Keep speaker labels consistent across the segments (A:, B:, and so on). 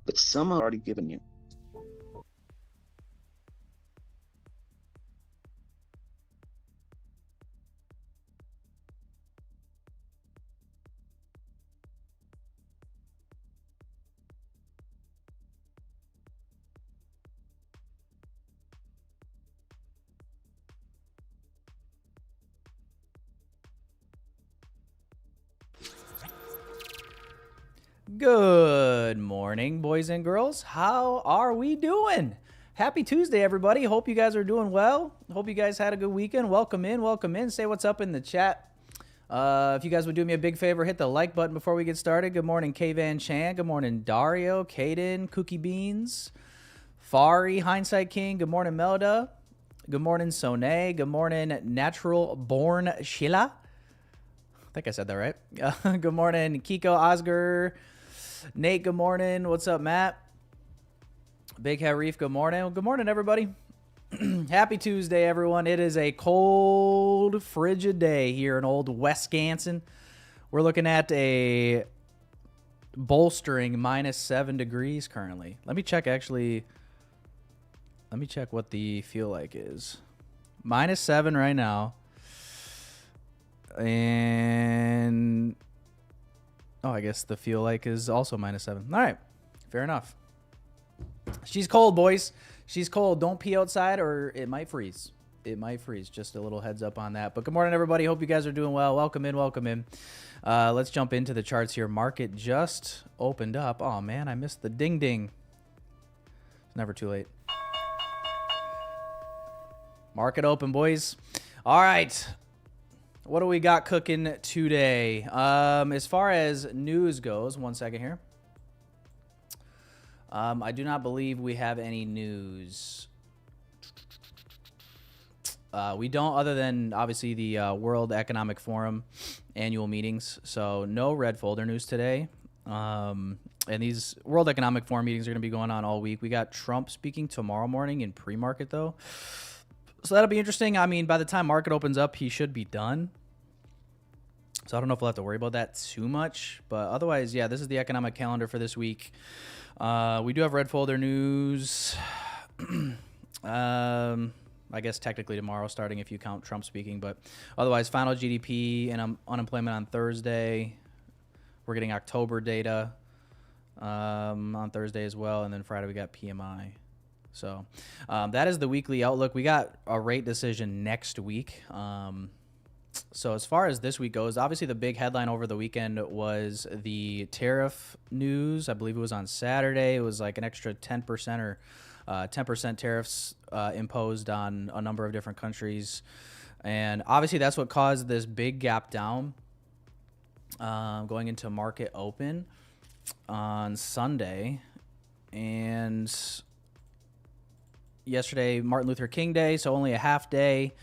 A: but some are already given you.
B: Good morning, boys and girls. How are we doing? Happy Tuesday, everybody. Hope you guys are doing well. Hope you guys had a good weekend. Welcome in, welcome in. Say what's up in the chat. If you guys would do me a big favor, hit the like button before we get started. Good morning, K Van Chan. Good morning, Dario, Kaden, Cookie Beans, Fari, Hindsight King. Good morning, Melda. Good morning, Soné. Good morning, Natural Born Sheila. I think I said that right. Good morning, Kiko, Oscar. Nate, good morning. What's up, Matt? Big Hat Reef, good morning. Well, good morning, everybody. Happy Tuesday, everyone. It is a cold, frigid day here in old Wisconsin. We're looking at a bolstering -7 degrees currently. Let me check, actually. Let me check what the feel like is. -7 right now. And oh, I guess the feel like is also -7. All right. Fair enough. She's cold, boys. She's cold. Don't pee outside or it might freeze. It might freeze. Just a little heads up on that. But good morning, everybody. Hope you guys are doing well. Welcome in. Welcome in. Let's jump into the charts here. Market just opened up. Oh, man. I missed the ding ding. It's never too late. Market open, boys. All right. What do we got cooking today? As far as news goes, one second here. I do not believe we have any news. We don't, other than obviously the World Economic Forum annual meetings. So no red folder news today. And these World Economic Forum meetings are going to be going on all week. We got Trump speaking tomorrow morning in pre-market, though. So that'll be interesting. I mean, by the time market opens up, he should be done. So I don't know if we'll have to worry about that too much. But otherwise, yeah, this is the economic calendar for this week. We do have red folder news. I guess technically tomorrow, starting if you count Trump speaking. But otherwise, final GDP and unemployment on Thursday. We're getting October data on Thursday as well. And then Friday, we got PMI. So that is the weekly outlook. We got a rate decision next week. So as far as this week goes, obviously the big headline over the weekend was the tariff news. I believe it was on Saturday. It was like an extra 10% or 10% tariffs imposed on a number of different countries. And obviously that's what caused this big gap down going into market open on Sunday. And yesterday, Martin Luther King Day, so only a half day.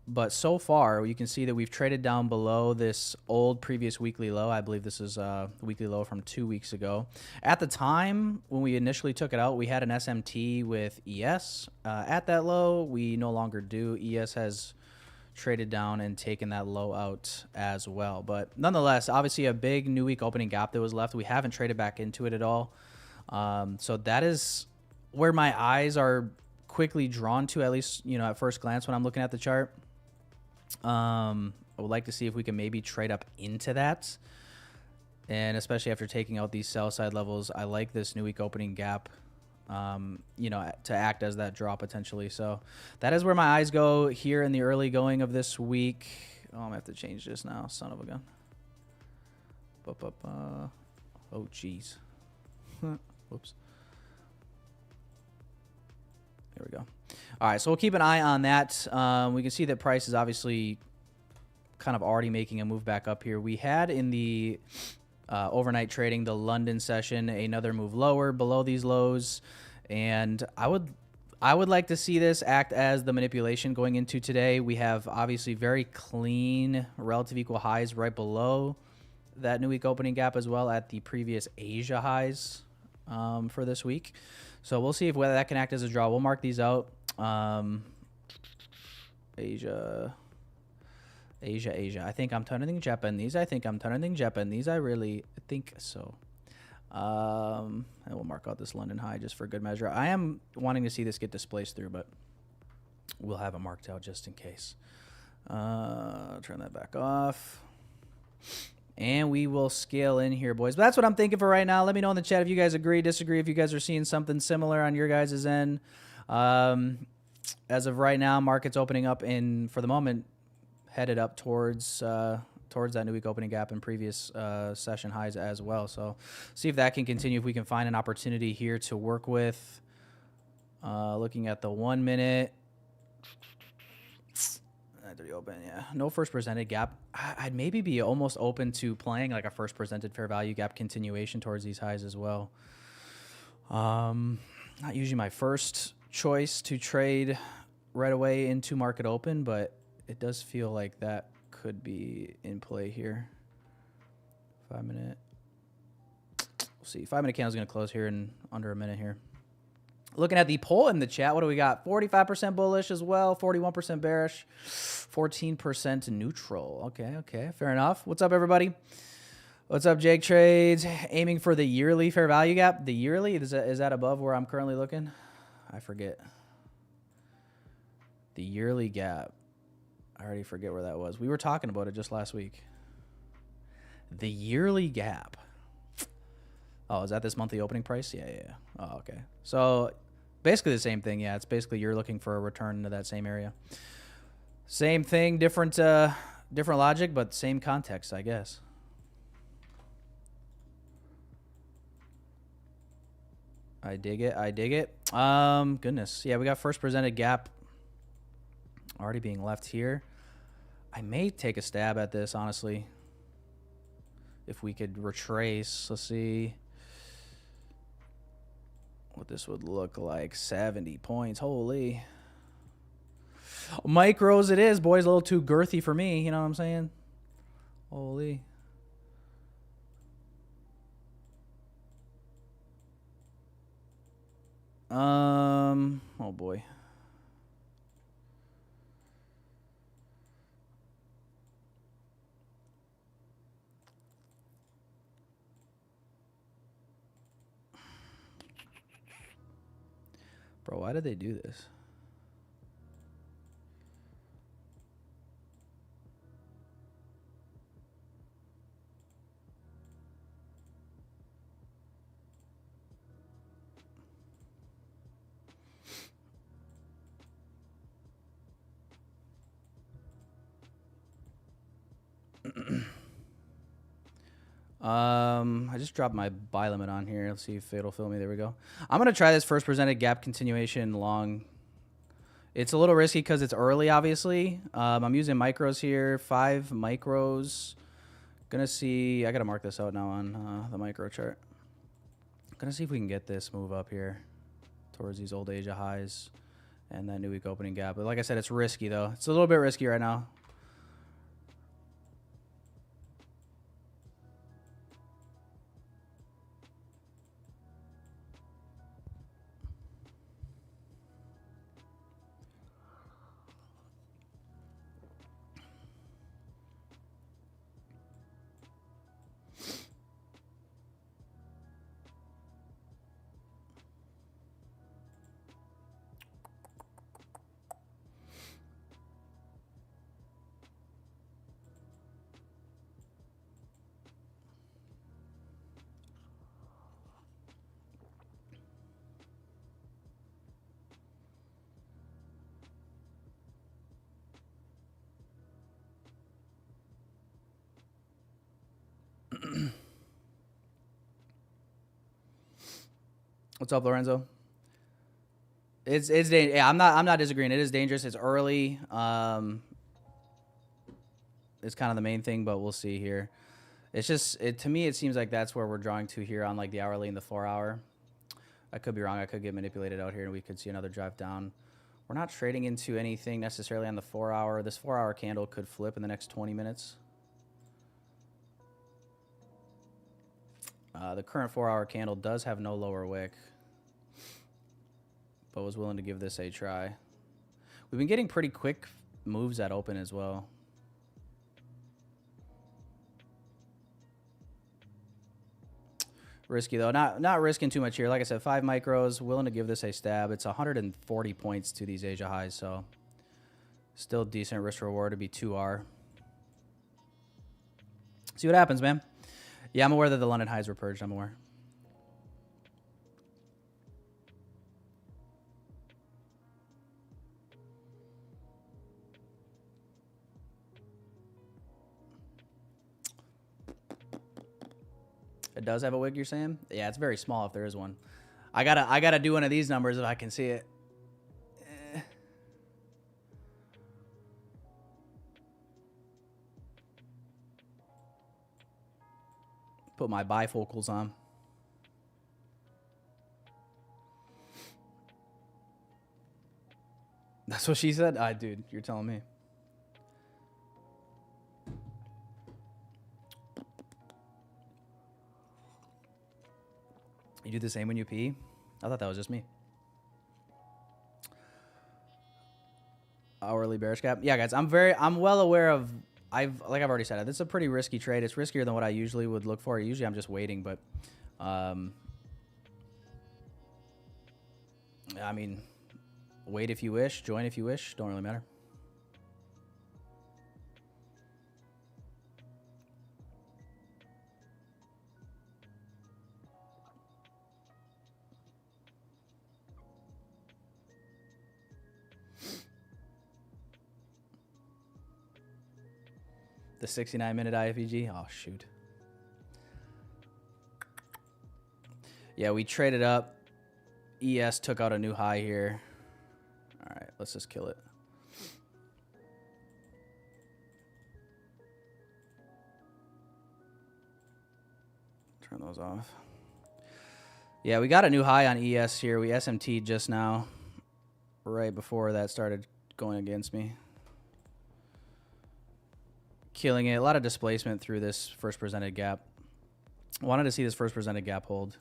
B: But so far, you can see that we've traded down below this old previous weekly low. I believe this is a weekly low from 2 weeks ago. At the time, when we initially took it out, we had an SMT with ES. At that low, we no longer do. ES has traded down and taken that low out as well. But nonetheless, obviously a big new week opening gap that was left. We haven't traded back into it at all. So that is where my eyes are quickly drawn to, at least, you know, at first glance when I'm looking at the chart. I would like to see if we can maybe trade up into that. And especially after taking out these sell side levels, I like this new week opening gap, you know, to act as that draw potentially. So that is where my eyes go here in the early going of this week. Oh, I'm going to have to change this now. Son of a gun. Oh, geez. Whoops. There we go. All right, so we'll keep an eye on that. We can see that price is obviously kind of already making a move back up here. We had in the overnight trading, the London session, another move lower below these lows. And I would like to see this act as the manipulation going into today. We have obviously very clean relative equal highs right below that new week opening gap as well at the previous Asia highs for this week. So we'll see if whether that can act as a draw. We'll mark these out. Asia. I think I'm turning Japanese. I really think so. And we'll mark out this London high just for good measure. I am wanting to see this get displaced through, but we'll have it marked out just in case. Turn that back off. And we will scale in here, boys. But that's what I'm thinking for right now. Let me know in the chat if you guys agree, disagree, if you guys are seeing something similar on your guys' end. As of right now, market's opening up in, for the moment, headed up towards that new week opening gap and previous session highs as well. So see if that can continue, if we can find an opportunity here to work with. Looking at the 1 minute. Did he open? Yeah, no first presented gap. I'd maybe be almost open to playing like a first presented fair value gap continuation towards these highs as well. Not usually my first choice to trade right away into market open, but it does feel like that could be in play here. 5 minute. We'll see. 5 minute candle is going to close here in under a minute here. Looking at the poll in the chat, what do we got? 45% bullish as well, 41% bearish, 14% neutral. Okay, fair enough. What's up, everybody? What's up, Jake Trades? Aiming for the yearly fair value gap. The yearly, is that above where I'm currently looking? I forget. The yearly gap. I already forget where that was. We were talking about it just last week. The yearly gap. Oh, is that this monthly opening price? Yeah. Oh, okay. So basically the same thing. Yeah, it's basically you're looking for a return to that same area. Same thing, different logic, but same context, I guess. I dig it. Goodness. Yeah, we got first presented gap already being left here. I may take a stab at this, honestly. If we could retrace, let's see what this would look like. 70 points. Holy. Micros it is, boys. A little too girthy for me. You know what I'm saying? Holy. Oh boy. Bro, why did they do this? I just dropped my buy limit on here. Let's see if it'll fill me. There we go. I'm going to try this first presented gap continuation long. It's a little risky because it's early, obviously. I'm using micros here, 5 micros. Gonna see, I got to mark this out now on the micro chart. Gonna see if we can get this move up here towards these old Asia highs and that new week opening gap. But like I said, it's risky though. It's a little bit risky right now. What's up, Lorenzo? It's yeah, I'm not disagreeing. It is dangerous. It's early. It's kind of the main thing, but we'll see here. It's just to me it seems like that's where we're drawing to here on like the hourly and the 4 hour. I could be wrong. I could get manipulated out here and we could see another drive down. We're not trading into anything necessarily on the 4 hour. This 4 hour candle could flip in the next 20 minutes. The current 4 hour candle does have no lower wick, but was willing to give this a try. We've been getting pretty quick moves at open as well. Risky though, not risking too much here. Like I said, 5 micros, willing to give this a stab. It's 140 points to these Asia highs, so still decent risk reward to be 2R. See what happens, man. Yeah, I'm aware that the London highs were purged. I'm aware. It does have a wick, you're saying? Yeah, it's very small if there is one. I gotta do one of these numbers if I can see it. Put my bifocals on. That's what she said? Dude, you're telling me. You do the same when you pee? I thought that was just me. Hourly bearish gap. Yeah, guys, I'm well aware of, I've already said, this is a pretty risky trade. It's riskier than what I usually would look for. Usually I'm just waiting, but I mean, wait if you wish, join if you wish, don't really matter. The 69-minute IFEG? Oh, shoot. Yeah, we traded up. ES took out a new high here. All right, let's just kill it. Turn those off. Yeah, we got a new high on ES here. We SMT'd just now, right before that started going against me. Killing it. A lot of displacement through this first presented gap. Wanted to see this first presented gap hold.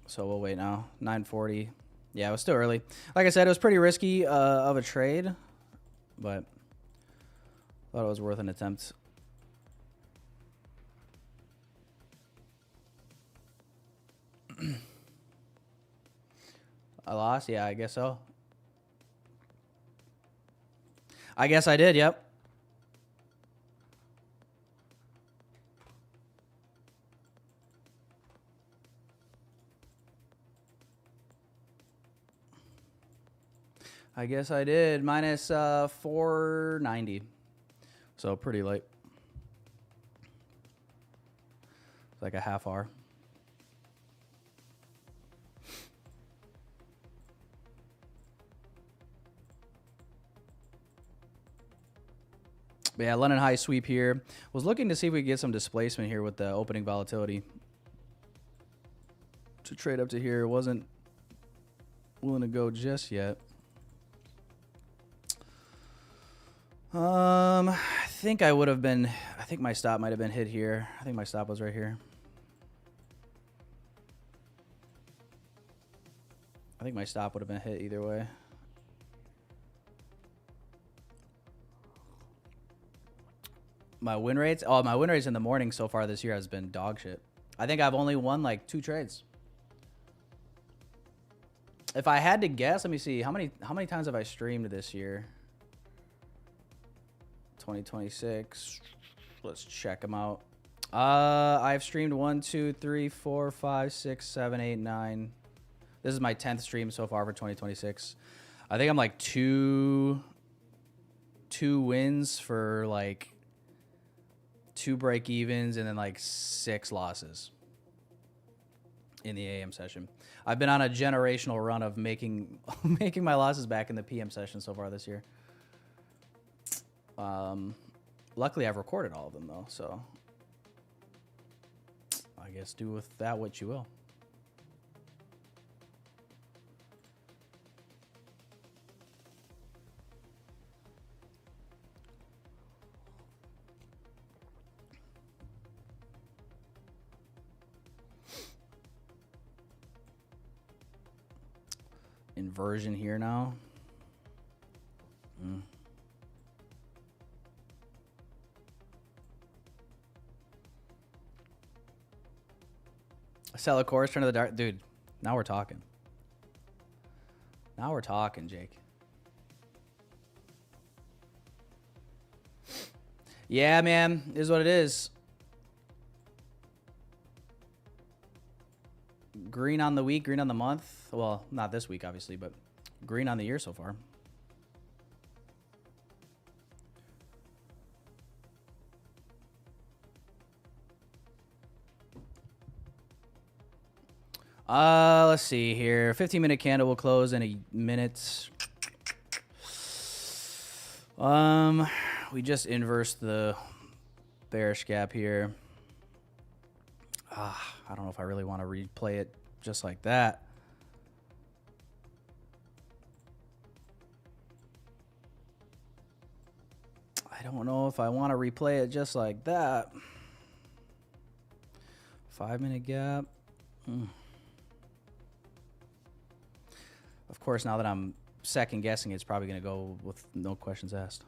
B: So we'll wait now. 940. Yeah, it was still early. Like I said, it was pretty risky of a trade, but thought it was worth an attempt. I lost? Yeah, I guess so. I guess I did, yep. I guess I did. Minus 490. So pretty late. It's like a half hour. But yeah, London high sweep here. Was looking to see if we could get some displacement here with the opening volatility. To trade up to here. Wasn't willing to go just yet. I think I would have been, I think my stop might have been hit here. I think my stop was right here. I think my stop would have been hit either way. My win rates? Oh, my win rates in the morning so far this year has been dog shit. I think I've only won like 2 trades. If I had to guess, let me see. How many times have I streamed this year? 2026. Let's check them out. I've streamed 1, 2, 3, 4, 5, 6, 7, 8, 9. This is my 10th stream so far for 2026. I think I'm like two wins for like 2 break evens and then like 6 losses in the AM session. I've been on a generational run of making my losses back in the PM session so far this year. Luckily I've recorded all of them though, so I guess do with that what you will. Inversion here now. Sell a course, turn to the dark. Dude, now we're talking. Now we're talking, Jake. Yeah, man. Is what it is. Green on the week, green on the month. Well, not this week, obviously, but green on the year so far. Let's see here. 15-minute candle will close in a minute. We just inversed the bearish gap here. I don't know if I really want to replay it just like that. I don't know if I want to replay it just like that. 5-minute gap. Of course, now that I'm second guessing, it's probably going to go with no questions asked.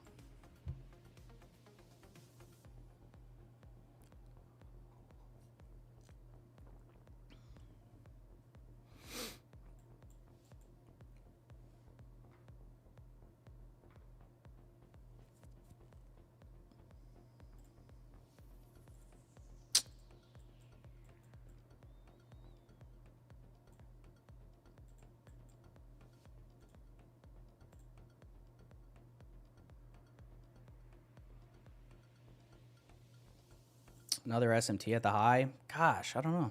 B: Another SMT at the high. Gosh, I don't know.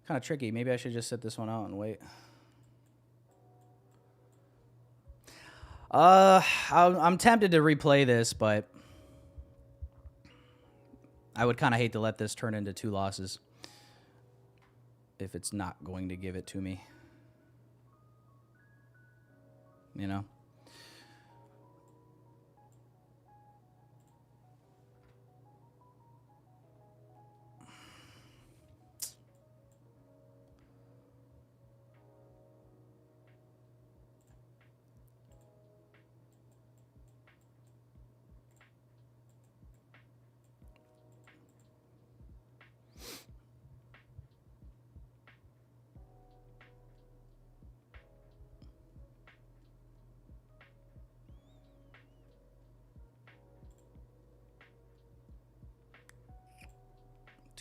B: Kind of tricky. Maybe I should just sit this one out and wait. I'm tempted to replay this, but I would kind of hate to let this turn into 2 losses if it's not going to give it to me. You know?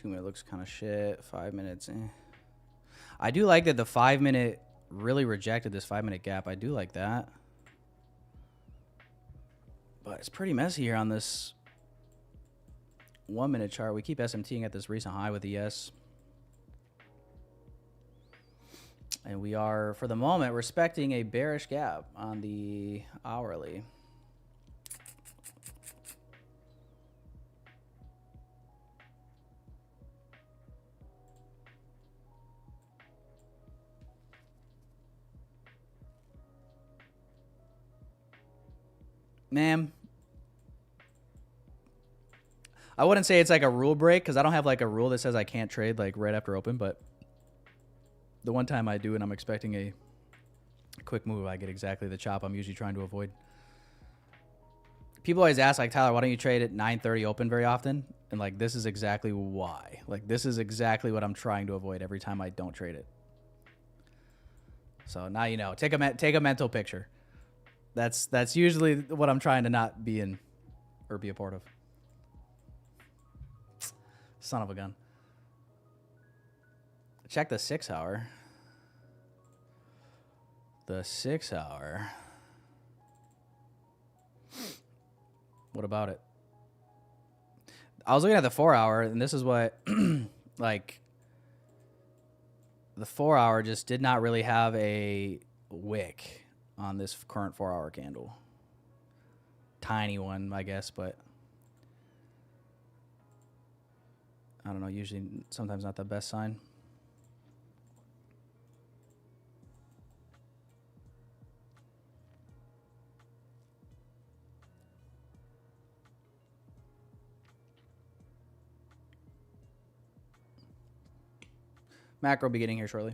B: It looks kind of shit. 5 minutes. I do like that the 5-minute really rejected this 5-minute gap. I do like that. But it's pretty messy here on this 1-minute chart. We keep SMTing at this recent high with the yes. And we are, for the moment, respecting a bearish gap on the hourly. Man, I wouldn't say it's like a rule break because I don't have like a rule that says I can't trade like right after open, but the one time I do and I'm expecting a quick move, I get exactly the chop I'm usually trying to avoid. People always ask like, Tyler, why don't you trade at 9:30 open very often? And like, this is exactly why. Like, this is exactly what I'm trying to avoid every time I don't trade it. So now you know. Take a mental picture. That's usually what I'm trying to not be in or be a part of. Son of a gun. Check the 6 hour. The 6 hour. What about it? I was looking at the 4 hour, and this is what, like, the 4 hour just did not really have a wick on this current 4 hour candle. Tiny one, I guess, but I don't know, usually sometimes not the best sign. Macro beginning here shortly.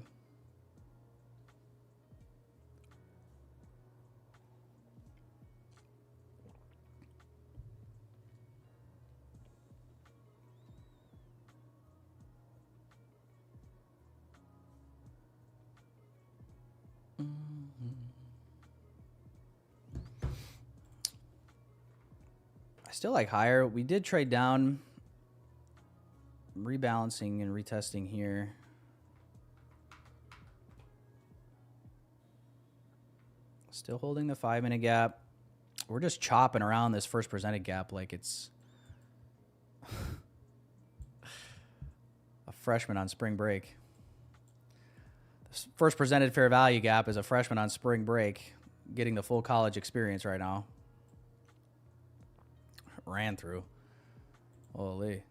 B: I still like higher. We did trade down. Rebalancing and retesting here. Still holding the 5-minute gap. We're just chopping around this first presented gap like it's a freshman on spring break. The first presented fair value gap is a freshman on spring break getting the full college experience right now. Ran through. Holy.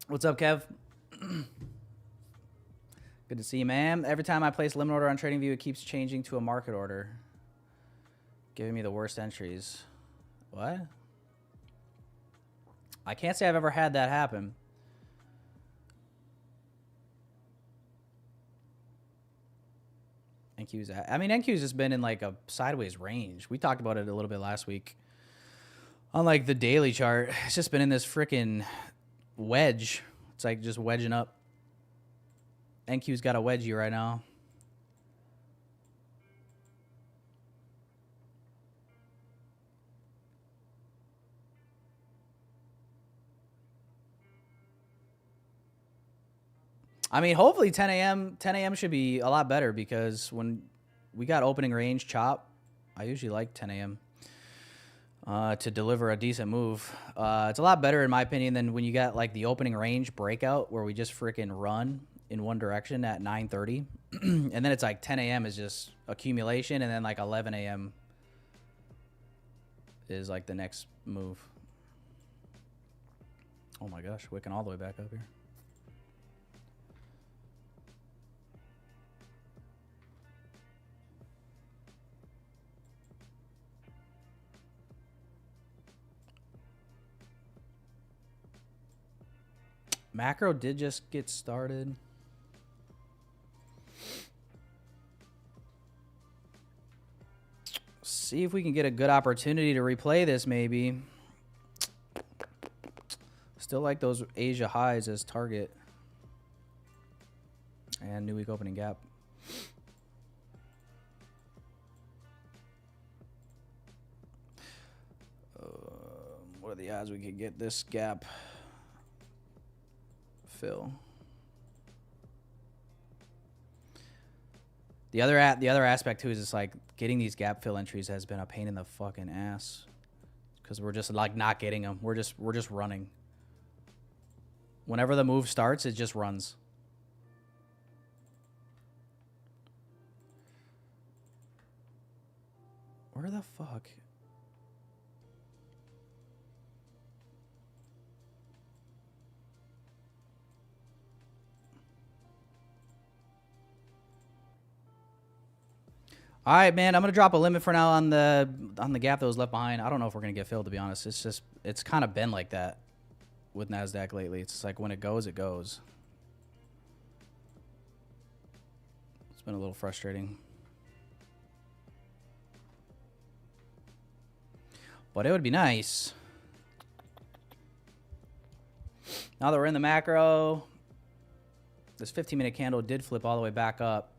B: What's up, Kev? Good to see you, man. Every time I place limit order on TradingView, it keeps changing to a market order, giving me the worst entries. What? I can't say I've ever had that happen. NQ's, I mean, NQ's just been in like a sideways range. We talked about it a little bit last week. On like the daily chart, it's just been in this freaking wedge. It's like just wedging up. NQ's got a wedgie right now. I mean, hopefully 10 a.m. should be a lot better because when we got opening range chop, I usually like 10 a.m. To deliver a decent move. It's a lot better, in my opinion, than when you got like the opening range breakout where we just freaking run in one direction at 9:30. And then it's like 10 a.m. is just accumulation, and then like 11 a.m. is like the next move. Oh my gosh, wicking all the way back up here. Macro did just get started. See if we can get a good opportunity to replay this, maybe. Still like those Asia highs as target. And new week opening gap. What are the odds we could get this gap fill? The other aspect too is it's like getting these gap fill entries has been a pain in the fucking ass because we're just like not getting them. We're just running. Whenever the move starts, it just runs. Where the fuck? All right, man. I'm gonna drop a limit for now on the gap that was left behind. I don't know if we're gonna get filled, to be honest. It's kind of been like that with Nasdaq lately. It's just like when it goes, it goes. It's been a little frustrating, but it would be nice. Now that we're in the macro, this 15-minute candle did flip all the way back up.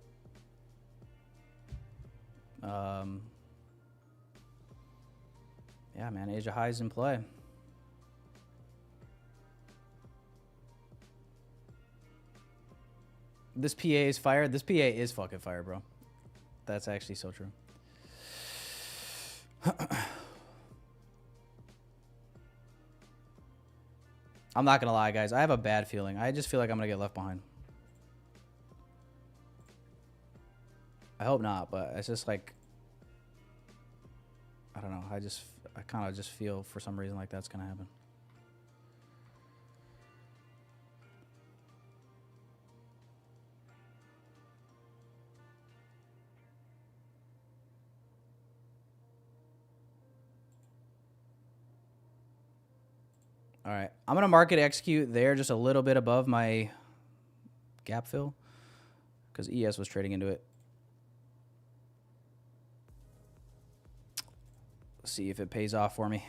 B: Yeah, man, Asia highs in play. This PA is fire. This PA is fucking fire, bro. That's actually so true. I'm not gonna lie, guys. I have a bad feeling. I just feel like I'm gonna get left behind. I hope not, but it's just like, I don't know. I kind of just feel for some reason like that's going to happen. All right. I'm going to market execute there just a little bit above my gap fill because ES was trading into it. See if it pays off for me.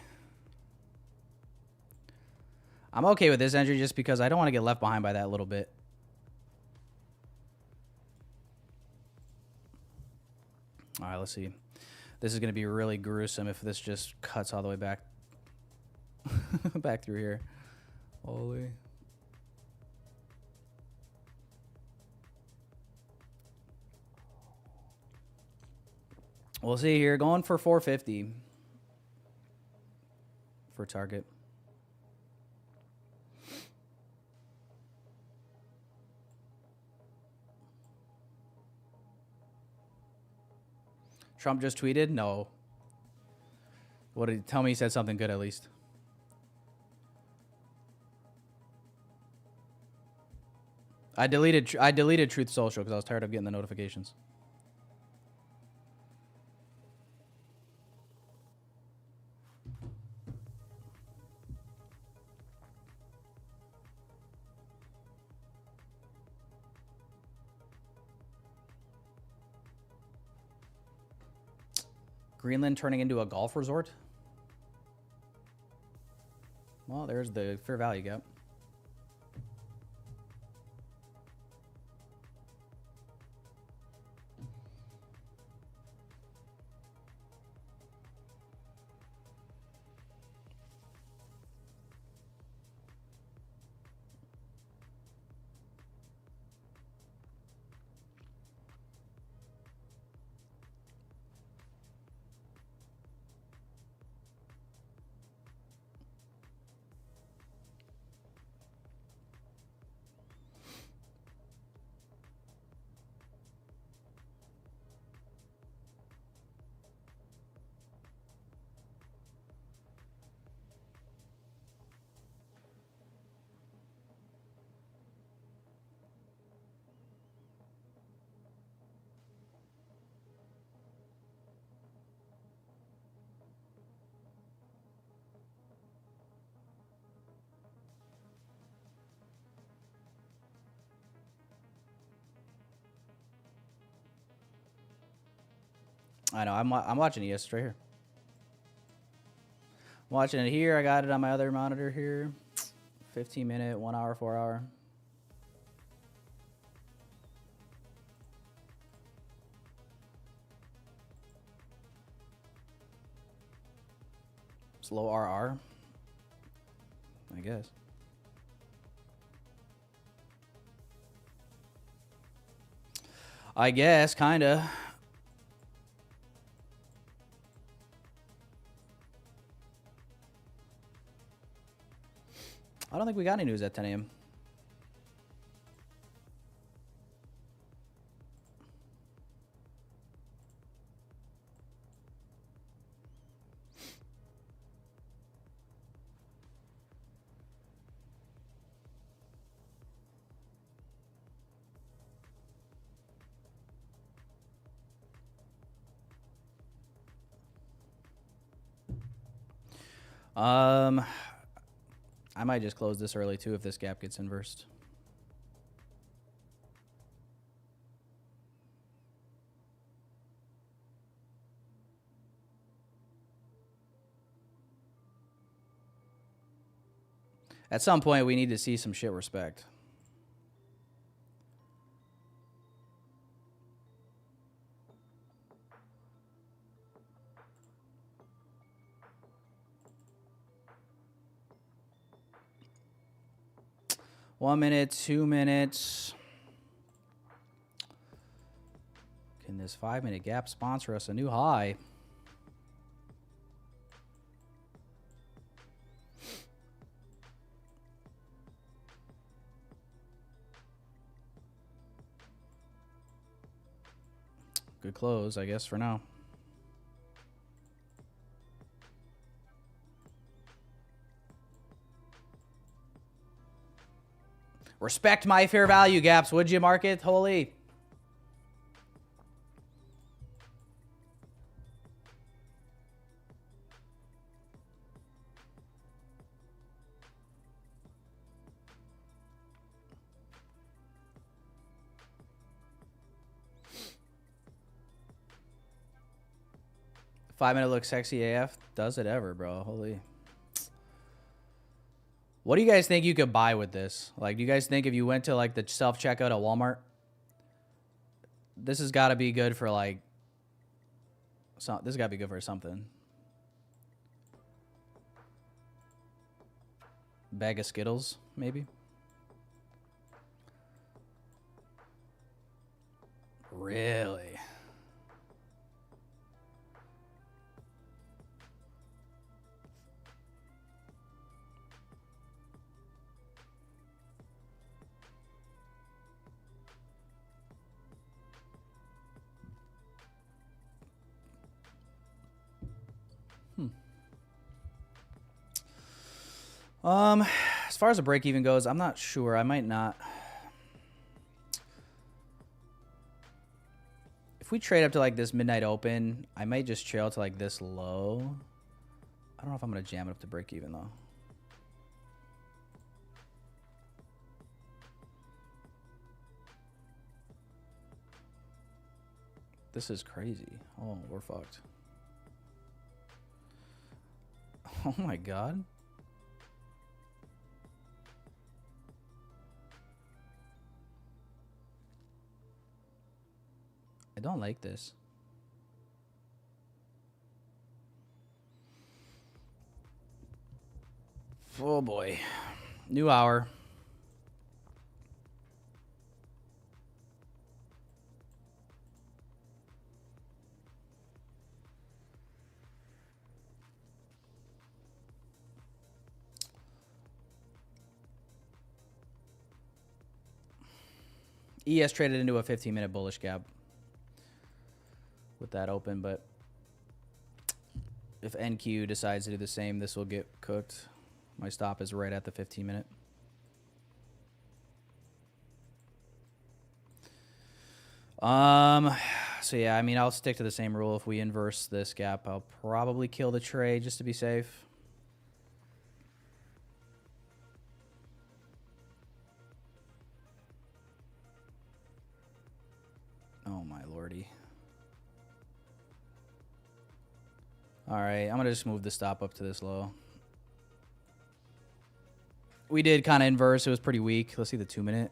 B: I'm okay with this entry just because I don't want to get left behind by that little bit. All right, let's see. This is going to be really gruesome if this just cuts all the way back back through here. Holy. We'll see here. Going for 450 for target. Trump just tweeted? No. What did he tell me? He said something good at least. I deleted Truth Social because I was tired of getting the notifications. Greenland turning into a golf resort? Well, there's the fair value gap. I know. I'm watching ES right here. I'm watching it here. I got it on my other monitor here. 15-minute, 1 hour, 4 hour. Slow RR. I guess. I guess, kinda. I don't think we got any news at 10 a.m. I might just close this early too if this gap gets inversed. At some point, we need to see some shit respect. One minute, 2 minutes. Can this 5-minute gap sponsor us a new high? Good close, I guess, for now. Respect my fair value gaps, would you, market? Holy. 5-minute look sexy AF. Does it ever, bro? Holy. What do you guys think you could buy with this? Like, do you guys think if you went to like the self-checkout at Walmart, this has got to be good for like, this has got to be good for something. Bag of Skittles, maybe? Really? As far as the break even goes, I'm not sure. I might not. If we trade up to like this midnight open, I might just trail to like this low. I don't know if I'm going to jam it up to break even though. This is crazy. Oh, we're fucked. Oh my God. I don't like this. Oh boy. New hour. ES traded into a 15-minute bullish gap with that open, but if NQ decides to do the same, this will get cooked. My stop is right at the 15-minute. So yeah, I mean, I'll stick to the same rule. If we inverse this gap, I'll probably kill the trade just to be safe. Oh my lordy. All right, I'm gonna just move the stop up to this low. We did kind of inverse. It was pretty weak. Let's see the 2-minute.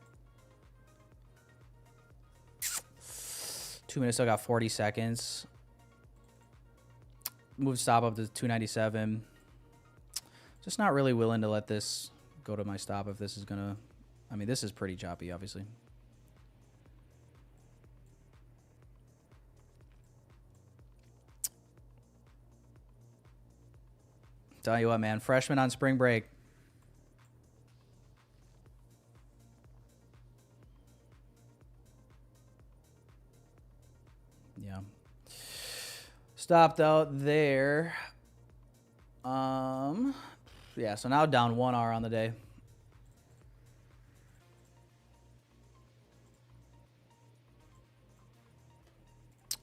B: 2 minutes still got 40 seconds. Move stop up to 297. Just not really willing to let this go to my stop if this is gonna. I mean, this is pretty choppy, obviously. Tell you what, man. Freshman on spring break. Yeah. Stopped out there. Yeah, so now down 1 hour on the day.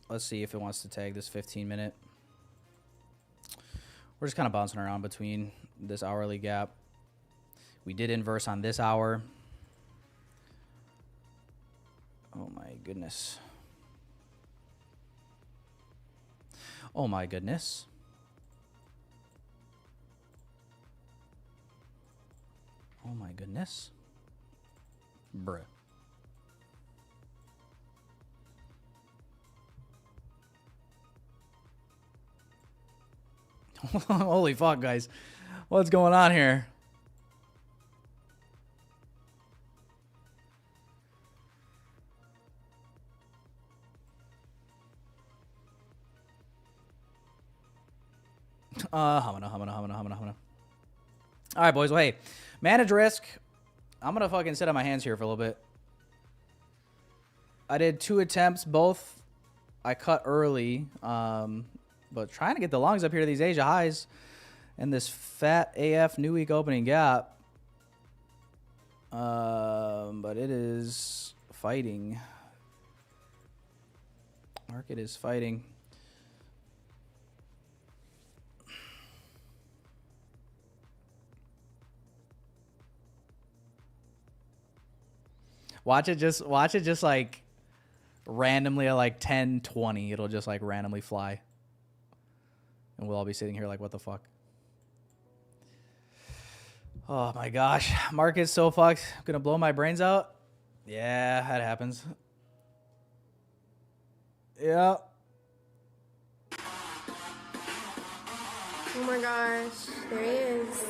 B: Let's see if it wants to tag this 15-minute. We're just kind of bouncing around between this hourly gap. We did inverse on this hour. Oh my goodness. Oh my goodness. Oh my goodness. Bruh. Holy fuck, guys. What's going on here? Humana. All right, boys. Well, hey, manage risk. I'm going to fucking sit on my hands here for a little bit. I did 2 attempts. Both I cut early. But trying to get the longs up here to these Asia highs and this fat AF new week opening gap. But it is fighting. Market is fighting. Watch it just like randomly at like 10:20. It'll just like randomly fly. And we'll all be sitting here like, what the fuck? Oh my gosh. Market's so fucked. I'm gonna blow my brains out. Yeah, that happens. Yeah.
A: Oh my gosh, there he is.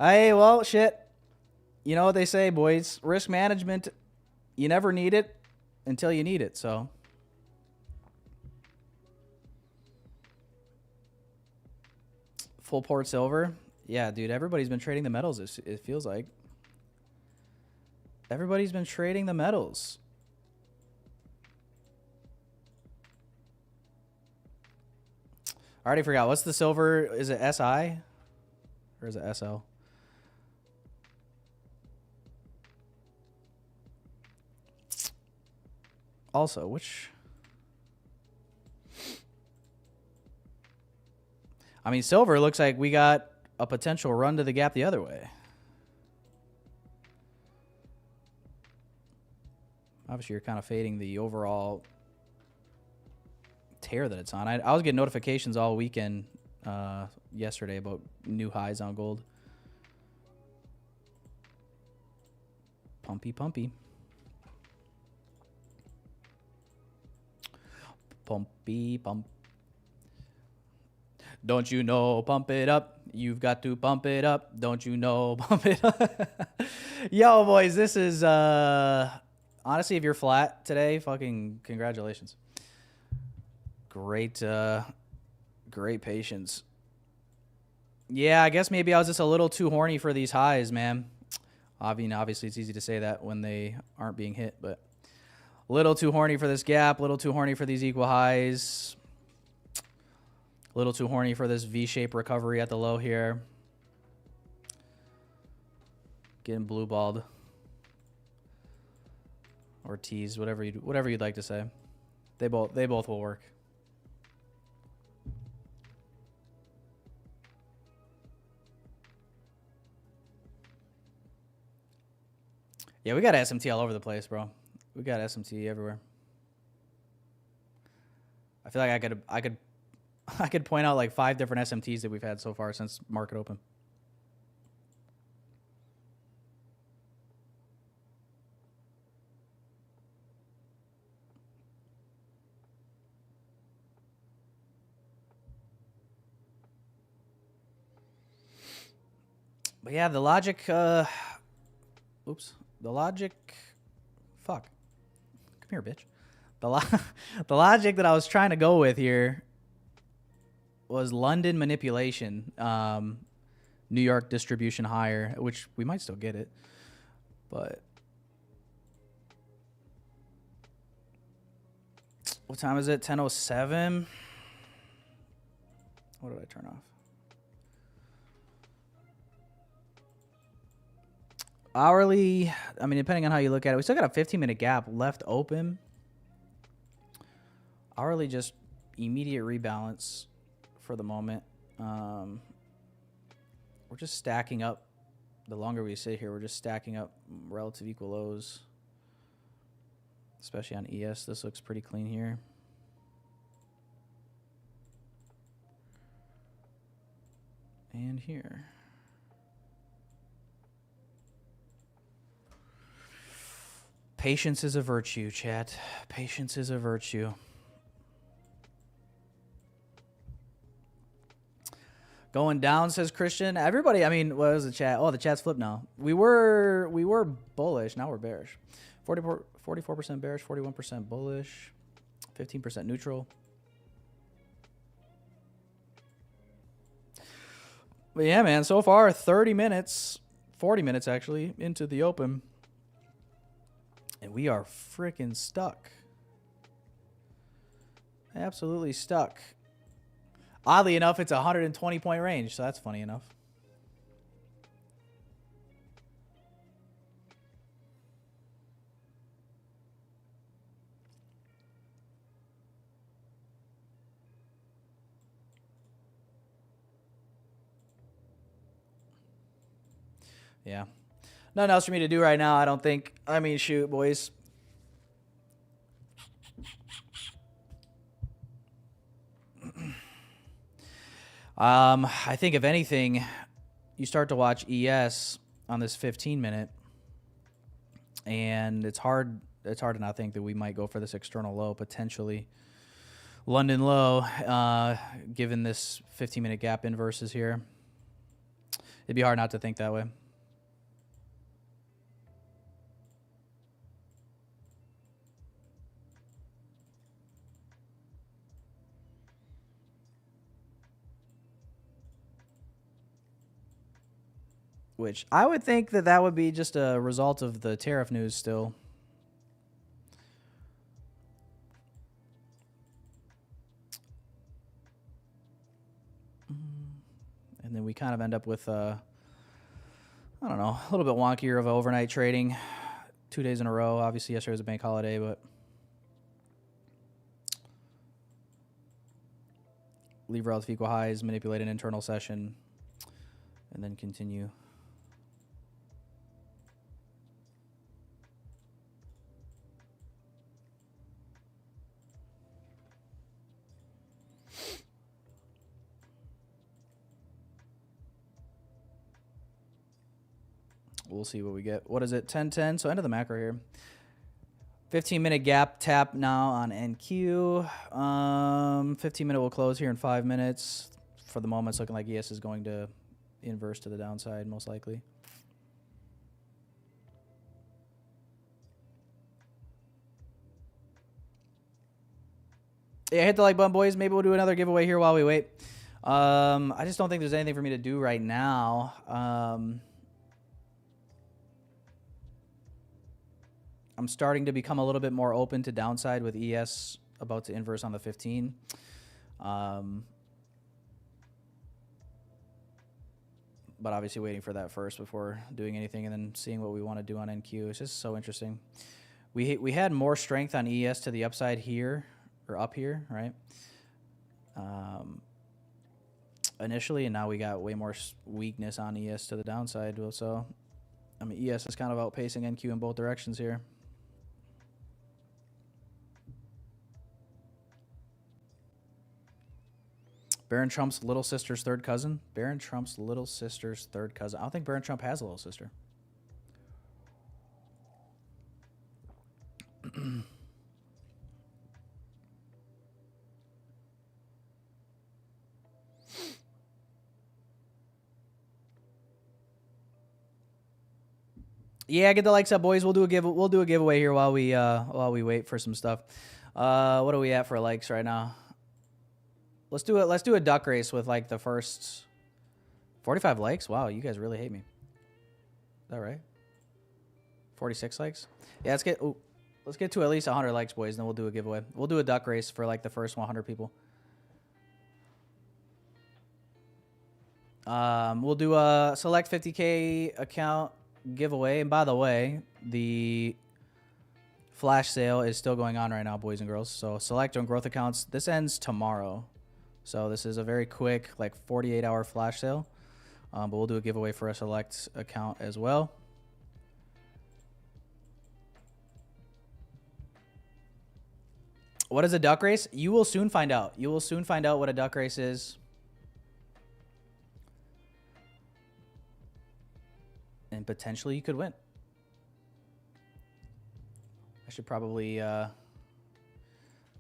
B: Hey, well, shit. You know what they say, boys. Risk management, you never need it until you need it, so. Full port silver. Yeah, dude, everybody's been trading the metals, it feels like. Everybody's been trading the metals. I already forgot. What's the silver? Is it SI? Or is it SL? Also, which... I mean, silver looks like we got a potential run to the gap the other way. Obviously, you're kind of fading the overall tear that it's on. I was getting notifications all weekend yesterday about new highs on gold. Pumpy, pumpy. Pumpy, pump. Don't you know, pump it up. You've got to pump it up. Don't you know, pump it up. Yo, boys, this is, honestly, if you're flat today, fucking congratulations. Great, great patience. Yeah, I guess maybe I was just a little too horny for these highs, man. Obviously, it's easy to say that when they aren't being hit, but a little too horny for this gap, a little too horny for these equal highs. A little too horny for this V-shaped recovery at the low here. Getting blue balled. Or teased, whatever you'd like to say. They both will work. Yeah, we got SMT all over the place, bro. We got SMT everywhere. I feel like I could point out like 5 different SMTs that we've had so far since market open. But yeah, the logic, oops, the logic, fuck. Come here, bitch. The logic that I was trying to go with here was London manipulation, New York distribution higher, which we might still get it, but what time is it? 10:07. What did I turn off? Hourly, I mean, depending on how you look at it, we still got a 15-minute gap left open. Hourly, just immediate rebalance for the moment. We're just stacking up. The longer we sit here, we're just stacking up relative equal lows. Especially on ES, this looks pretty clean here. And here. Patience is a virtue, chat. Patience is a virtue. Going down, says Christian. Everybody, I mean, what was the chat? Oh, the chat's flipped now. We were bullish. Now we're bearish. 44% bearish, 41% bullish, 15% neutral. But yeah, man, so far 30 minutes, 40 minutes actually, into the open. And we are freaking stuck. Absolutely stuck. Oddly enough, it's a 120-point range, so that's funny enough. Yeah. Nothing else for me to do right now, I don't think. I mean, shoot, boys. I think if anything, you start to watch ES on this 15-minute, and it's hard to not think that we might go for this external low, potentially London low, given this 15-minute gap inverses here. It'd be hard not to think that way. Which I would think that would be just a result of the tariff news still. And then we kind of end up with, I don't know, a little bit wonkier of overnight trading. 2 days in a row. Obviously, yesterday was a bank holiday, but leave relative equal highs, manipulate an internal session, and then continue. We'll see what we get. What is it? 10-10. So end of the macro here. 15-minute gap tap now on NQ. 15-minute will close here in 5 minutes. For the moment, it's looking like ES is going to inverse to the downside, most likely. Yeah, hit the like button, boys. Maybe we'll do another giveaway here while we wait. I just don't think there's anything for me to do right now. I'm starting to become a little bit more open to downside with ES about to inverse on the 15. But obviously waiting for that first before doing anything and then seeing what we want to do on NQ. It's just so interesting. We had more strength on ES to the upside here, or up here, right? Initially, and now we got way more weakness on ES to the downside. So, I mean, ES is kind of outpacing NQ in both directions here. Barron Trump's little sister's third cousin. Barron Trump's little sister's third cousin. I don't think Barron Trump has a little sister. Yeah, get the likes up, boys. We'll do a giveaway here while we wait for some stuff. What are we at for likes right now? Let's do it. Let's do a duck race with like the first 45 likes. Wow, you guys really hate me. Is that right? 46 likes. Yeah, let's get to at least 100 likes, boys, and then we'll do a giveaway. We'll do a duck race for like the first 100 people. We'll do a select 50K account giveaway. And by the way, the flash sale is still going on right now, boys and girls. So select on growth accounts. This ends tomorrow. So this is a very quick, like 48-hour flash sale. But we'll do a giveaway for a select account as well. What is a duck race? You will soon find out. You will soon find out what a duck race is. And potentially you could win. I should probably... let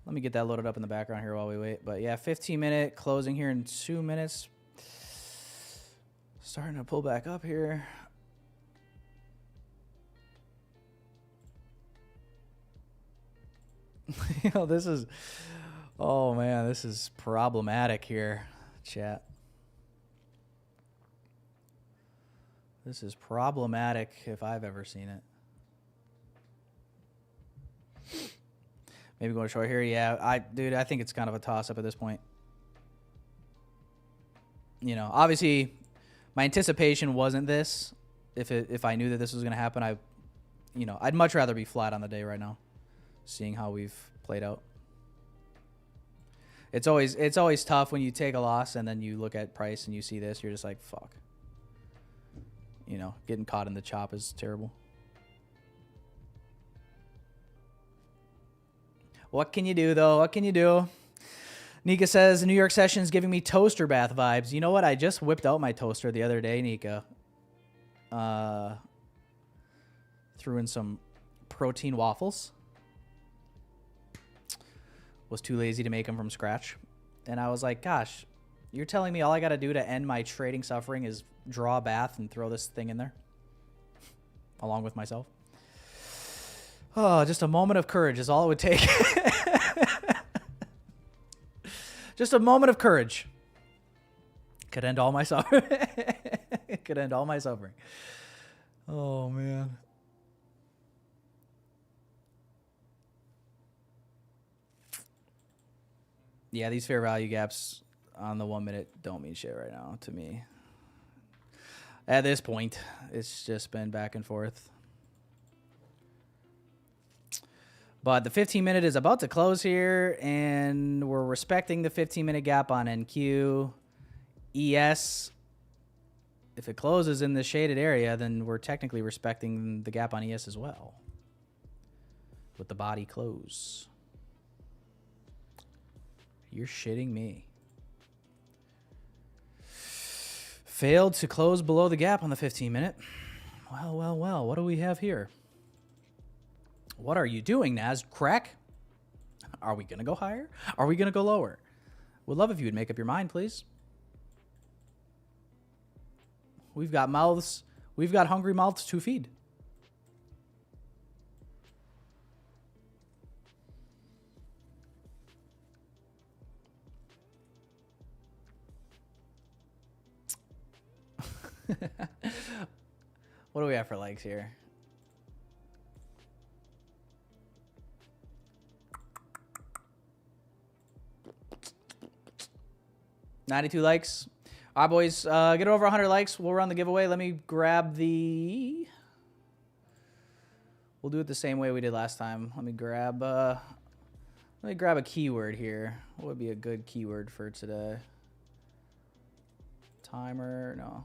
B: me get that loaded up in the background here while we wait. But yeah, 15-minute closing here in 2 minutes. Starting to pull back up here. You know, this is... Oh, man, this is problematic here, chat. This is problematic if I've ever seen it. Maybe going short here. Yeah, dude, I think it's kind of a toss-up at this point. You know, obviously, my anticipation wasn't this. If I knew that this was going to happen, I'd much rather be flat on the day right now, seeing how we've played out. It's always tough when you take a loss and then you look at price and you see this. You're just like, fuck. you know, getting caught in the chop is terrible. What can you do, though? What can you do? Nika says, the New York session is giving me toaster bath vibes. You know what? I just whipped out my toaster the other day, Nika. Threw in some protein waffles. Was too lazy to make them from scratch. And I was like, gosh, you're telling me all I got to do to end my trading suffering is draw a bath and throw this thing in there? Along with myself. Oh, just a moment of courage is all it would take. Just a moment of courage. Could end all my suffering. Could end all my suffering. Oh, man. Yeah, these fair value gaps on the 1 minute don't mean shit right now to me. At this point, it's just been back and forth. But the 15-minute is about to close here, and we're respecting the 15-minute gap on NQ. ES, if it closes in the shaded area, then we're technically respecting the gap on ES as well. With the body close. You're shitting me. Failed to close below the gap on the 15-minute. Well, well, well. What do we have here? What are you doing, Naz? Crack? Are we going to go higher? Are we going to go lower? Would love if you would make up your mind, please. We've got mouths. We've got hungry mouths to feed. What do we have for likes here? $92 likes. All right, boys. Get over 100 likes. We'll run the giveaway. Let me grab the... We'll do it the same way we did last time. Let me grab a keyword here. What would be a good keyword for today? Timer? No.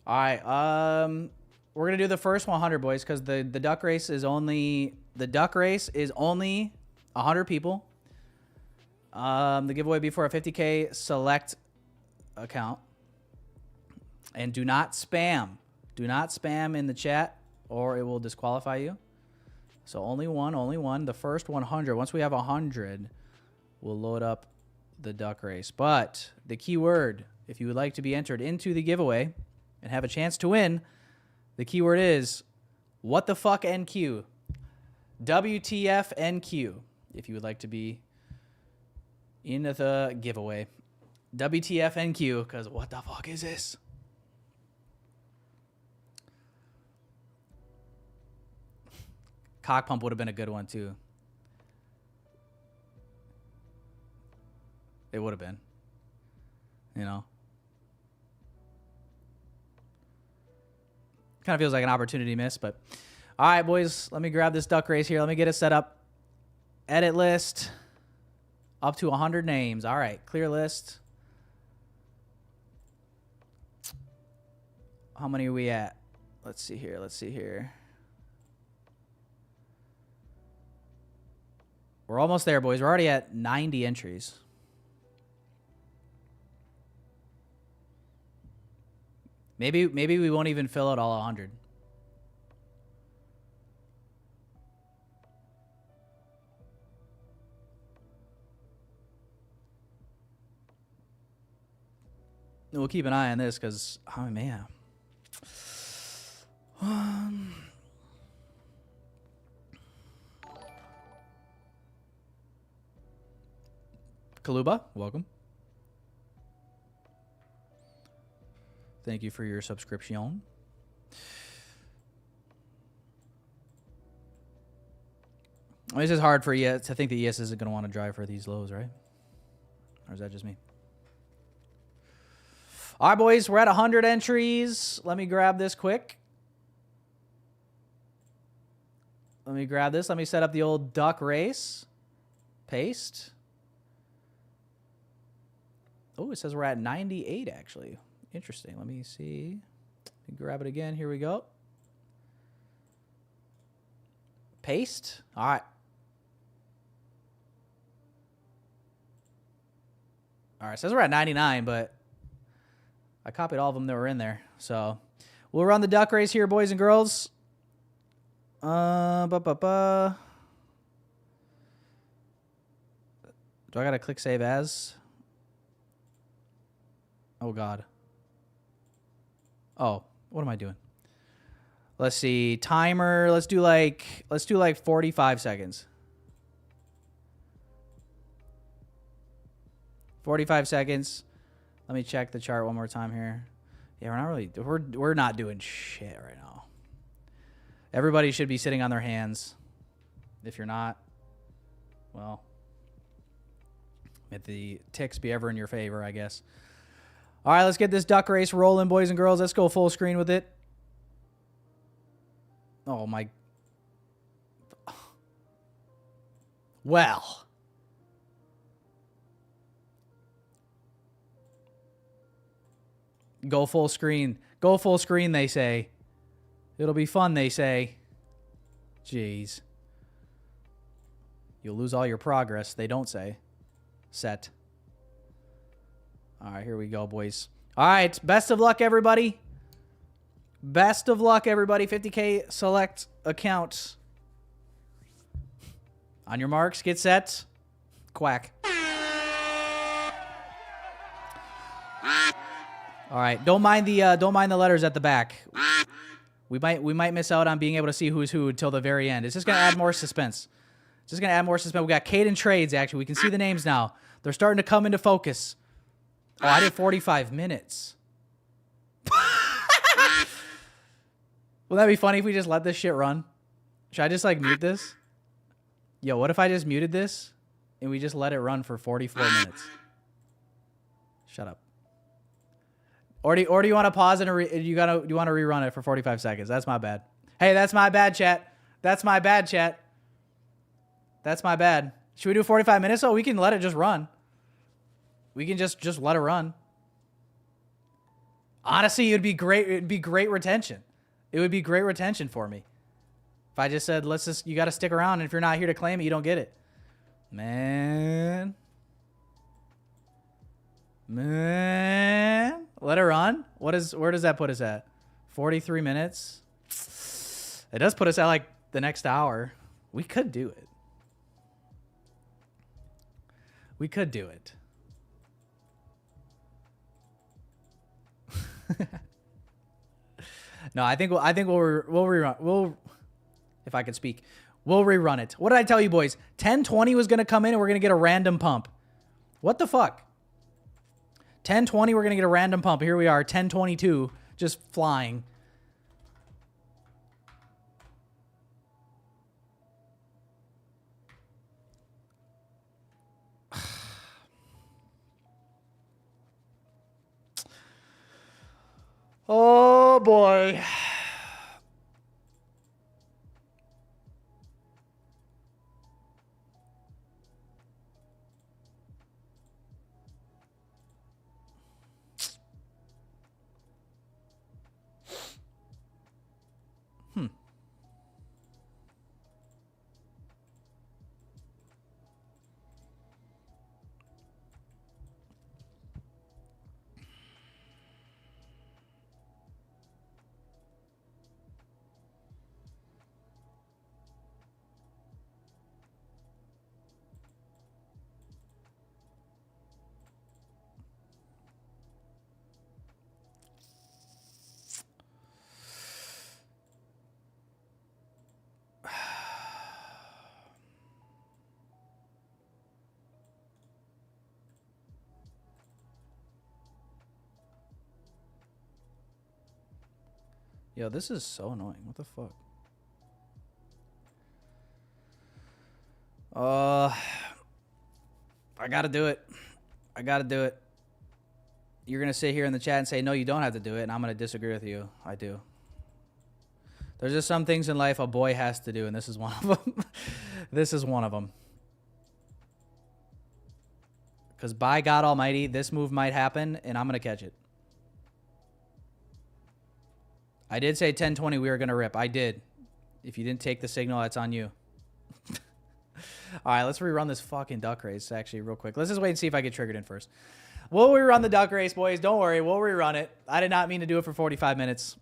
B: All right, we're gonna do the first 100, boys, because the duck race is only 100 people. The giveaway be for a 50K select account, and do not spam. Do not spam in the chat, or it will disqualify you. So only one. The first 100. Once we have 100, we'll load up the duck race. But the keyword, if you would like to be entered into the giveaway and have a chance to win, the keyword is what the fuck NQ. WTF NQ. If you would like to be in the giveaway. WTF NQ, because what the fuck is this? Cock pump would have been a good one too. It would have been. You know? Kind of feels like an opportunity miss, but... All right, boys. Let me grab this duck race here. Let me get it set up. Edit list. Up to 100 names. All right. Clear list. How many are we at? Let's see here. Let's see here. We're almost there, boys. We're already at 90 entries. Maybe we won't even fill out all 100. We'll keep an eye on this because, oh man. Kaluba, welcome. Thank you for your subscription. This is hard for you to think that ES isn't going to want to drive for these lows, right? Or is that just me? All right, boys, we're at 100 entries. Let me grab this quick. Let me grab this. Let me set up the old duck race. Paste. Oh, it says we're at 98, actually. Interesting. Let me see. Let me grab it again. Here we go. Paste. All right. All right. It says we're at 99, but I copied all of them that were in there. So we'll run the duck race here, boys and girls. Do I got to click save as? Oh, God. Oh, what am I doing? Let's see. Timer. Let's do like 45 seconds. 45 seconds. Let me check the chart one more time here. Yeah, we're not doing shit right now. Everybody should be sitting on their hands. If you're not, well, may the ticks be ever in your favor, I guess. All right, let's get this duck race rolling, boys and girls. Let's go full screen with it. Oh, my. Well. Go full screen. Go full screen, they say. It'll be fun, they say. Jeez. You'll lose all your progress, they don't say. Set. All right, here we go, boys. All right, best of luck, everybody. Best of luck, everybody. 50K select account. On your marks, get set. Quack. All right, don't mind the letters at the back. We might miss out on being able to see who's who until the very end. It's just gonna add more suspense. It's just gonna add more suspense. We got Caden Trades, actually. We can see the names now. They're starting to come into focus. Oh, I did 45 minutes. Wouldn't that be funny if we just let this shit run? Should I just like mute this? Yo, what if I just muted this and we just let it run for 44 minutes? Shut up. Or do you want to pause and do you want to rerun it for 45 seconds? That's my bad. Hey, that's my bad, chat. That's my bad, chat. That's my bad. Should we do 45 minutes? Oh, we can let it just run. We can just let it run. Honestly, it'd be great. It'd be great retention. It would be great retention for me. If I just said, you got to stick around, and if you're not here to claim it, you don't get it. Man. Let it run. Where does that put us at? 43 minutes. It does put us at like the next hour. We could do it. We could do it. No, I think we'll rerun. If I could speak, we'll rerun it. What did I tell you, boys? 10:20 was gonna come in, and we're gonna get a random pump. What the fuck? 10:20, we're gonna get a random pump. Here we are, 10:22, just flying. Oh boy. Yo, this is so annoying. What the fuck? I gotta do it. I gotta do it. You're gonna sit here in the chat and say, no, you don't have to do it, and I'm gonna disagree with you. I do. There's just some things in life a boy has to do, and this is one of them. This is one of them. Because by God Almighty, this move might happen, and I'm going to catch it. I did say 10:20 we were going to rip. I did. If you didn't take the signal, that's on you. All right, let's rerun this fucking duck race, actually, real quick. Let's just wait and see if I get triggered in first. We'll rerun the duck race, boys. Don't worry. We'll rerun it. I did not mean to do it for 45 minutes.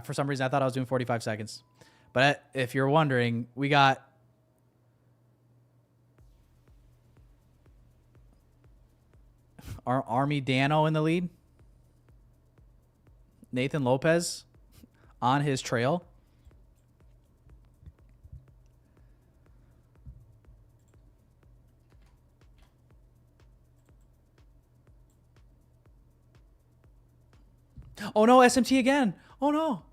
B: For some reason, I thought I was doing 45 seconds. But if you're wondering, we got... Army Dano in the lead. Nathan Lopez on his trail. Oh no, SMT again. Oh no.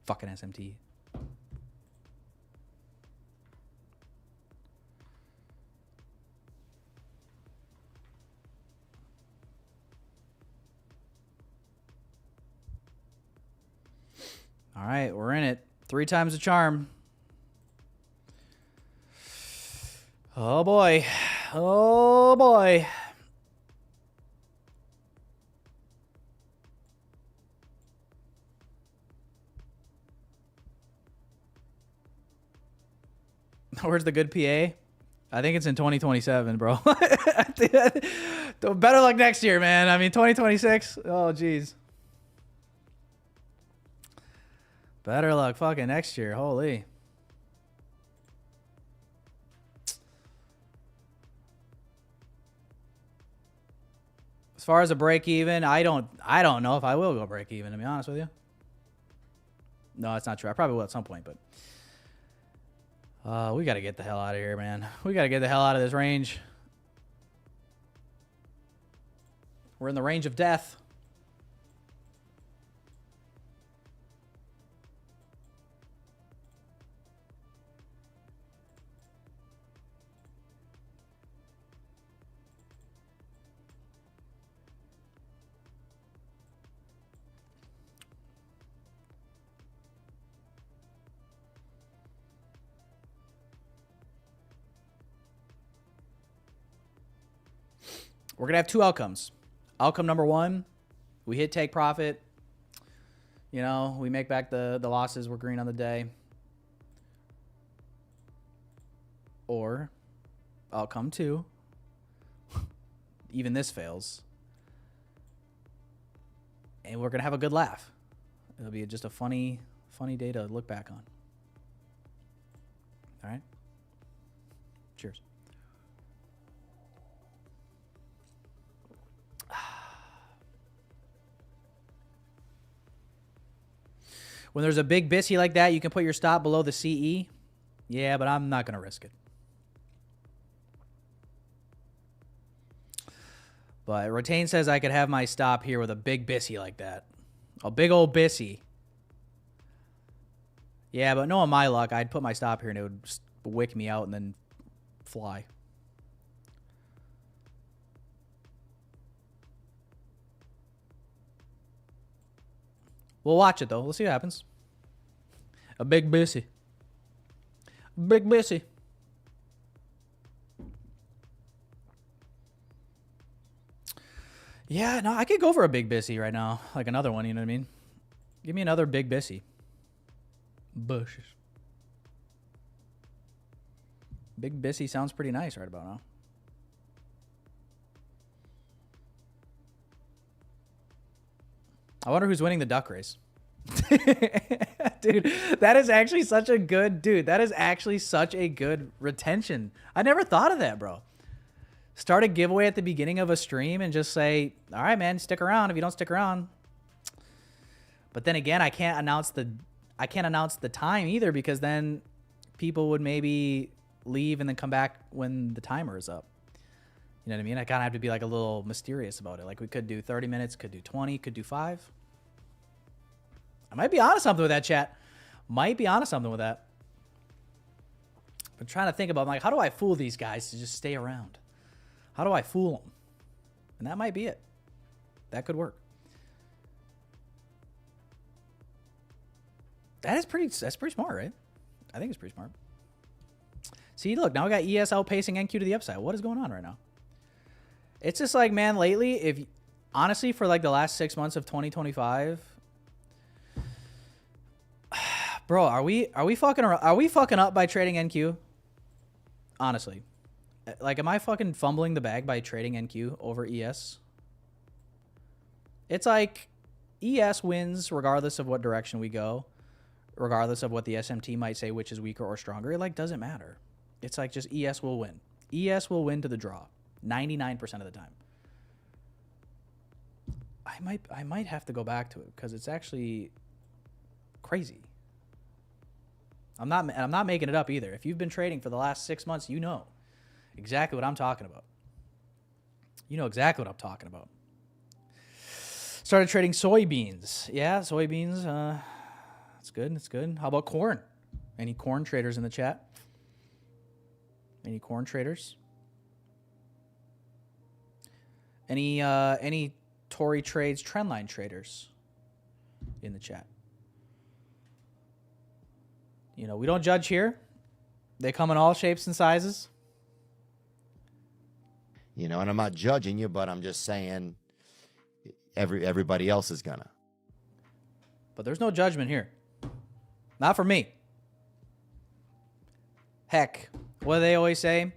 B: Fucking SMT. All right, we're in it. 3 times the charm. Oh boy. Oh boy. Where's the good PA? I think it's in 2027, bro. Better luck next year, man. I mean, 2026. Oh, geez. Better luck fucking next year. Holy. As far as a break even, I don't know if I will go break even, to be honest with you. No, that's not true. I probably will at some point, but we got to get the hell out of here, man. We got to get the hell out of this range. We're in the range of death. We're going to have 2 outcomes. Outcome number 1, we hit take profit. You know, we make back the losses. We're green on the day. Or outcome 2, even this fails. And we're going to have a good laugh. It'll be just a funny day to look back on. All right? Cheers. When there's a big BISY like that, you can put your stop below the CE. Yeah, but I'm not going to risk it. But Retain says I could have my stop here with a big BISY like that. A big old BISY. Yeah, but knowing my luck, I'd put my stop here and it would just wick me out and then fly. We'll watch it, though. We'll see what happens. A big BISY. Big BISY. Yeah, no, I could go for a big BISY right now. Like another one, you know what I mean? Give me another big BISY. Bushes. Big BISY sounds pretty nice right about now. I wonder who's winning the duck race. Dude, that is actually such a good... Dude, that is actually such a good retention. I never thought of that, bro. Start a giveaway at the beginning of a stream and just say, all right, man, stick around if you don't stick around. But then again, I can't announce the time either, because then people would maybe leave and then come back when the timer is up. You know what I mean? I kind of have to be like a little mysterious about it. Like we could do 30 minutes, could do 20, could do 5. I might be onto something with that, chat. Might be onto something with that. I'm trying to think about, like, how do I fool these guys to just stay around? How do I fool them? And that might be it. That could work. That's pretty smart, right? I think it's pretty smart. See, look, now we got ES outpacing NQ to the upside. What is going on right now? It's just like, man, lately, honestly, for like the last 6 months of 2025, bro, are we fucking up by trading NQ? Honestly, like, am I fucking fumbling the bag by trading NQ over ES? It's like ES wins regardless of what direction we go, regardless of what the SMT might say, which is weaker or stronger. It like doesn't matter. It's like just ES will win. ES will win to the draw 99% of the time. I might have to go back to it because it's actually crazy. I'm not making it up either. If you've been trading for the last 6 months, you know exactly what I'm talking about. You know exactly what I'm talking about. Started trading soybeans. Yeah, soybeans. It's good. It's good. How about corn? Any corn traders in the chat? Any corn traders? Any Tory Trades trendline traders in the chat? You know, we don't judge here. They come in all shapes and sizes.
C: You know, and I'm not judging you, but I'm just saying everybody else is gonna.
B: But there's no judgment here. Not for me. Heck, what do they always say?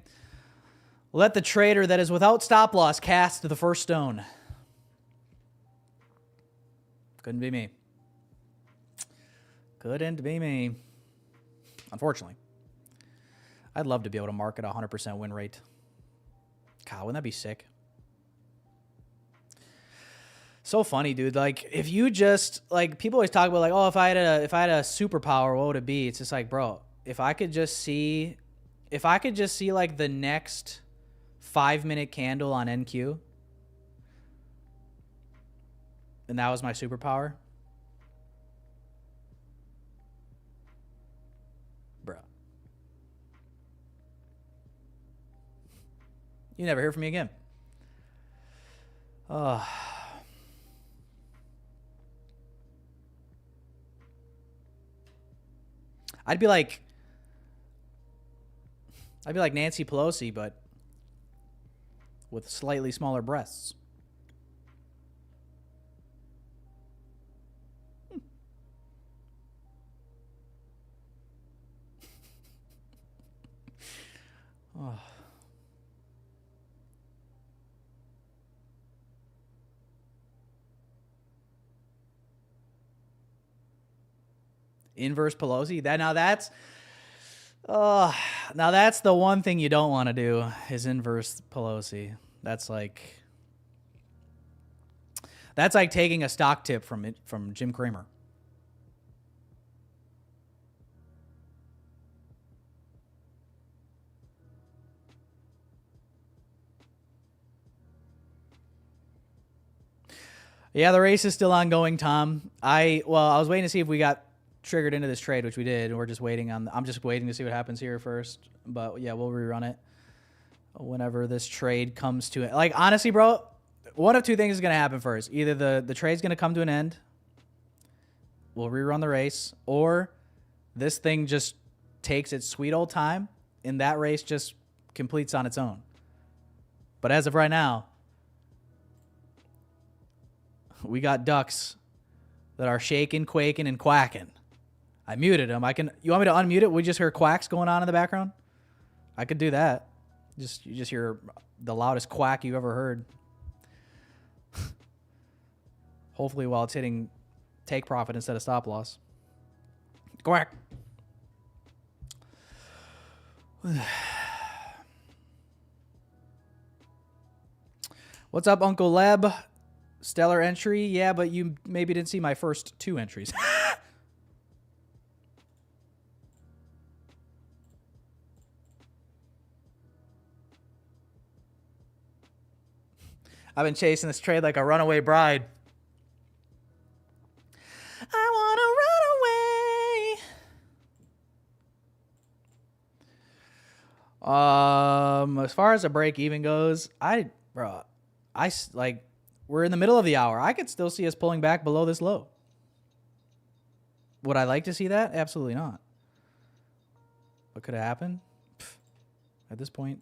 B: Let the trader that is without stop loss cast the first stone. Couldn't be me. Couldn't be me. Unfortunately. I'd love to be able to market a 100% win rate. God, wouldn't that be sick? So funny, dude. Like, if you just, like, people always talk about, like, oh, if I had a superpower, what would it be? It's just like, bro, if I could just see like the next 5-minute candle on NQ, and that was my superpower, bro, you never hear from me again. I'd be like Nancy Pelosi, but with slightly smaller breasts. Oh. Inverse Pelosi. Now that's the one thing you don't want to do is inverse Pelosi. That's like taking a stock tip from Jim Cramer. Yeah, the race is still ongoing, Tom. I was waiting to see if we got triggered into this trade, which we did, and we're just waiting on. I'm just waiting to see what happens here first. But yeah, we'll rerun it whenever this trade comes to it. Like, honestly, bro, one of two things is gonna happen first. Either the trade's gonna come to an end, we'll rerun the race, or this thing just takes its sweet old time, and that race just completes on its own. But as of right now, we got ducks that are shaking, quaking, and quacking. I muted them. You want me to unmute it? We just hear quacks going on in the background? I could do that. You just hear the loudest quack you ever heard. Hopefully while it's hitting take profit instead of stop loss. Quack. What's up, Uncle Leb? Stellar entry. Yeah, but you maybe didn't see my first 2 entries. I've been chasing this trade like a runaway bride. I want to run away. As far as a break even goes, we're in the middle of the hour. I could still see us pulling back below this low. Would I like to see that? Absolutely not. What could have happened? Pff, at this point.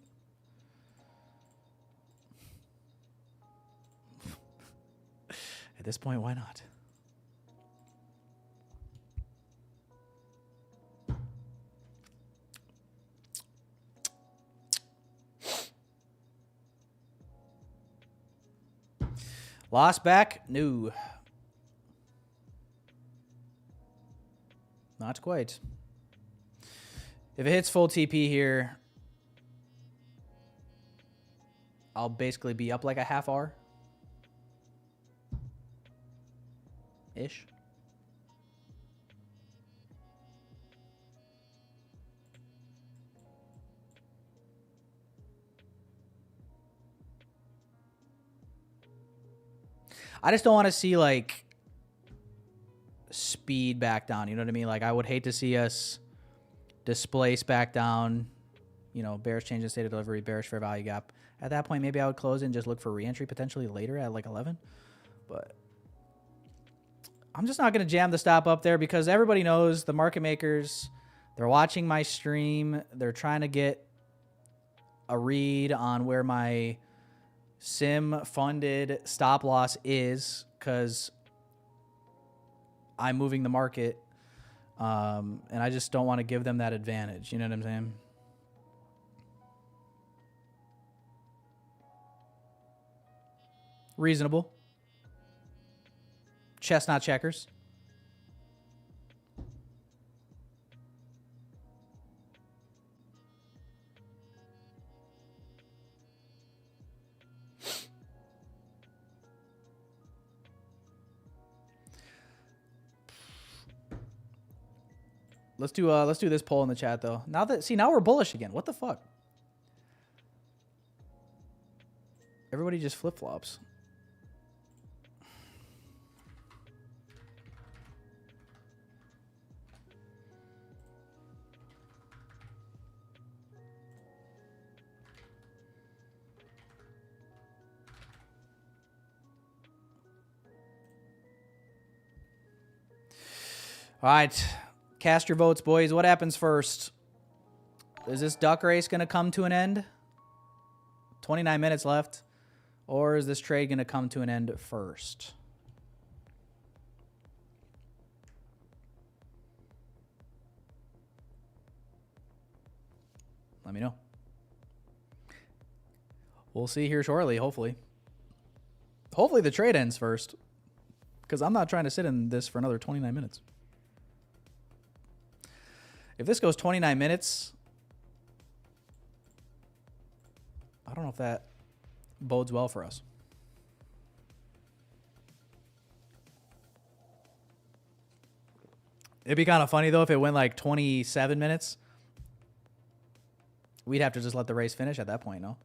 B: At this point, why not? Lost back? No. Not quite. If it hits full TP here, I'll basically be up like a half hour. Ish. I just don't want to see like speed back down. You know what I mean? Like I would hate to see us displace back down, you know, bearish change in state of delivery, bearish fair value gap. At that point, maybe I would close and just look for reentry potentially later at like 11. But I'm just not going to jam the stop up there because everybody knows the market makers, they're watching my stream. They're trying to get a read on where my sim funded stop loss is because I'm moving the market. And I just don't want to give them that advantage. You know what I'm saying? Reasonable. Chestnut checkers. Let's do this poll in the chat though. Now we're bullish again. What the fuck? Everybody just flip-flops. All right. Cast your votes, boys. What happens first? Is this duck race going to come to an end? 29 minutes left. Or is this trade going to come to an end first? Let me know. We'll see here shortly, hopefully. Hopefully the trade ends first. Because I'm not trying to sit in this for another 29 minutes. If this goes 29 minutes, I don't know if that bodes well for us. It'd be kind of funny, though, if it went like 27 minutes. We'd have to just let the race finish at that point, no?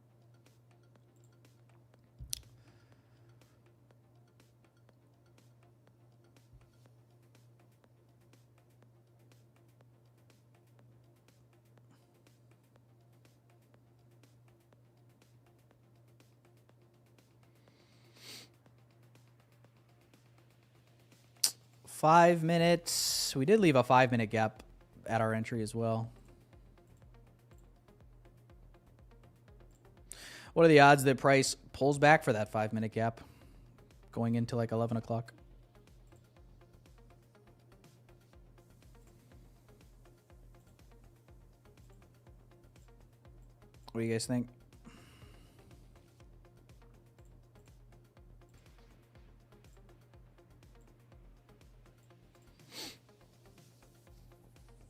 B: Five minutes. We did leave a 5-minute gap at our entry as well. What are the odds that price pulls back for that 5-minute gap going into like 11 o'clock? What do you guys think?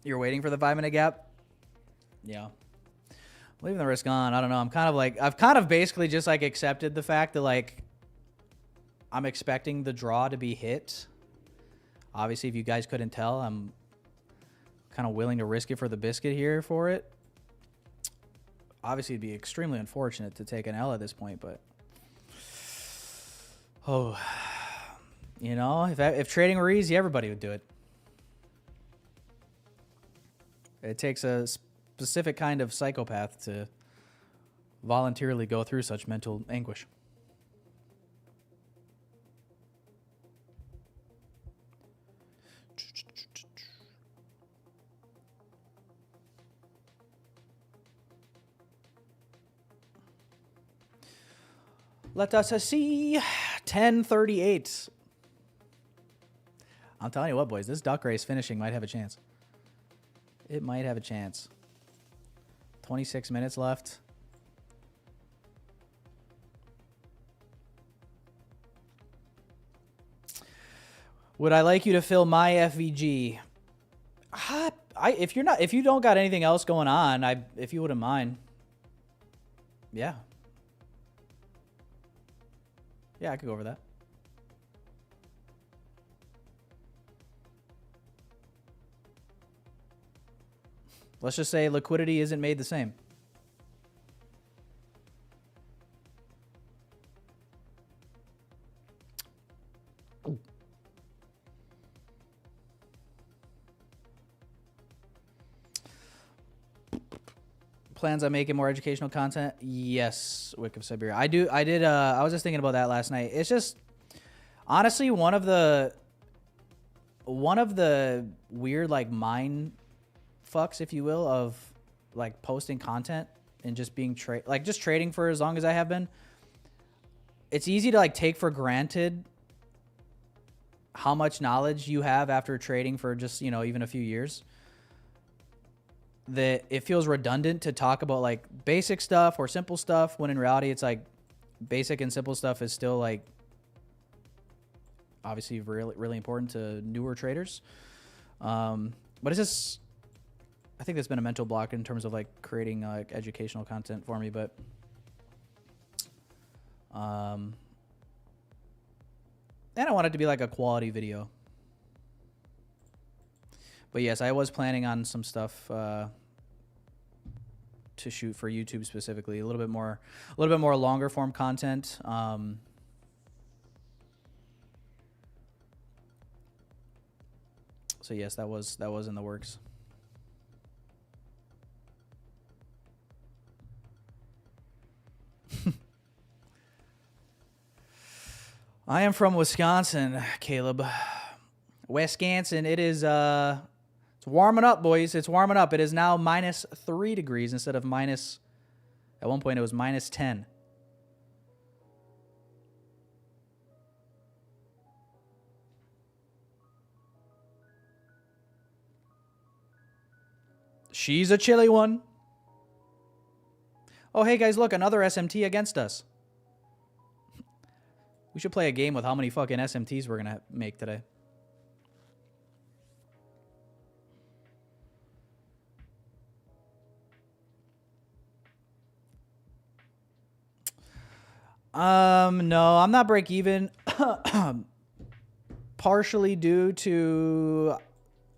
B: You're waiting for the 5-minute gap? Yeah. Leaving the risk on. I don't know. I'm kind of like, I've kind of basically just like accepted the fact that like I'm expecting the draw to be hit. Obviously, if you guys couldn't tell, I'm kind of willing to risk it for the biscuit here for it. Obviously, it'd be extremely unfortunate to take an L at this point, but oh, you know, if trading were easy, everybody would do it. It takes a specific kind of psychopath to voluntarily go through such mental anguish. Let us see. 10:38. I'm telling you what, boys, this duck race finishing might have a chance. It might have a chance. 26 minutes left. Would I like you to fill my FVG? If you don't got anything else going on, if you wouldn't mind. Yeah. Yeah, I could go over that. Let's just say liquidity isn't made the same. Plans on making more educational content? Yes, Wick of Siberia. I was just thinking about that last night. It's just honestly one of the weird like mind fucks, if you will, of like posting content and just being just trading for as long as I have been. It's easy to like take for granted how much knowledge you have after trading for just, even a few years. That it feels redundant to talk about like basic stuff or simple stuff, when in reality it's like basic and simple stuff is still like obviously really, really important to newer traders. But it's just, I think that's been a mental block in terms of like creating like educational content for me. But and I want it to be like a quality video. But yes, I was planning on some stuff to shoot for YouTube specifically, a little bit more longer form content. So yes, that was in the works. I am from Wisconsin, Caleb. Wisconsin, it is it's warming up, boys. It's warming up. It is now -3 degrees instead of minus, at one point it was -10. She's a chilly one. Oh, hey guys, look, another SMT against us. We should play a game with how many fucking SMTs we're going to make today. No, I'm not break even. Partially due to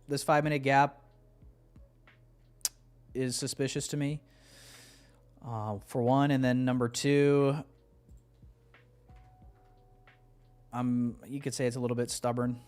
B: this 5-minute gap is suspicious to me. For one, and then number two, you could say it's a little bit stubborn.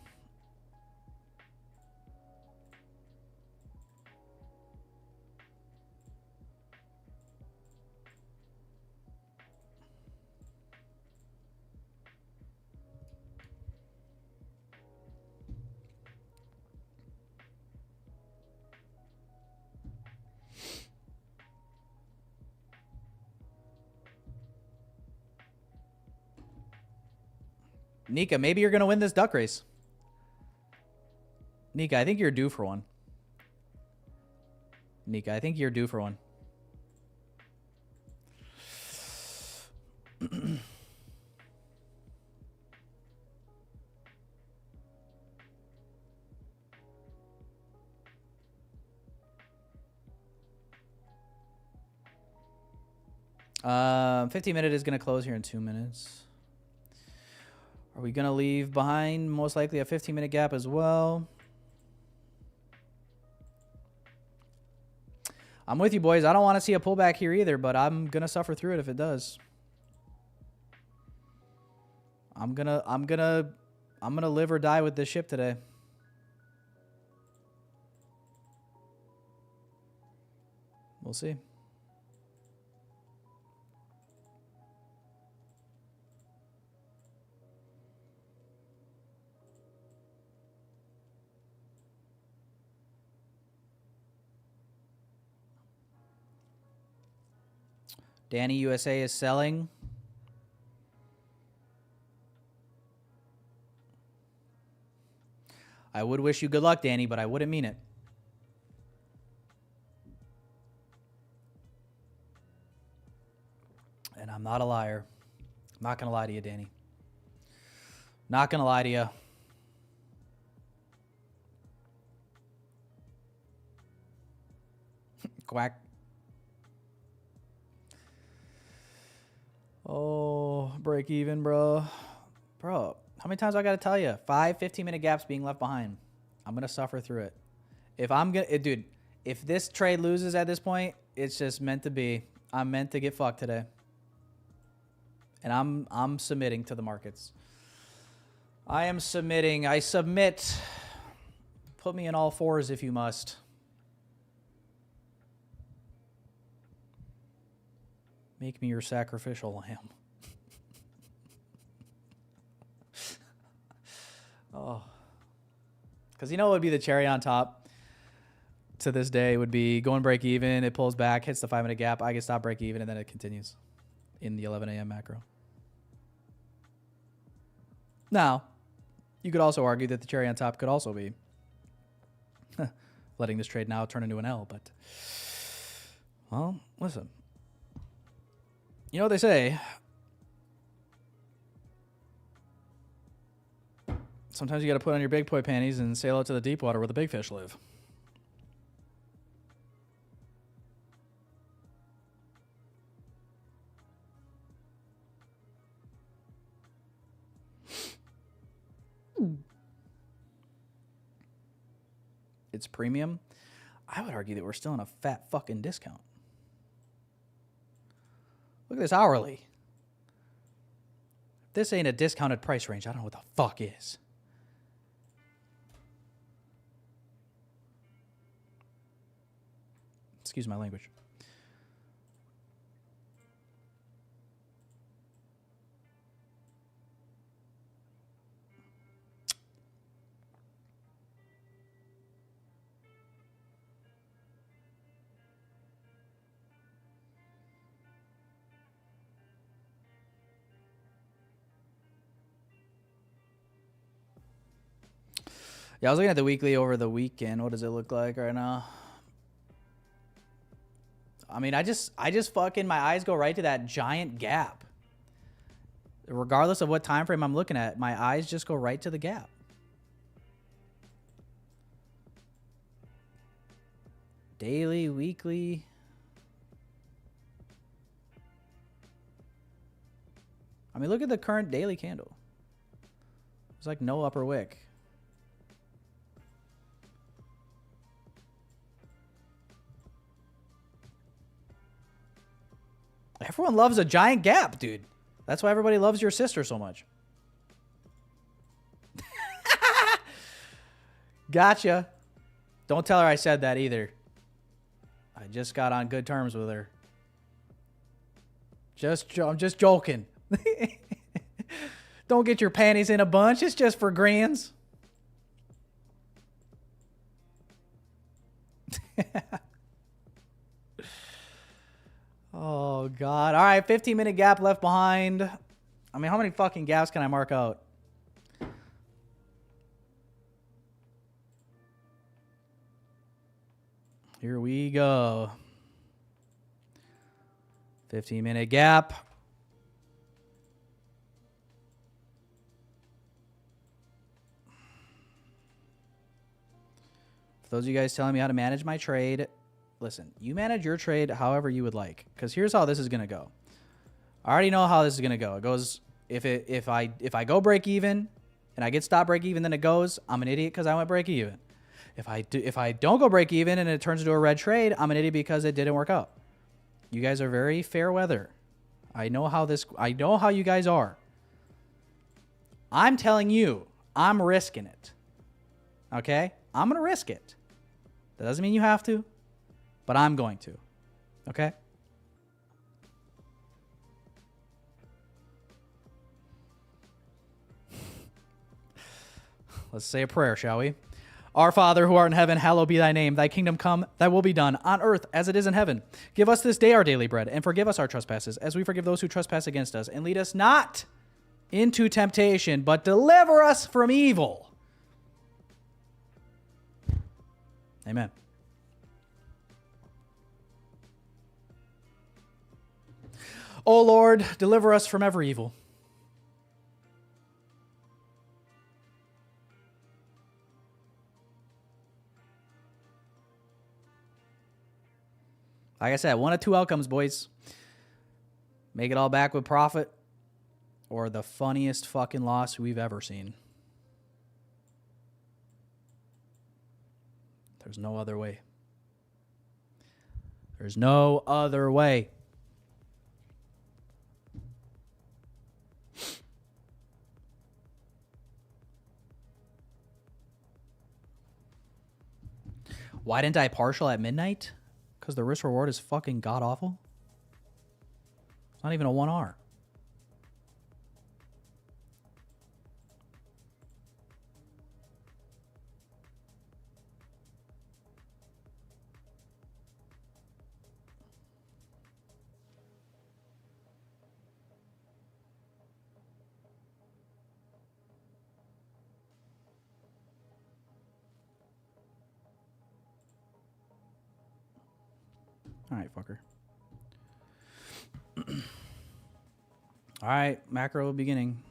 B: Nika, maybe you're going to win this duck race. Nika, I think you're due for one. Nika, I think you're due for one. 15-minute is going to close here in 2 minutes. Are we going to leave behind most likely a 15-minute gap as well? I'm with you, boys. I don't want to see a pullback here either, but I'm going to suffer through it if it does. I'm going to live or die with this ship today. We'll see. Danny USA is selling. I would wish you good luck, Danny, but I wouldn't mean it. And I'm not a liar. I'm not going to lie to you, Danny. Not going to lie to you. Quack. Oh, break even, bro. Bro, how many times I got to tell you? 5 15-minute gaps being left behind. I'm going to suffer through it. Dude, if this trade loses at this point, it's just meant to be. I'm meant to get fucked today. And I'm submitting to the markets. I am submitting. I submit. Put me in all fours if you must. Make me your sacrificial lamb. Oh. Because you know what would be the cherry on top to this day would be going break even. It pulls back, hits the 5-minute gap. I get stop break even, and then it continues in the 11 a.m. macro. Now, you could also argue that the cherry on top could also be letting this trade now turn into an L. But, well, listen. You know what they say? Sometimes you got to put on your big boy panties and sail out to the deep water where the big fish live. It's premium. I would argue that we're still in a fat fucking discount. Look at this hourly. If this ain't a discounted price range, I don't know what the fuck is. Excuse my language. Yeah, I was looking at the weekly over the weekend. What does it look like right now? I mean, I just fucking, my eyes go right to that giant gap. Regardless of what time frame I'm looking at, my eyes just go right to the gap. Daily, weekly. I mean, look at the current daily candle. There's like no upper wick. Everyone loves a giant gap, dude. That's why everybody loves your sister so much. Gotcha. Don't tell her I said that either. I just got on good terms with her. I'm just joking. Don't get your panties in a bunch. It's just for grands. Oh, God. All right, 15-minute gap left behind. I mean, how many fucking gaps can I mark out? Here we go. 15-minute gap. For those of you guys telling me how to manage my trade, listen, you manage your trade however you would like. Because here's how this is going to go. I already know how this is going to go. It goes, if I go break even and I get stop break even, then it goes, I'm an idiot because I went break even. If I don't go break even and it turns into a red trade, I'm an idiot because it didn't work out. You guys are very fair weather. I know how you guys are. I'm telling you, I'm risking it. Okay? I'm going to risk it. That doesn't mean you have to, but I'm going to. Okay? Let's say a prayer, shall we? Our Father, who art in heaven, hallowed be thy name. Thy kingdom come, thy will be done, on earth as it is in heaven. Give us this day our daily bread, and forgive us our trespasses, as we forgive those who trespass against us. And lead us not into temptation, but deliver us from evil. Amen. O Lord, deliver us from every evil. Like I said, one of two outcomes, boys. Make it all back with profit, or the funniest fucking loss we've ever seen. There's no other way. There's no other way. Why didn't I partial at midnight? Because the risk reward is fucking god awful. It's not even a 1R. All right, fucker. All right, macro beginning.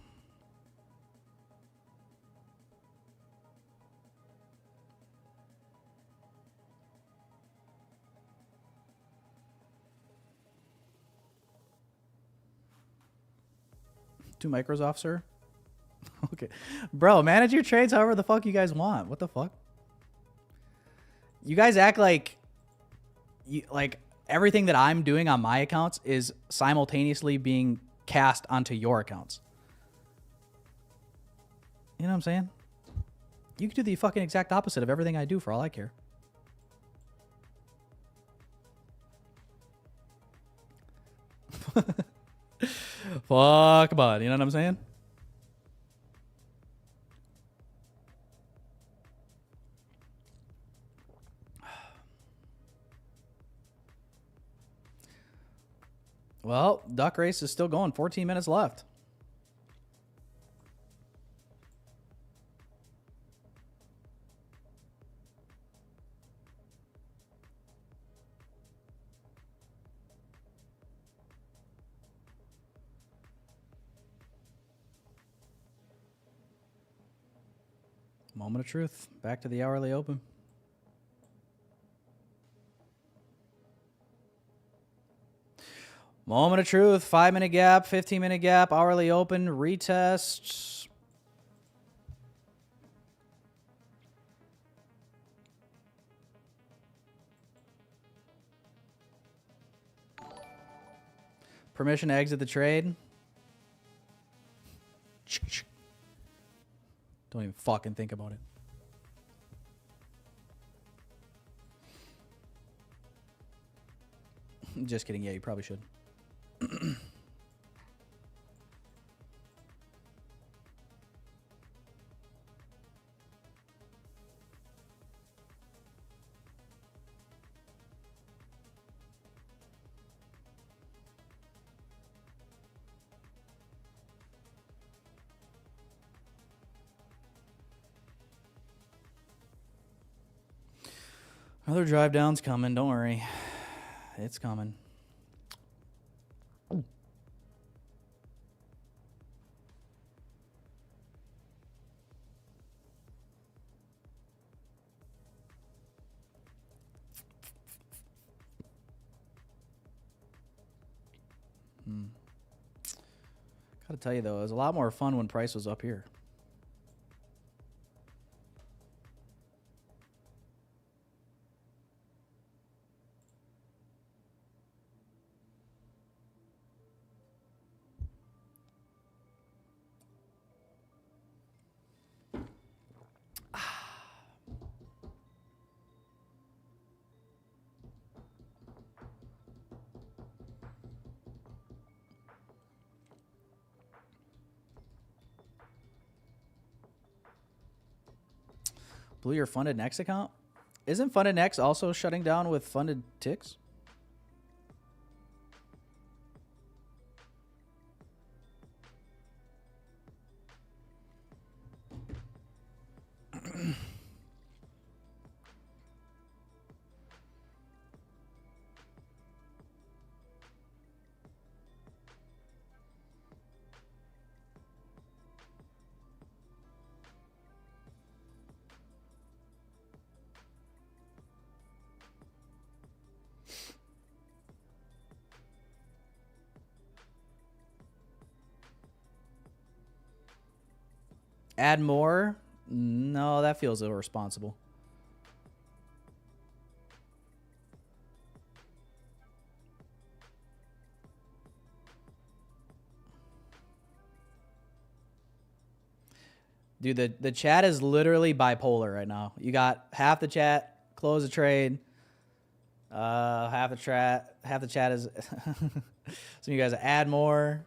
B: Two micros off, sir. Okay. Bro, manage your trades however the fuck you guys want. What the fuck? You guys act like everything that I'm doing on my accounts is simultaneously being cast onto your accounts. You know what I'm saying? You could do the fucking exact opposite of everything I do for all I care. Fuck, bud. You know what I'm saying? Well, duck race is still going. 14 minutes left. Moment of truth. Back to the hourly open. Moment of truth. 5-minute gap, 15-minute gap, hourly open, retest. Permission to exit the trade. Don't even fucking think about it. Just kidding. Yeah, you probably should. Another drive down's coming. Don't worry. It's coming. Gotta tell you though, it was a lot more fun when price was up here. Blew your funded Next account? Isn't funded Next also shutting down with funded ticks? Add more? No, that feels irresponsible. Dude, the chat is literally bipolar right now. You got half the chat, close the trade. Half the chat is some of you guys add more.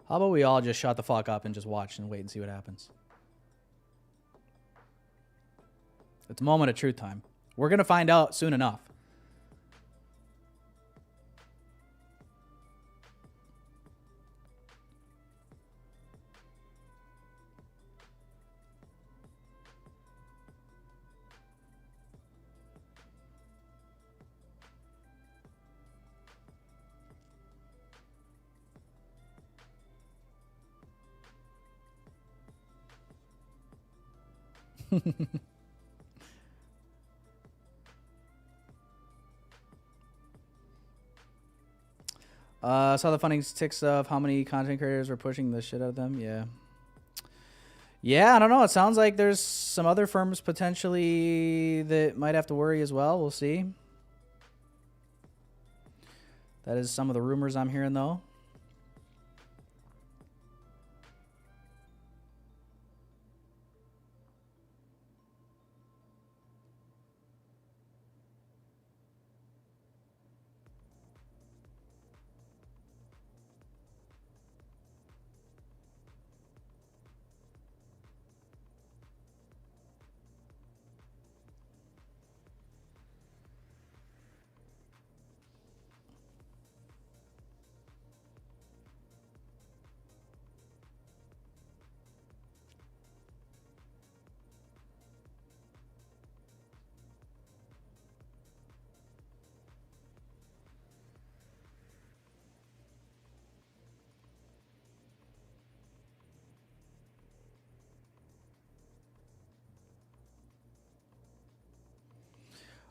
B: How about we all just shut the fuck up and just watch and wait and see what happens? It's a moment of truth time. We're gonna find out soon enough. Saw the funny ticks of how many content creators were pushing the shit out of them. Yeah. Yeah, I don't know. It sounds like there's some other firms potentially that might have to worry as well. We'll see. That is some of the rumors I'm hearing, though.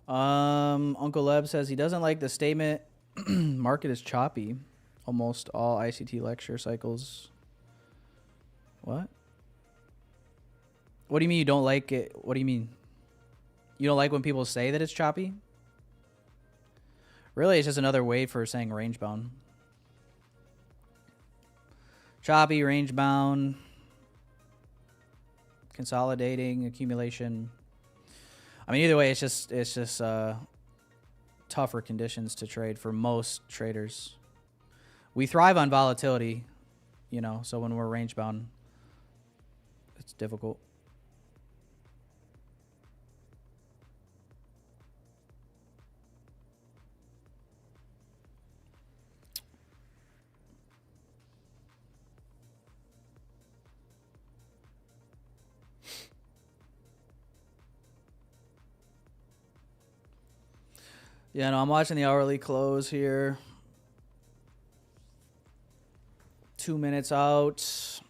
B: Uncle Leb says he doesn't like the statement market is choppy. Almost all ICT lecture cycles. What? What do you mean you don't like it? What do you mean? You don't like when people say that it's choppy? Really, it's just another way for saying range bound. Choppy, range bound, consolidating, accumulation. I mean, either way, it's just tougher conditions to trade for most traders. We thrive on volatility, you know, so when we're range bound, it's difficult. Yeah, no, I'm watching the hourly close here. 2 minutes out.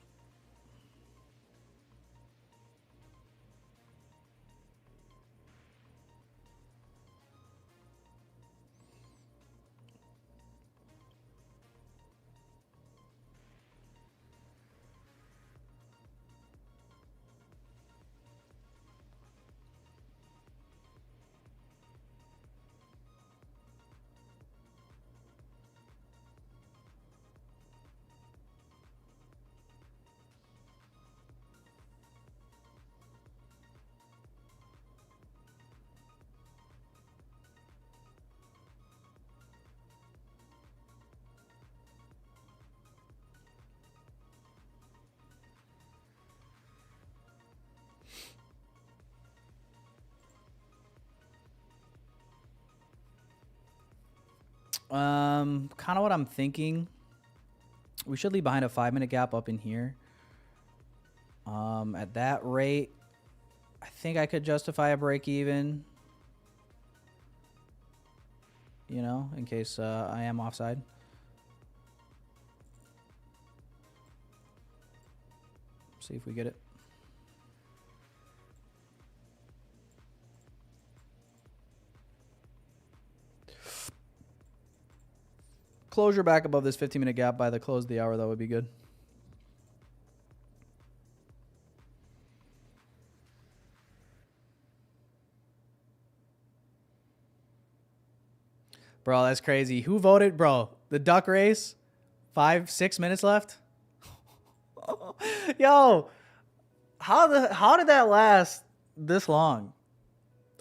B: Kind of what I'm thinking. We should leave behind a 5-minute gap up in here. At that rate, I think I could justify a break even. You know, in case I am offside. See if we get it. closure back above this 15-minute gap by the close of the hour, though, would be good. Bro, that's crazy. Who voted? Bro, the duck race? 5-6 minutes left? Yo, how did that last this long?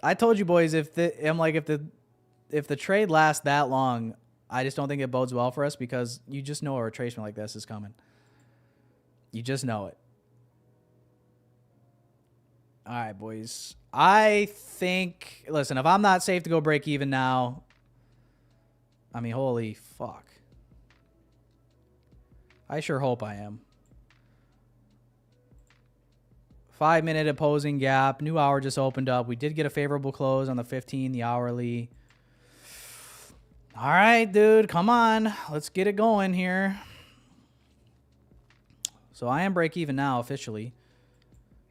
B: I told you boys, if the trade lasts that long, I just don't think it bodes well for us, because you just know a retracement like this is coming. You just know it. All right, boys. I think, listen, if I'm not safe to go break even now, I mean, holy fuck. I sure hope I am. 5-minute opposing gap. New hour just opened up. We did get a favorable close on the 15, the hourly. All right, dude. Come on. Let's get it going here. So I am break even now officially.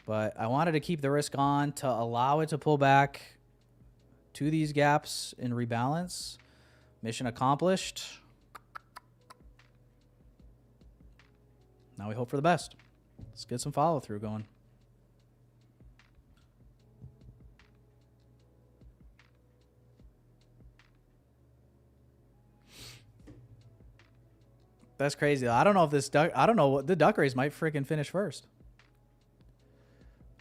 B: But I wanted to keep the risk on to allow it to pull back to these gaps and rebalance. Mission accomplished. Now we hope for the best. Let's get some follow through going. That's crazy. I don't know if this duck, I don't know what the duck race might freaking finish first.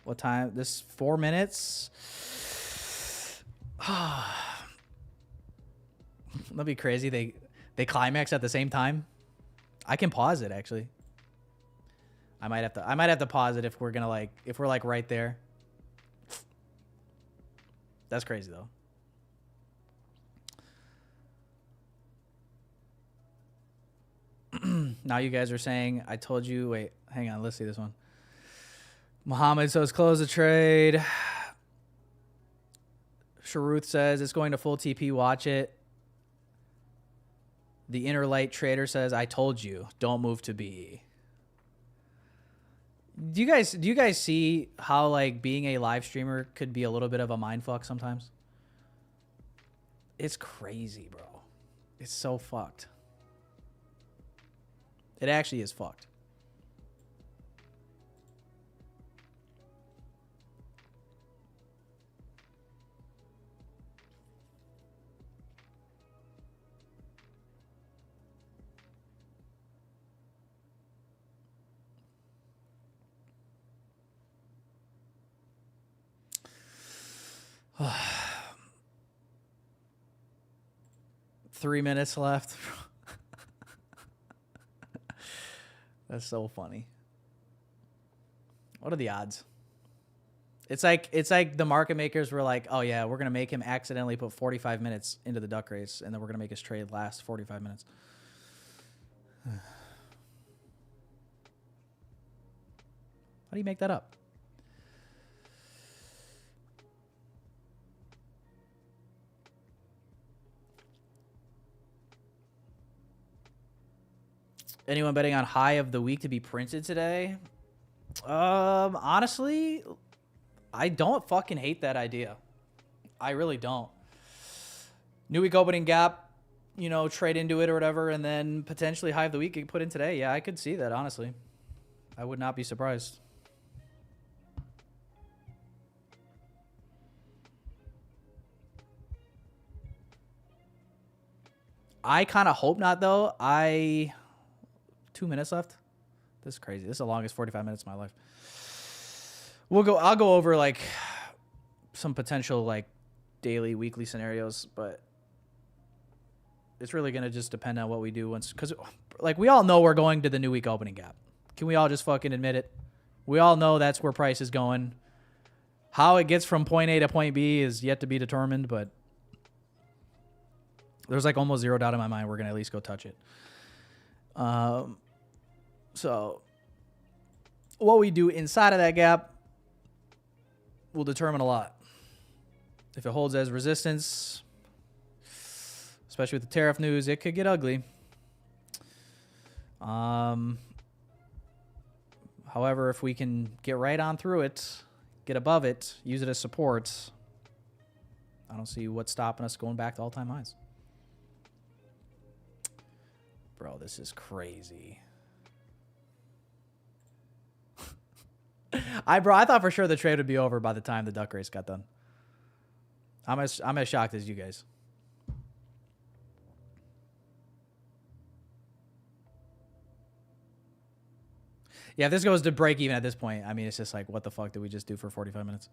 B: What time? This 4 minutes. That'd be crazy. They climax at the same time. I can pause it actually. I might have to pause it if we're like right there. That's crazy though. Now you guys are saying, I told you, wait, hang on, let's see this one. Muhammad says close the trade. Sharuth says it's going to full TP, watch it. The Inner Light Trader says, I told you, don't move to BE. Do you guys see how like being a live streamer could be a little bit of a mindfuck sometimes? It's crazy, bro. It's so fucked. It actually is fucked. Three minutes left. That's so funny. What are the odds? It's like the market makers were like, oh yeah, we're gonna make him accidentally put 45 minutes into the duck race, and then we're gonna make his trade last 45 minutes. How do you make that up? Anyone betting on high of the week to be printed today? Honestly, I don't fucking hate that idea. I really don't. New week opening gap, you know, trade into it or whatever, and then potentially high of the week get put in today. Yeah, I could see that, honestly. I would not be surprised. I kind of hope not, though. 2 minutes left. This is crazy. This is the longest 45 minutes of my life. I'll go over like some potential like daily, weekly scenarios, but it's really gonna just depend on what we do once, because like we all know we're going to the new week opening gap. Can we all just fucking admit it? We all know that's where price is going. How it gets from point A to point B is yet to be determined, but there's like almost zero doubt in my mind we're gonna at least go touch it. So what we do inside of that gap will determine a lot. If it holds as resistance, especially with the tariff news, it could get ugly. However, if we can get right on through it, get above it, use it as support, I don't see what's stopping us going back to all-time highs. Bro, this is crazy. I thought for sure the trade would be over by the time the duck race got done. I'm as shocked as you guys. Yeah, if this goes to break even at this point, I mean, it's just like, what the fuck did we just do for 45 minutes?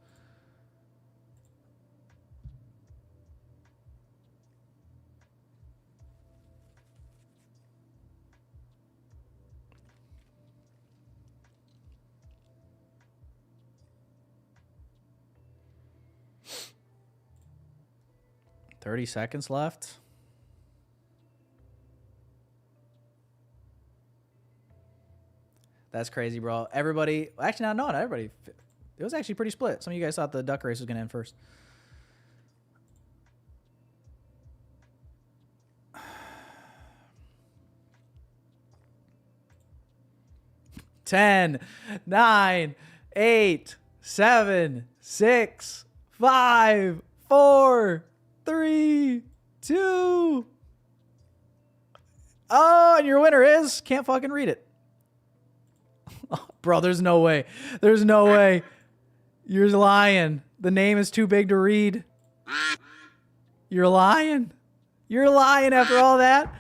B: $30 left. That's crazy, bro. Everybody, actually, not everybody. It was actually pretty split. Some of you guys thought the duck race was going to end first. Ten, 9, 8, 7, 6, 5, 4, 3, 2. Oh, and your winner is, can't fucking read it. Bro, there's no way. There's no way. You're lying. The name is too big to read. You're lying. You're lying after all that.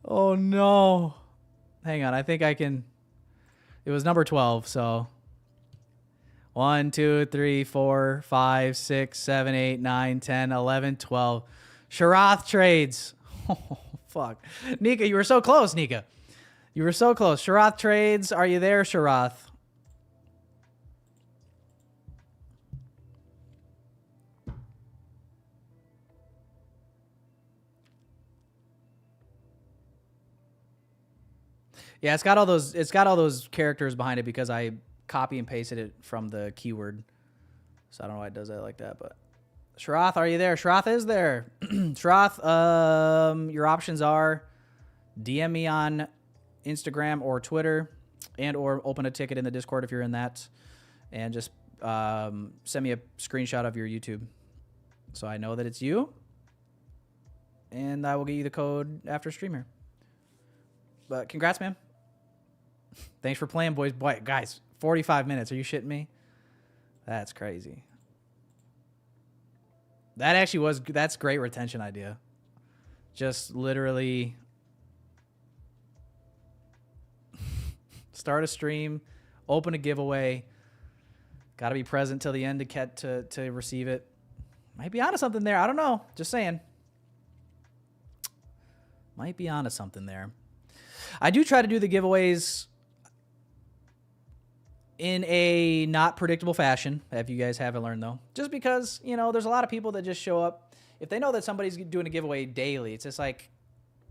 B: Oh, no. Hang on. I think I can. It was number 12, so. 1, 2, 3, 4, 5, 6, 7, 8, 9, 10, 11, 12. Sharath trades. Oh, fuck. Nika, you were so close, Nika. You were so close. Sharath trades. Are you there, Sharath? Yeah, it's got all those characters behind it because I copy and pasted it from the keyword. So I don't know why it does that like that, but Sharath, are you there? Sharath is there. Sharath, your options are DM me on Instagram or Twitter, and or open a ticket in the Discord if you're in that, and just send me a screenshot of your YouTube so I know that it's you, and I will get you the code after stream here. But congrats, man. Thanks for playing, boys. Boy, guys, 45 minutes. Are you shitting me? That's crazy. That's great retention idea. Just literally start a stream, open a giveaway. Got to be present till the end to receive it. Might be onto something there. I don't know. Just saying. Might be onto something there. I do try to do the giveaways in a not predictable fashion, if you guys haven't learned, though. Just because, there's a lot of people that just show up. If they know that somebody's doing a giveaway daily, it's just like,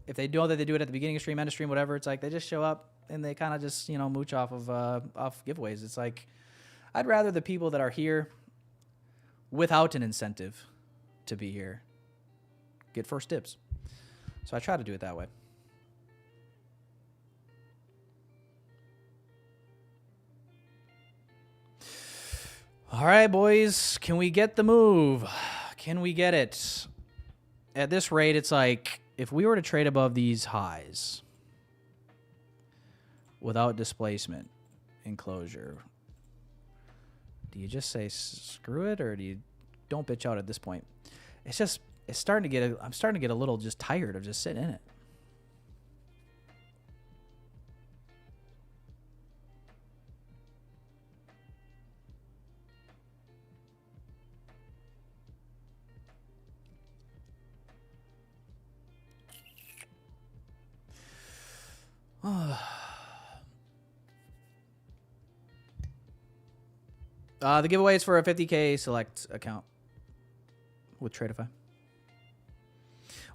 B: if they know that they do it at the beginning of stream, end of stream, whatever, it's like they just show up and they kind of just, mooch off of off giveaways. It's like, I'd rather the people that are here without an incentive to be here get first dibs. So I try to do it that way. All right, boys. Can we get the move? Can we get it? At this rate, it's like if we were to trade above these highs without displacement and closure, do you just say screw it, or do you don't bitch out at this point? I'm starting to get a little just tired of just sitting in it. The giveaway is for a 50K select account with Tradeify.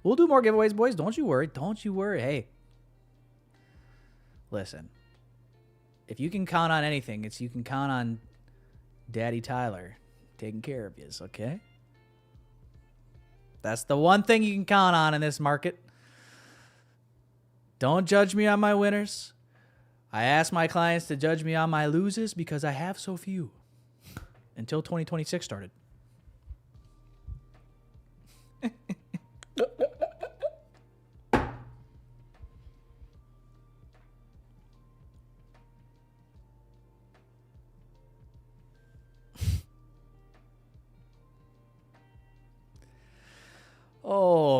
B: We'll do more giveaways, boys. Don't you worry. Don't you worry. Hey, listen. If you can count on anything, you can count on Daddy Tyler taking care of you, okay? That's the one thing you can count on in this market. Don't judge me on my winners. I ask my clients to judge me on my losers because I have so few. Until 2026 started.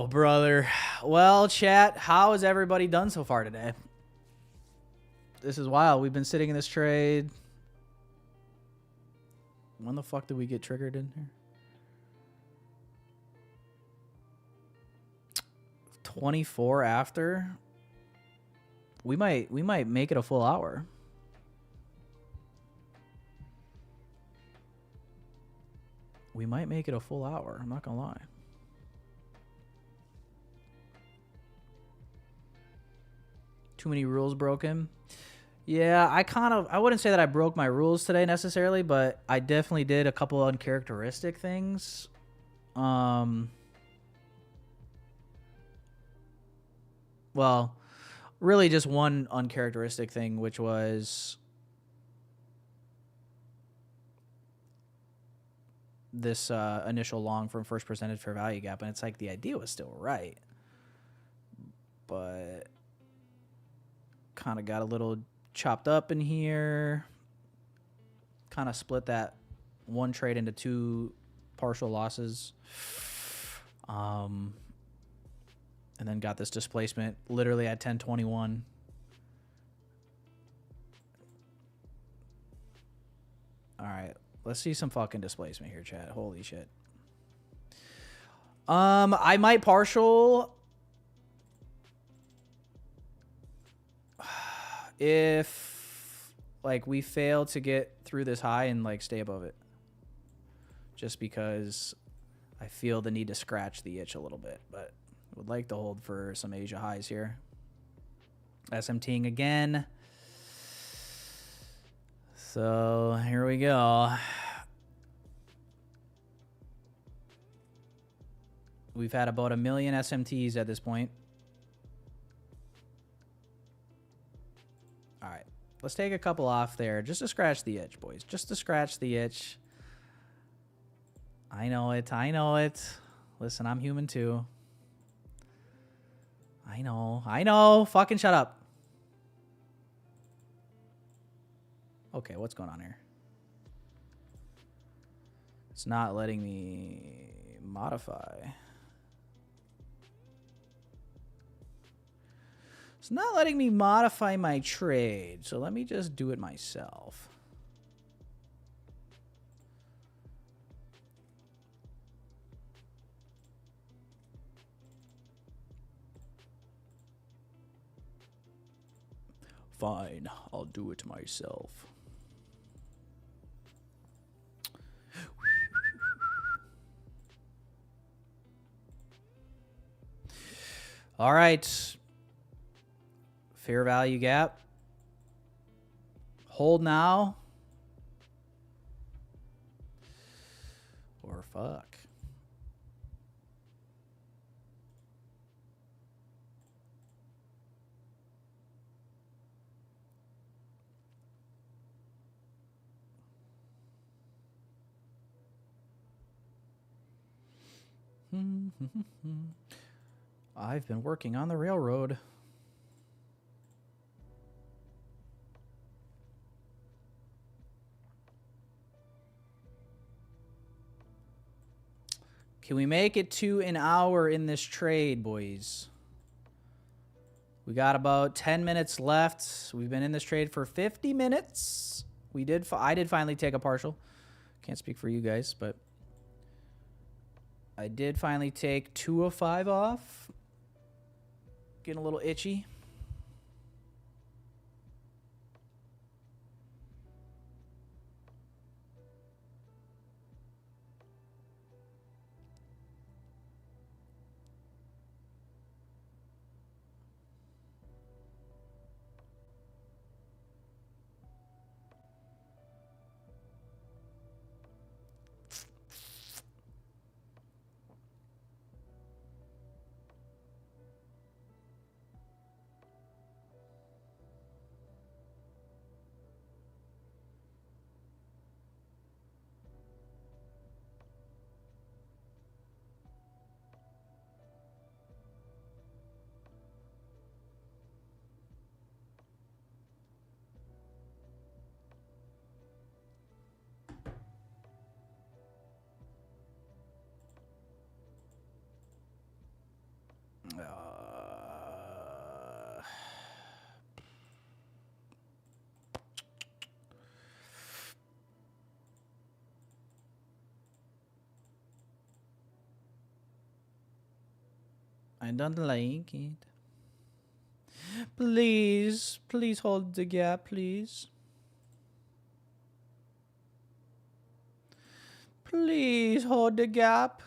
B: Oh, brother. Well, chat, how has everybody done so far today? This is wild. We've been sitting in this trade. When the fuck did we get triggered in here? 24 after. We might make it a full hour. We might make it a full hour. I'm not gonna lie. Too many rules broken. Yeah, I wouldn't say that I broke my rules today necessarily, but I definitely did a couple uncharacteristic things. Well, really just one uncharacteristic thing, which was this initial long from first percentage fair value gap, and it's like the idea was still right, but kind of got a little chopped up in here. Kind of split that one trade into two partial losses. And then got this displacement literally at 10:21. All right, let's see some fucking displacement here, chat. Holy shit. I might partial if like we fail to get through this high and like stay above it, just because I feel the need to scratch the itch a little bit, but would like to hold for some Asia highs here. SMTing again. So here we go. We've had about 1 million SMTs at this point. All right, let's take a couple off there just to scratch the itch, boys. Just to scratch the itch. I know it. I know it. Listen, I'm human too. I know. I know. Fucking shut up. Okay, what's going on here? It's not letting me modify. It's not letting me modify my trade, so let me just do it myself. Fine, I'll do it myself. All right. Fair value gap. Hold now. Or fuck. I've been working on the railroad. Can we make it to an hour in this trade, boys? We got about 10 minutes left. We've been in this trade for 50 minutes. I did finally take a partial. Can't speak for you guys, but I did finally take 2 of 5 off. Getting a little itchy. I don't like it. Please, please hold the gap, please. Please hold the gap.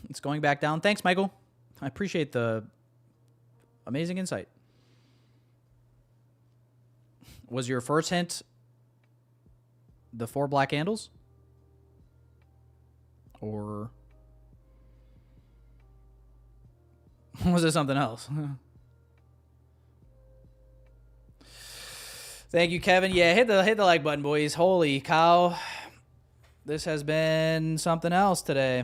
B: It's going back down. Thanks, Michael. I appreciate the amazing insight. Was your first hint the 4 black candles? Or was it something else? Thank you, Kevin. Yeah, hit the like button, boys. Holy cow. This has been something else today.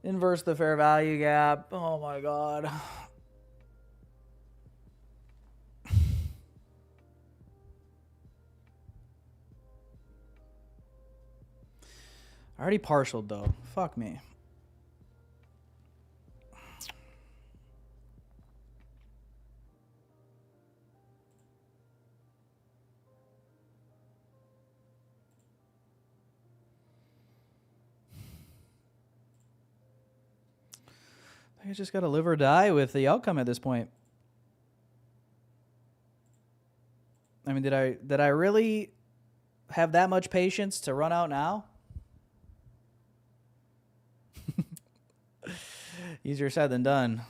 B: Inverse the fair value gap. Oh my God. I already partialed though. Fuck me. I just gotta live or die with the outcome at this point. I mean, did I really have that much patience to run out now? Easier said than done.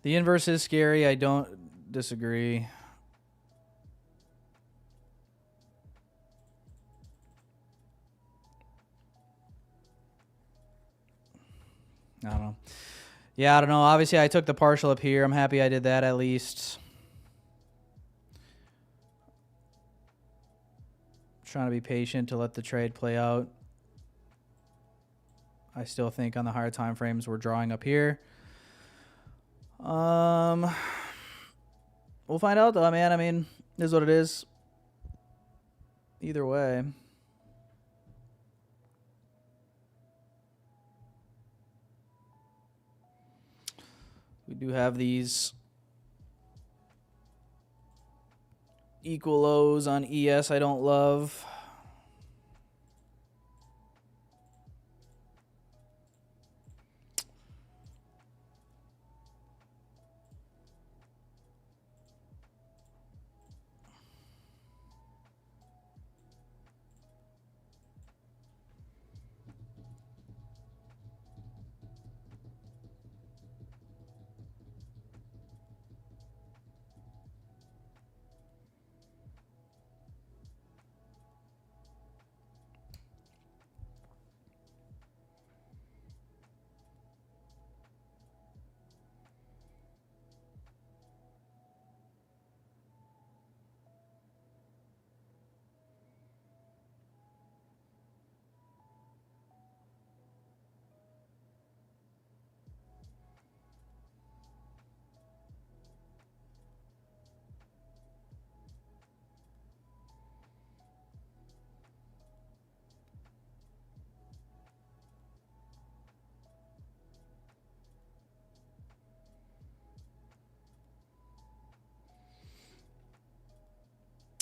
B: The inverse is scary. I don't disagree. I don't know. Yeah, I don't know. Obviously, I took the partial up here. I'm happy I did that at least. Trying to be patient to let the trade play out. I still think on the higher time frames we're drawing up here. We'll find out though, man. I mean, it is what it is. Either way. We do have these equal lows on ES I don't love.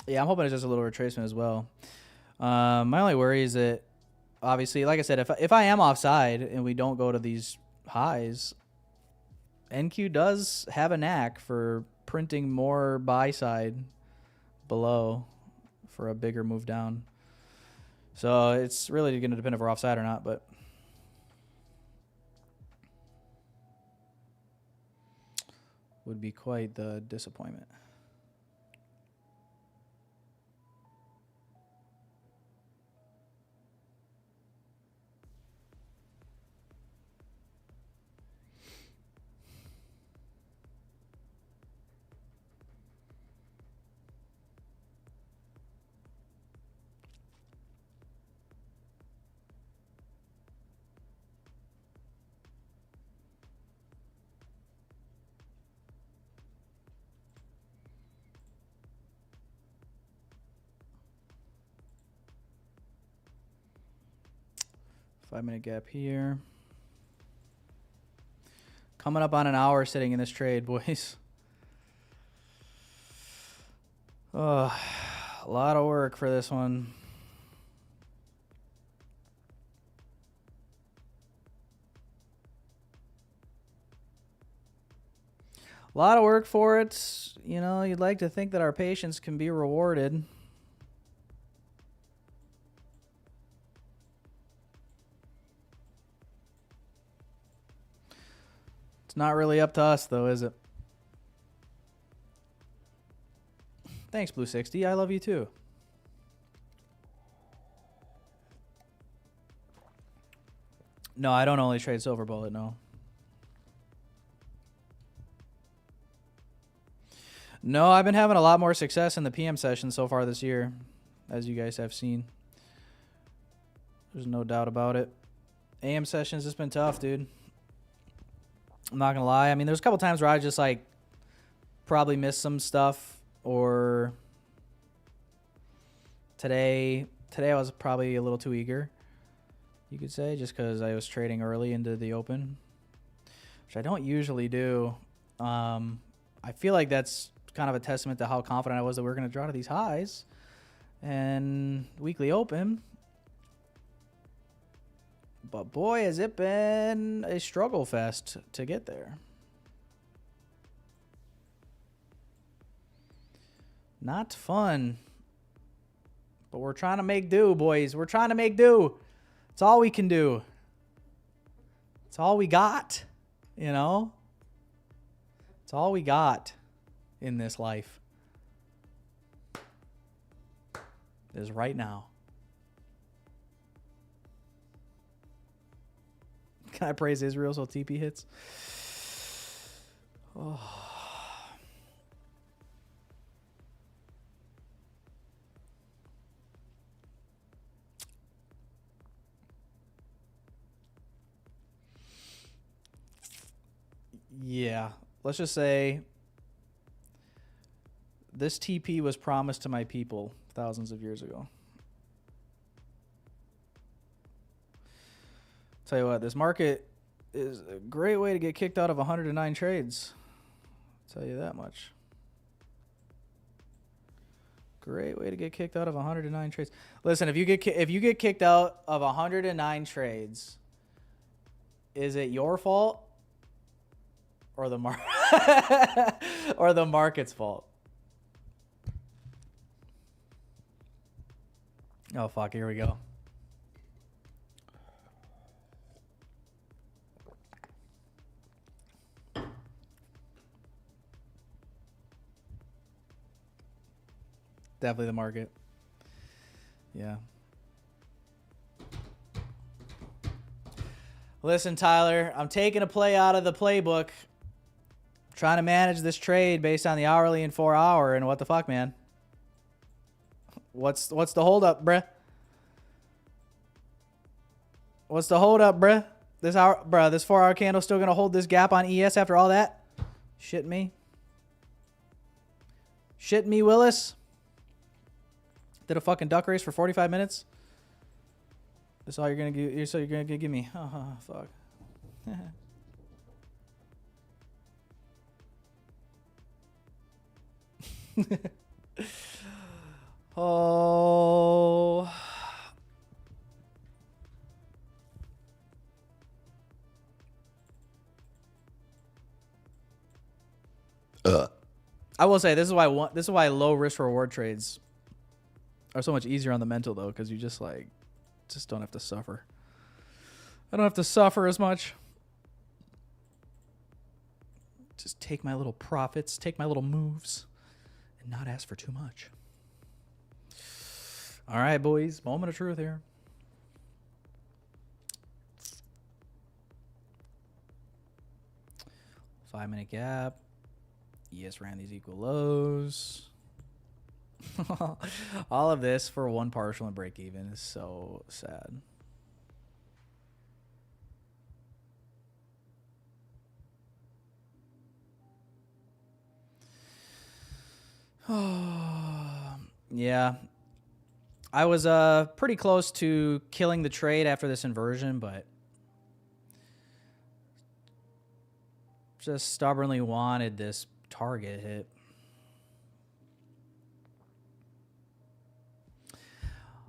B: Yeah, I'm hoping it's just a little retracement as well. My only worry is that, obviously, like I said, if I am offside and we don't go to these highs, NQ does have a knack for printing more buy side below for a bigger move down. So it's really going to depend if we're offside or not, but would be quite the disappointment. Five-minute gap here. Coming up on an hour sitting in this trade, boys. Oh, a lot of work for this one. A lot of work for it. You know, you'd like to think that our patience can be rewarded. It's not really up to us, though, is it? Thanks, Blue 60. I love you, too. No, I don't only trade Silver Bullet, no. No, I've been having a lot more success in the PM session so far this year, as you guys have seen. There's no doubt about it. AM sessions, it's been tough, dude. I'm not gonna lie. I mean, there's a couple times where I just like probably missed some stuff, or today I was probably a little too eager, you could say, just because I was trading early into the open, which I don't usually do. I feel like that's kind of a testament to how confident I was that we were going to draw to these highs and weekly open. But boy, has it been a struggle fest to get there. Not fun. But we're trying to make do, boys. We're trying to make do. It's all we can do. It's all we got, you know? It's all we got in this life. Is right now. Can I praise Israel so TP hits? Oh. Yeah. Let's just say this TP was promised to my people thousands of years ago. Tell you what, this market is a great way to get kicked out of 109 trades. I'll tell you that much. Great way to get kicked out of 109 trades. Listen, if you get kicked out of 109 trades, is it your fault or the or the market's fault? Oh fuck, here we go. Definitely the market. Yeah. Listen, Tyler, I'm taking a play out of the playbook. Trying to manage this trade based on the hourly and 4 hour, and what the fuck, man? What's the hold up, bruh? What's the hold up, bruh? This 4 hour candle still gonna hold this gap on ES after all that? Shit me. Shit me, Willis. Did a fucking duck race for 45 minutes. That's all you're gonna give. So you're gonna give me. Oh, fuck. Oh. I will say this is why low risk reward trades are so much easier on the mental though, because you just don't have to suffer. I don't have to suffer as much. Just take my little profits, take my little moves, and not ask for too much. All right, boys. Moment of truth here. Five-minute gap. Yes, ran these equal lows. All of this for one partial and break even is so sad. Yeah. I was pretty close to killing the trade after this inversion, but just stubbornly wanted this target hit.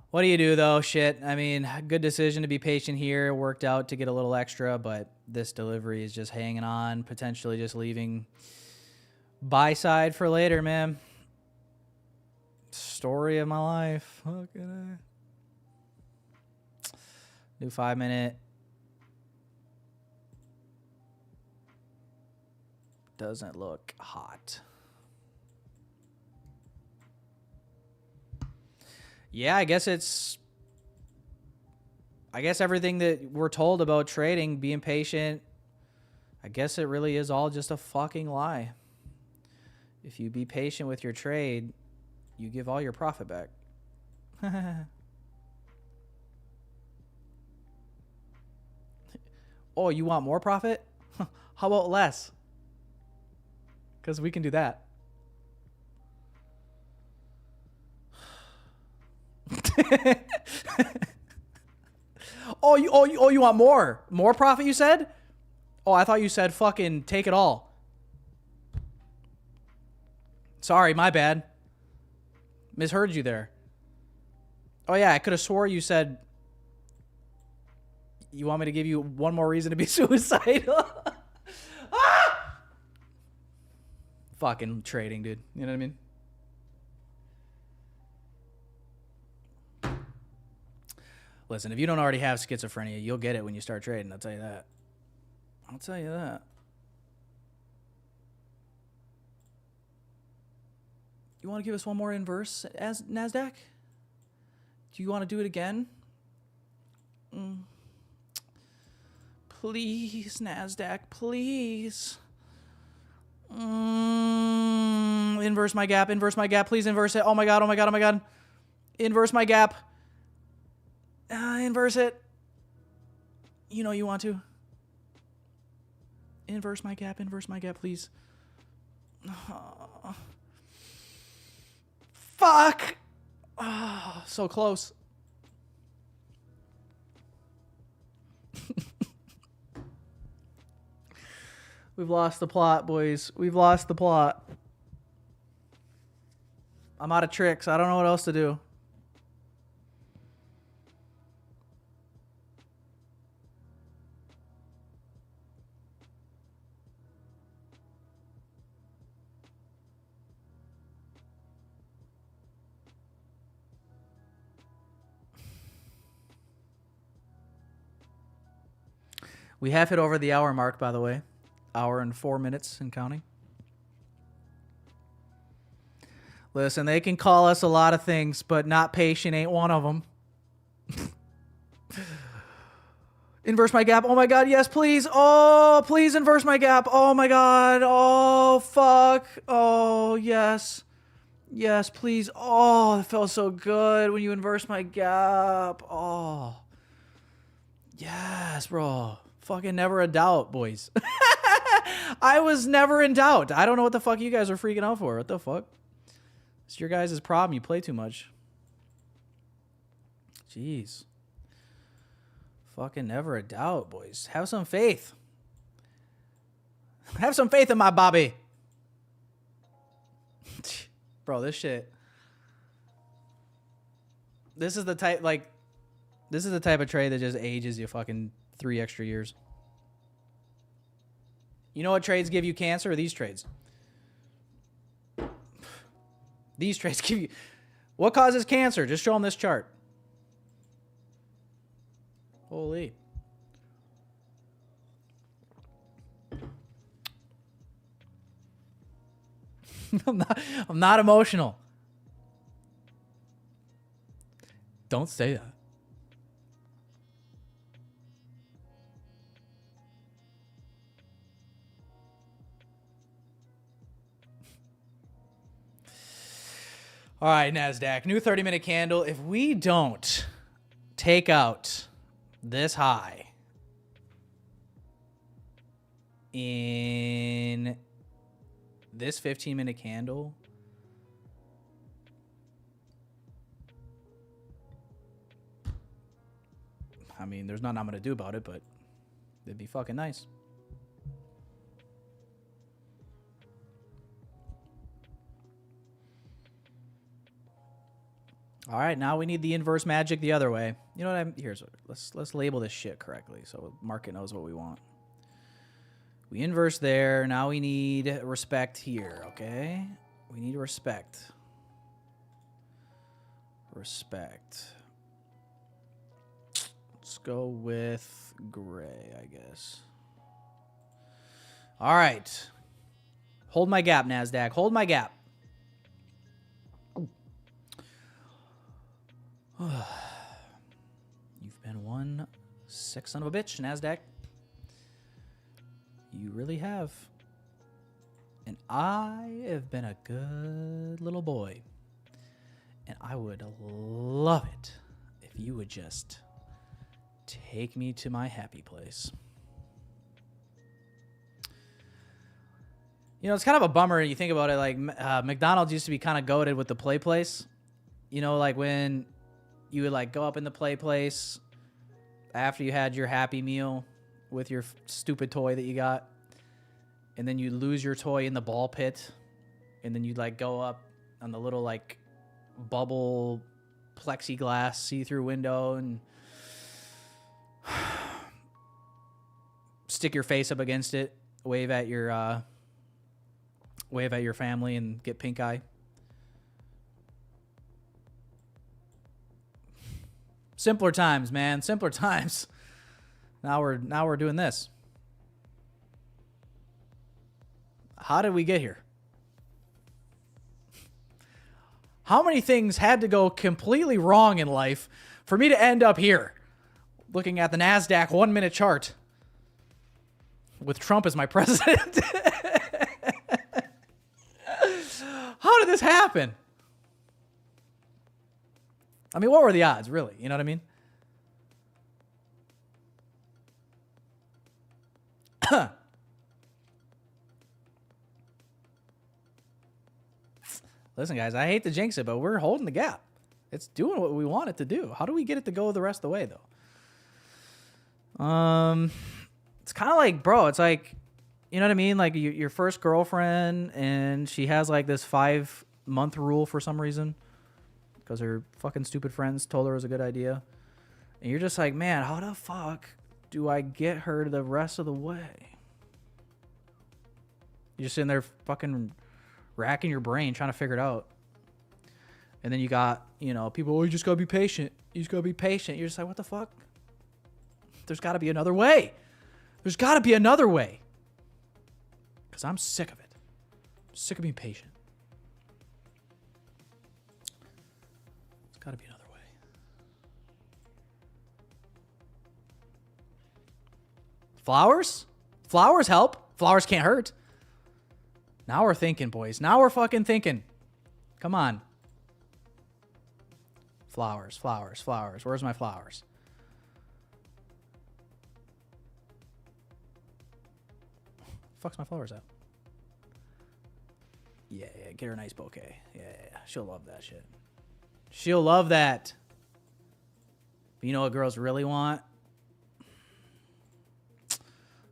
B: What do you do though? Shit. I mean, good decision to be patient here. Worked out to get a little extra, but this delivery is just hanging on, potentially just leaving buy side for later, man. Story of my life. Fucking new 5-minute. Doesn't look hot. Yeah, I guess everything that we're told about trading, being patient, I guess it really is all just a fucking lie. If you be patient with your trade, you give all your profit back. Oh, you want more profit? How about less? Because we can do that. You want more? More profit, you said? Oh, I thought you said fucking take it all. Sorry, my bad. Misheard you there. Oh, yeah, I could have swore you said you want me to give you one more reason to be suicidal. Ah! Fucking trading, dude. You know what I mean? Listen, if you don't already have schizophrenia, you'll get it when you start trading. I'll tell you that. I'll tell you that. You want to give us one more inverse as NASDAQ? Do you want to do it again? Please, NASDAQ, please. Inverse my gap, please inverse it. Oh my God, oh my God, oh my God. Inverse my gap. Inverse it. You know you want to. Inverse my gap, please. Oh. Fuck! Oh, so close. We've lost the plot, boys. We've lost the plot. I'm out of tricks. I don't know what else to do. We have hit over the hour mark, by the way. Hour and 4 minutes and counting. Listen, they can call us a lot of things, but not patient ain't one of them. Inverse my gap. Oh my God, yes, please. Oh, please inverse my gap. Oh my God. Oh, fuck. Oh, yes. Yes, please. Oh, it felt so good when you inverse my gap. Oh. Yes, bro. Fucking never a doubt, boys. I was never in doubt. I don't know what the fuck you guys are freaking out for. What the fuck? It's your guys' problem. You play too much. Jeez. Fucking never a doubt, boys. Have some faith. Have some faith in my Bobby. Bro, this shit. This is the type, this is the type of trade that just ages you fucking 3 extra years. You know what trades give you cancer? These trades. These trades give you... What causes cancer? Just show them this chart. Holy. I'm not emotional. Don't say that. All right, NASDAQ, new 30-minute candle. If we don't take out this high in this 15-minute candle, I mean, there's nothing I'm going to do about it, but it'd be fucking nice. All right, now we need the inverse magic the other way. You know what? Let's label this shit correctly so the market knows what we want. We inverse there. Now we need respect here, okay? We need respect. Respect. Let's go with gray, I guess. All right. Hold my gap, NASDAQ. Hold my gap. You've been one sick son of a bitch, NASDAQ. You really have. And I have been a good little boy. And I would love it if you would just take me to my happy place. You know, it's kind of a bummer. You think about it, like McDonald's used to be kind of goated with the play place. You know, like when you would like go up in the play place after you had your Happy Meal with your stupid toy that you got, and then you lose your toy in the ball pit, and then you'd like go up on the little like bubble plexiglass see-through window and stick your face up against it, wave at your family and get pink eye. Simpler times, man. Simpler times. Now we're doing this. How did we get here? How many things had to go completely wrong in life for me to end up here? Looking at the NASDAQ 1-minute chart with Trump as my president. How did this happen? I mean, what were the odds, really? You know what I mean? Listen, guys, I hate to jinx it, but we're holding the gap. It's doing what we want it to do. How do we get it to go the rest of the way, though? It's kind of like, bro, it's like, you know what I mean? Like your first girlfriend, and she has like this 5-month rule for some reason because her fucking stupid friends told her it was a good idea. And you're just like, man, how the fuck do I get her the rest of the way? You're just sitting there fucking racking your brain trying to figure it out. And then you got, you know, people, oh, you just gotta be patient. You just gotta be patient. You're just like, what the fuck? There's gotta be another way. There's gotta be another way. Because I'm sick of it. I'm sick of being patient. There's gotta be another way. Flowers? Flowers help. Flowers can't hurt. Now we're thinking, boys. Now we're fucking thinking. Come on. Flowers, flowers, flowers. Where's my flowers? Fuck's my flowers at? Yeah, get her a nice bouquet. Yeah, she'll love that shit. She'll love that. But you know what girls really want?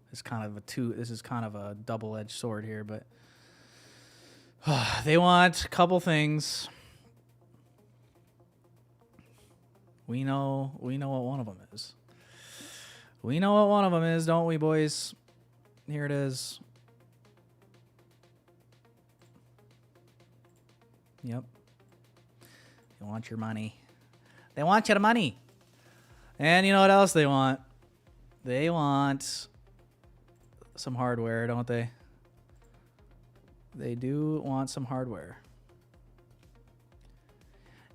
B: This is kind of a double-edged sword here, but they want a couple things. We know what one of them is. We know what one of them is, don't we, boys? Here it is. Yep. They want your money. They want your money. And you know what else they want? They want some hardware, don't they? They do want some hardware.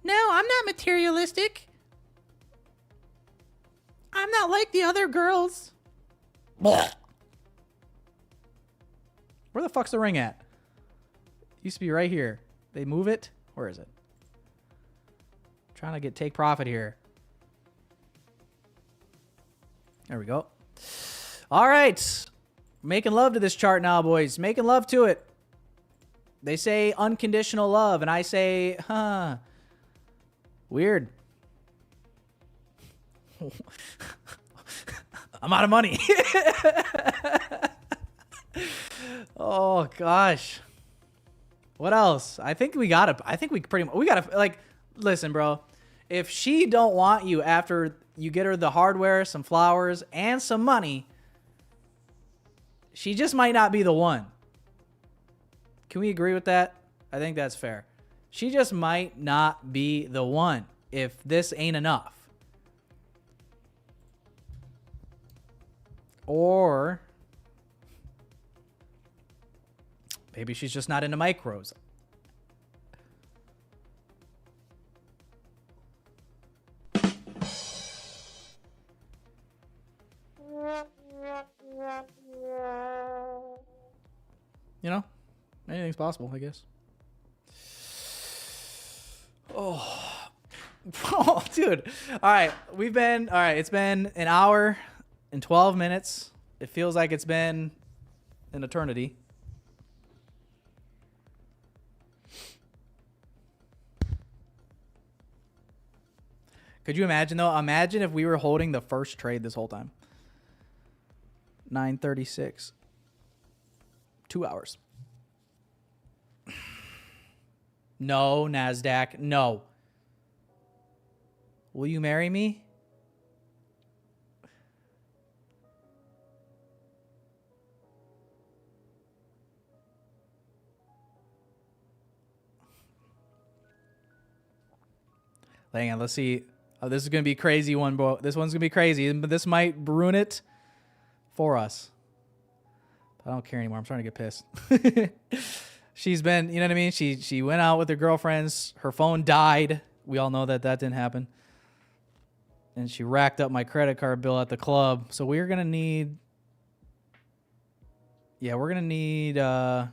B: No, I'm not materialistic. I'm not like the other girls. Blah. Where the fuck's the ring at? Used to be right here. They move it? Where is it? Trying to take profit here. There we go. All right. Making love to this chart now, boys. Making love to it. They say unconditional love, and I say, huh. Weird. I'm out of money. Oh, gosh. What else? I think we gotta, like, listen, bro. If she don't want you after you get her the hardware, some flowers, and some money, she just might not be the one. Can we agree with that? I think that's fair. She just might not be the one if this ain't enough. Or maybe she's just not into micros. You know, anything's possible, I guess. Oh, oh, dude. All right, it's been an hour and 12 minutes. It feels like it's been an eternity. Could you imagine, though? Imagine if we were holding the first trade this whole time. 9:36. 2 hours. No, NASDAQ. No. Will you marry me? Hang on, let's see. Oh, this is going to be a crazy one, bro. This one's going to be crazy, but this might ruin it for us. I don't care anymore. I'm starting to get pissed. She's been, you know what I mean? She went out with her girlfriends. Her phone died. We all know that didn't happen. And she racked up my credit card bill at the club. So we're going to need... Yeah, we're going to need... we're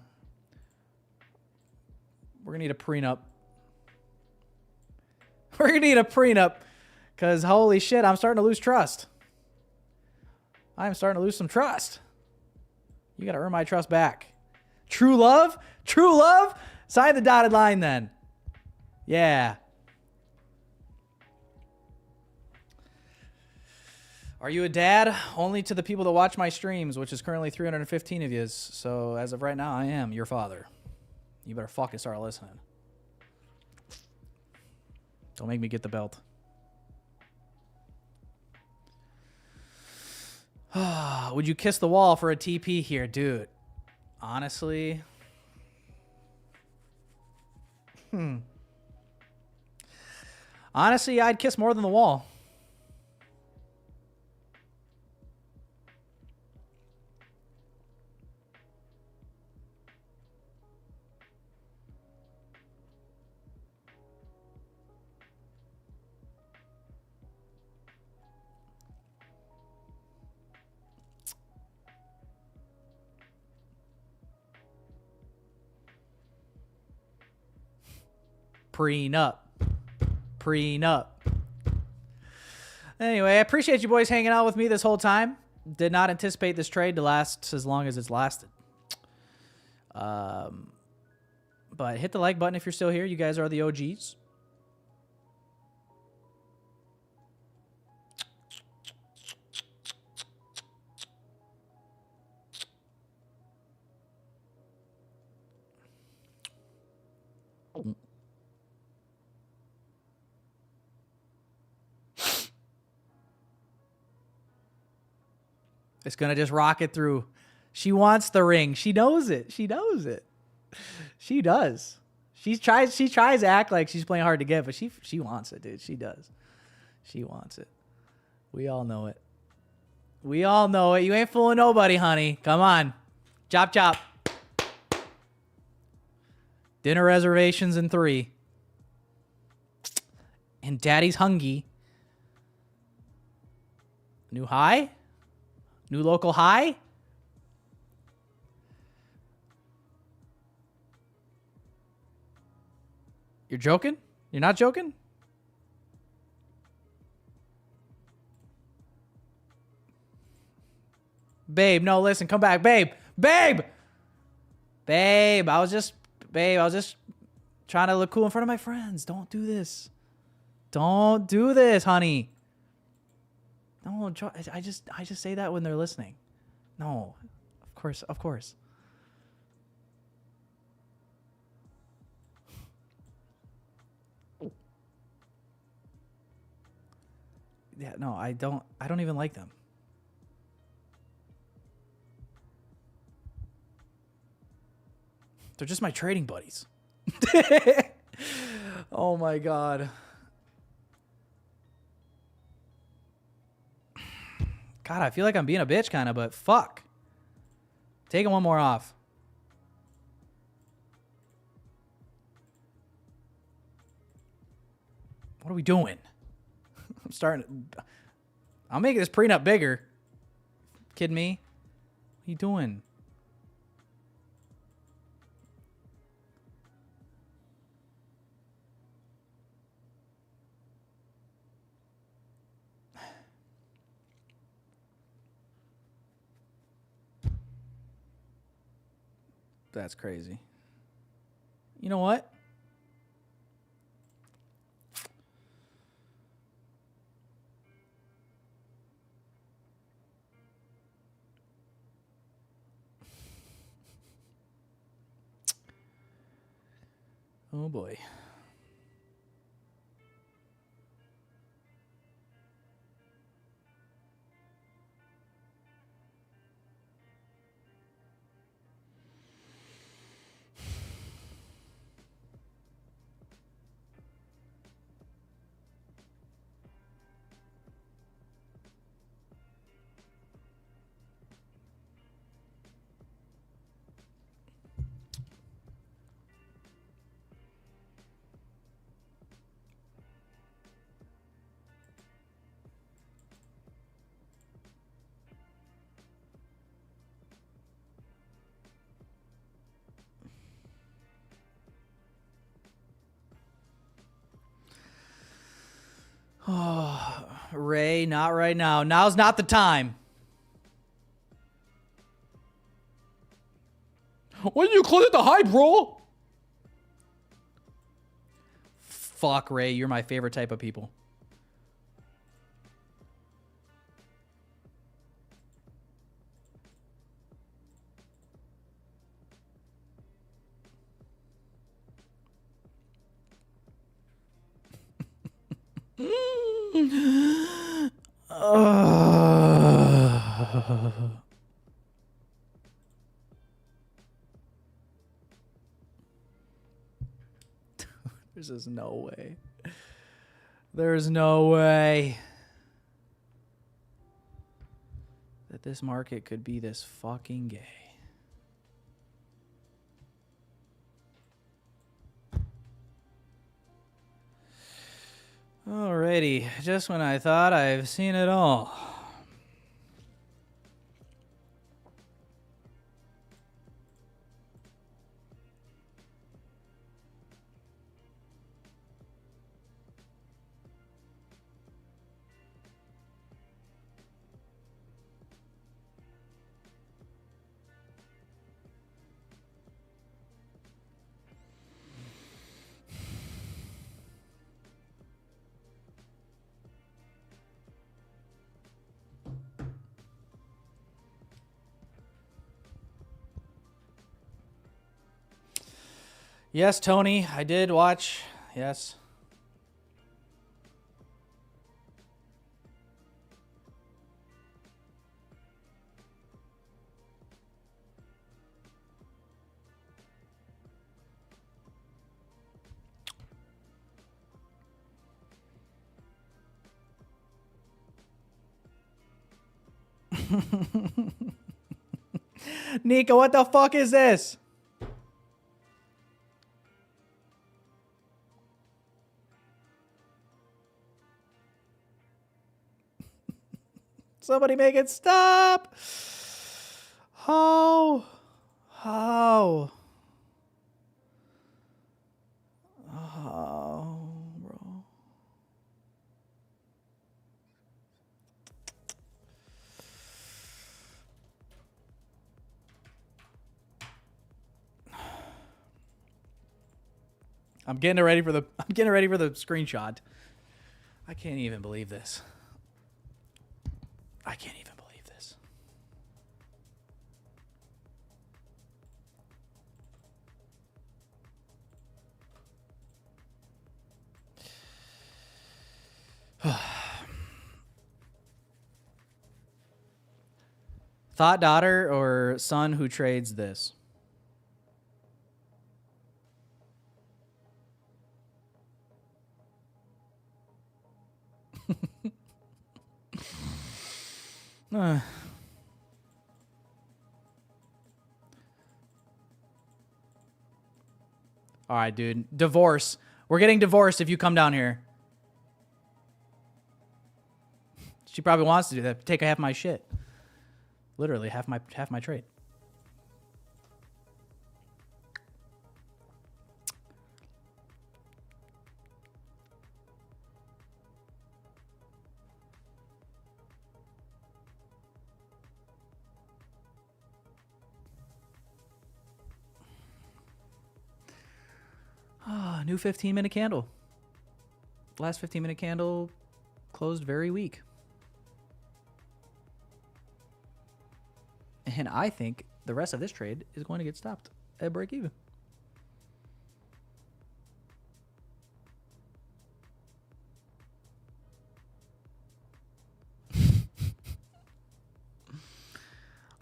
B: going to need a prenup. We're going to need a prenup. Because holy shit, I'm starting to lose trust. I'm starting to lose some trust. You got to earn my trust back. True love? True love? Sign the dotted line then. Yeah. Are you a dad? Only to the people that watch my streams, which is currently 315 of you. So as of right now, I am your father. You better fucking start listening. Don't make me get the belt. Would you kiss the wall for a TP here? Dude, honestly. Honestly, I'd kiss more than the wall. Prenup. Anyway, I appreciate you boys hanging out with me this whole time. Did not anticipate this trade to last as long as it's lasted. But hit the like button if you're still here. You guys are the OGs. It's going to just rocket through. She wants the ring. She knows it. She knows it. She does. She tries to act like she's playing hard to get, but she wants it, dude. She does. She wants it. We all know it. We all know it. You ain't fooling nobody, honey. Come on. Chop, chop. Dinner reservations in 3. And daddy's hungry. New high? New local high? You're joking? You're not joking? Babe, no, listen, come back. Babe. Babe. Babe, I was just trying to look cool in front of my friends. Don't do this. Don't do this, honey. No, I just say that when they're listening. No. Of course. Yeah, no, I don't even like them. They're just my trading buddies. Oh my God. God, I feel like I'm being a bitch kind of, but fuck. Taking one more off. What are we doing? I'm making this prenup bigger. Kidding me? What are you doing? That's crazy. You know what? Oh boy. Oh, Ray, not right now. Now's not the time. Why did you close at the high, bro? Fuck, Ray. You're my favorite type of people. There's just no way. There's no way that this market could be this fucking gay. Alrighty, just when I thought I've seen it all. Yes, Tony, I did watch. Yes. Nico, what the fuck is this? Somebody make it stop. How? How? Oh, bro. I'm getting ready for the screenshot. I can't even believe this. I can't even believe this. Thought daughter or son who trades this? All right, dude. Divorce. We're getting divorced if you come down here. She probably wants to do that. Take half my shit. Literally half my trade. New 15-minute candle. Last 15-minute candle closed very weak. And I think the rest of this trade is going to get stopped at break even.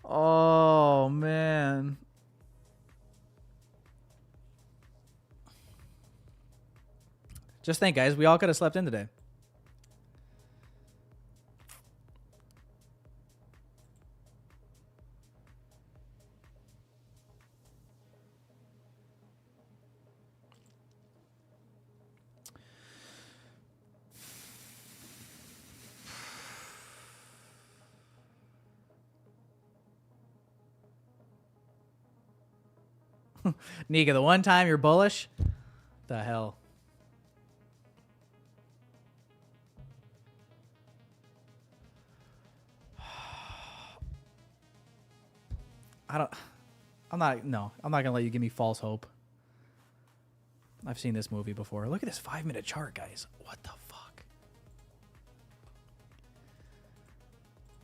B: Oh, man. Just think, guys, we all could have slept in today. Nika, the one time you're bullish, the hell. I'm not gonna let you give me false hope. I've seen this movie before. Look at this 5-minute chart, guys. What the fuck?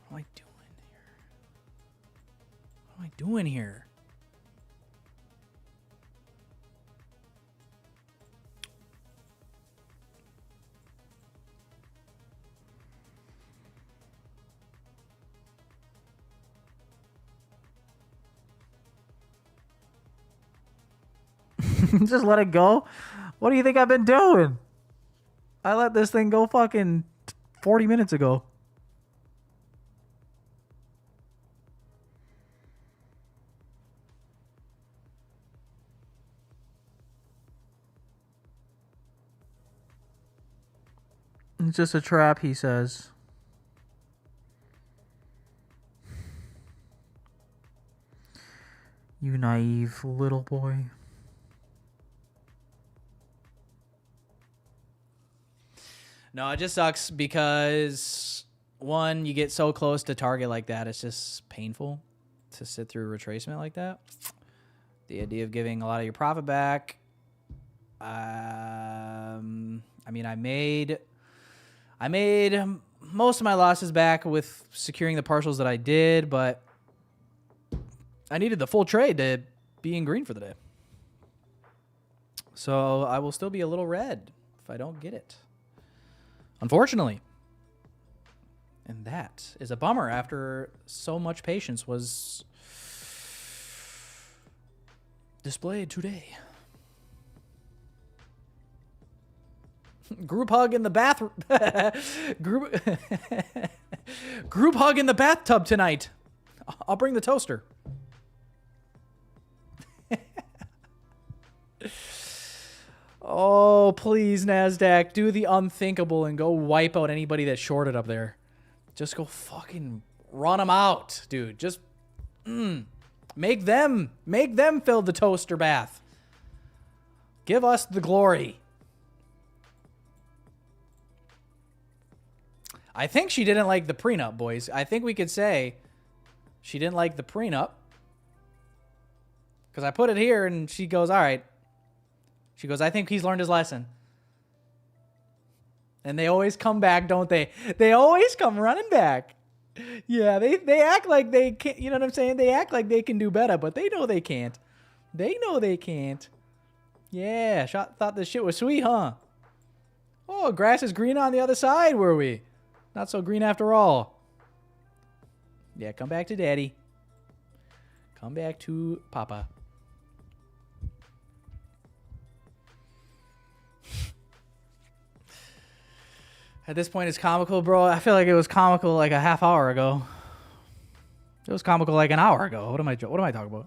B: What am I doing here? What am I doing here? Just let it go. What do you think I've been doing? I let this thing go fucking 40 minutes ago. It's just a trap, he says. You naive little boy. No, it just sucks because, one, you get so close to target like that, it's just painful to sit through retracement like that. The idea of giving a lot of your profit back. I mean, I made most of my losses back with securing the partials that I did, but I needed the full trade to be in green for the day. So I will still be a little red if I don't get it. Unfortunately. And that is a bummer after so much patience was displayed today. Group hug in the bathroom. Group Group hug in the bathtub tonight. I'll bring the toaster. Oh, please, NASDAQ, do the unthinkable and go wipe out anybody that shorted up there. Just go fucking run them out, dude. Just make them fill the toaster bath. Give us the glory. I think she didn't like the prenup, boys. I think we could say she didn't like the prenup. Because I put it here and she goes, all right. She goes, I think he's learned his lesson. And they always come back, don't they? They always come running back. Yeah, they act like they can't, you know what I'm saying? They act like they can do better, but they know they can't. They know they can't. Yeah, thought this shit was sweet, huh? Oh, grass is green on the other side, were we? Not so green after all. Yeah, come back to daddy. Come back to papa. At this point, it's comical, bro. I feel like it was comical like a half hour ago. It was comical like an hour ago. What am I talking about?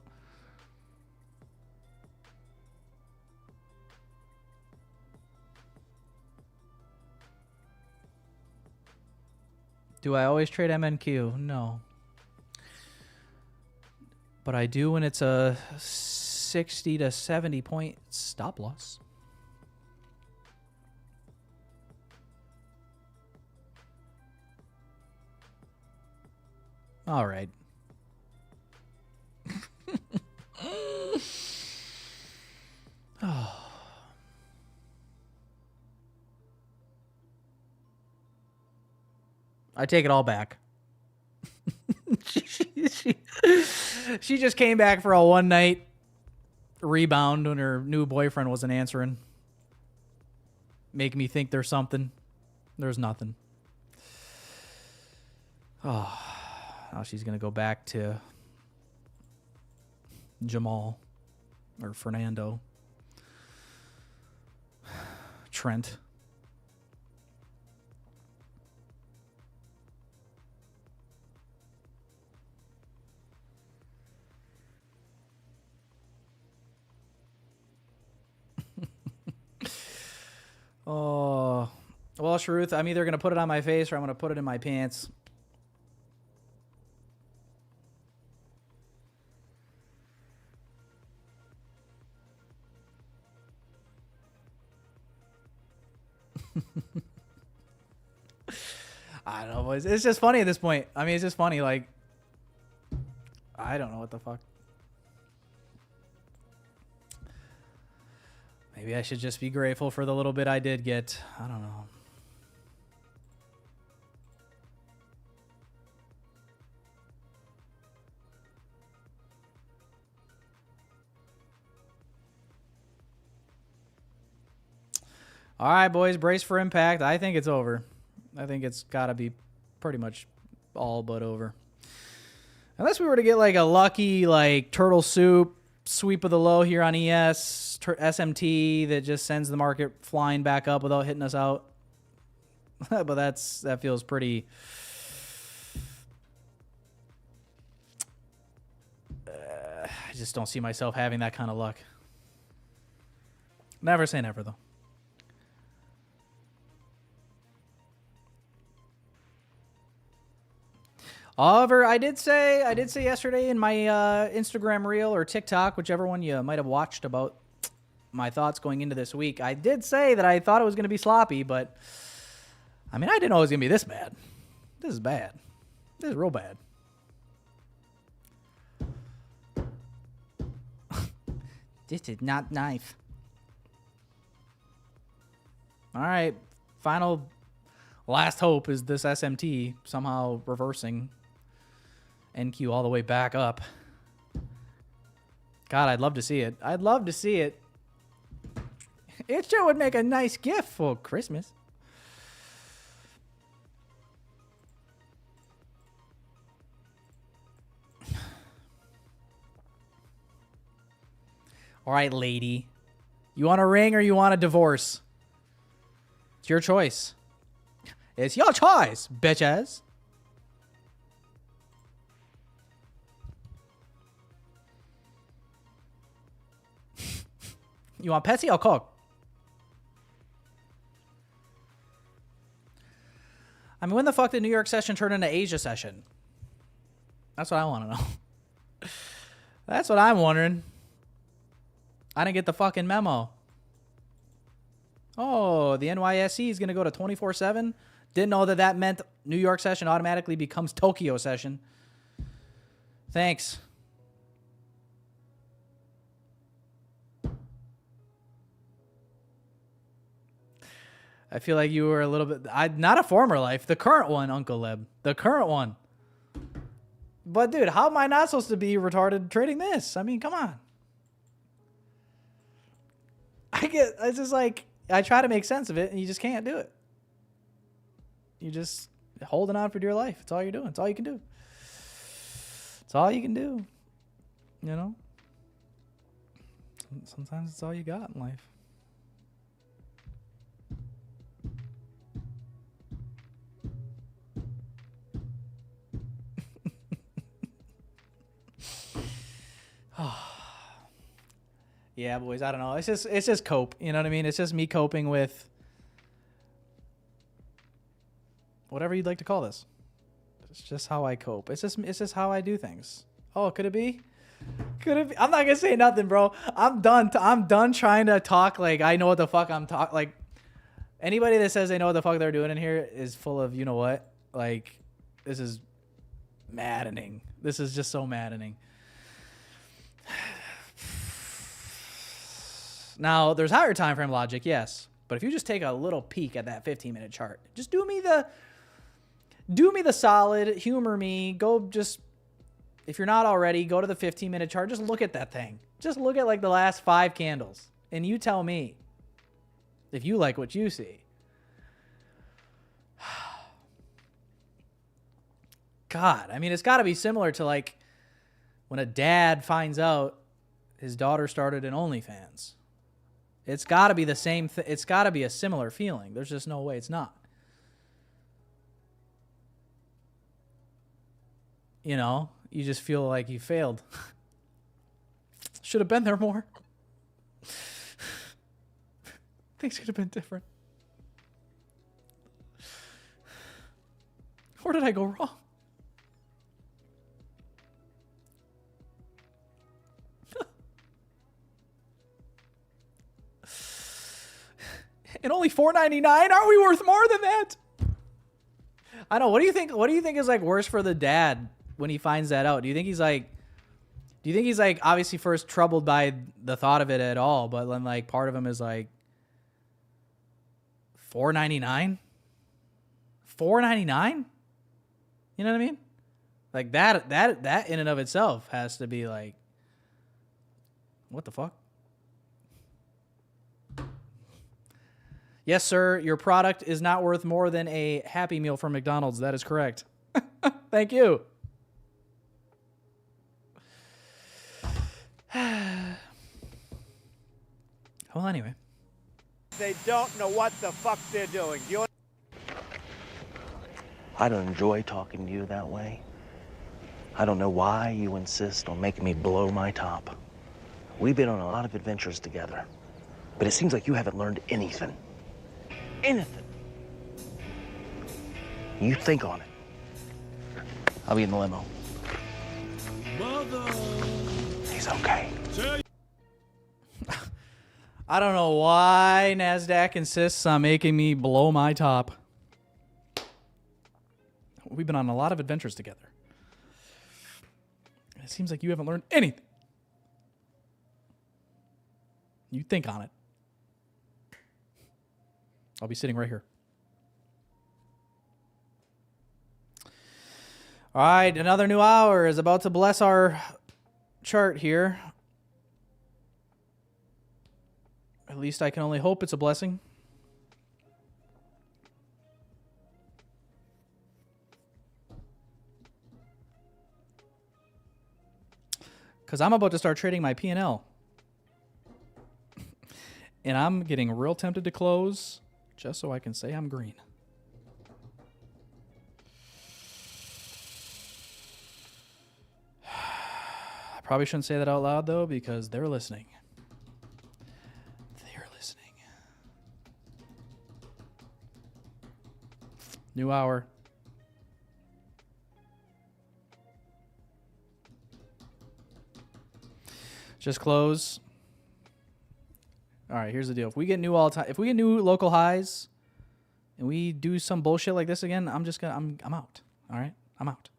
B: Do I always trade MNQ? No. But I do when it's a 60 to 70 point stop loss. All right. Oh. I take it all back. She just came back for a one night rebound when her new boyfriend wasn't answering. Make me think there's something. There's nothing. Oh. Now she's going to go back to Jamal or Fernando. Trent. Oh. Well, Sharuth, I'm either going to put it on my face or I'm going to put it in my pants. I don't know, boys. It's just funny at this point. I mean, it's just funny. Like, I don't know what the fuck. Maybe I should just be grateful for the little bit I did get. I don't know. All right, boys, brace for impact. I think it's over. I think it's got to be pretty much all but over. Unless we were to get like a lucky like turtle soup sweep of the low here on ES, SMT that just sends the market flying back up without hitting us out. But that feels pretty... I just don't see myself having that kind of luck. Never say never, though. However, I did say yesterday in my Instagram reel or TikTok, whichever one you might have watched, about my thoughts going into this week. I did say that I thought it was going to be sloppy, but I mean, I didn't know it was going to be this bad. This is bad. This is real bad. This is not nice. All right, last hope is this SMT somehow reversing NQ all the way back up. God, I'd love to see it. I'd love to see it. It sure would make a nice gift for Christmas. All right, lady. You want a ring or you want a divorce? It's your choice. It's your choice, bitches. You want Pepsi? I'll cook. I mean, when the fuck did New York session turn into Asia session? That's what I want to know. That's what I'm wondering. I didn't get the fucking memo. Oh, the NYSE is going to go to 24/7. Didn't know that that meant New York session automatically becomes Tokyo session. Thanks. I feel like you were a little bit... not a former life. The current one, Uncle Leb. The current one. But, dude, how am I not supposed to be retarded trading this? I mean, come on. It's just like... I try to make sense of it, and you just can't do it. You just holding on for dear life. It's all you're doing. It's all you can do. It's all you can do. You know? Sometimes it's all you got in life. Yeah, boys, I don't know. It's just cope. You know what I mean? It's just me coping with whatever you'd like to call this. It's just how I cope. It's just how I do things. Oh, could it be? Could it be? I'm not gonna say nothing, bro. I'm done. I'm done trying to talk like I know what the fuck I'm talking. Like anybody that says they know what the fuck they're doing in here is full of you know what. Like this is maddening. This is just so maddening. Now, there's higher time frame logic, yes. But if you just take a little peek at that 15-minute chart, just do me the solid, humor me, go just, if you're not already, go to the 15-minute chart, just look at that thing. Just look at like the last 5 candles, and you tell me if you like what you see. God, I mean, it's got to be similar to like when a dad finds out his daughter started an OnlyFans. It's got to be the same thing. It's got to be a similar feeling. There's just no way it's not. You know, you just feel like you failed. Should have been there more. Things could have been different. Where did I go wrong? And only $4.99? Aren't we worth more than that? I know. What do you think? What do you think is like worse for the dad when he finds that out? Do you think he's like obviously first troubled by the thought of it at all, but then like part of him is like $4.99? $4.99? You know what I mean? Like that in and of itself has to be like, what the fuck? Yes, sir. Your product is not worth more than a Happy Meal from McDonald's. That is correct. Thank you. Well, anyway.
D: They don't know what the fuck they're doing.
E: I don't enjoy talking to you that way. I don't know why you insist on making me blow my top. We've been on a lot of adventures together, but it seems like you haven't learned anything. Anything. You think on it. I'll be in the limo. Mother. He's okay.
B: I don't know why NASDAQ insists on making me blow my top. We've been on a lot of adventures together. It seems like you haven't learned anything. You think on it. I'll be sitting right here. All right, another new hour is about to bless our chart here. At least I can only hope it's a blessing. Because I'm about to start trading my P&L. And I'm getting real tempted to close just so I can say I'm green. I probably shouldn't say that out loud, though, because they're listening. New hour. Just close. All right, here's the deal. If we get new local highs and we do some bullshit like this again, I'm out. All right? I'm out.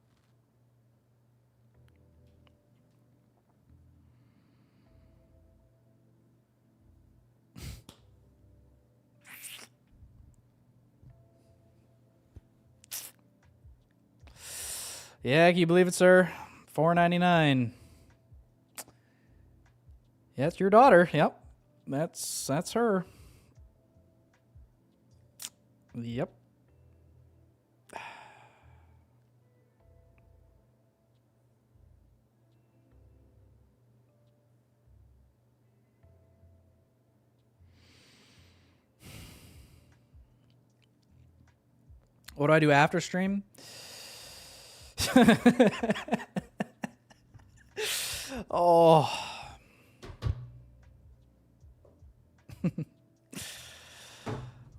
B: Yeah, can you believe it, sir? $4.99. Yeah, it's your daughter. Yep. That's her. Yep. What do I do after stream? Oh.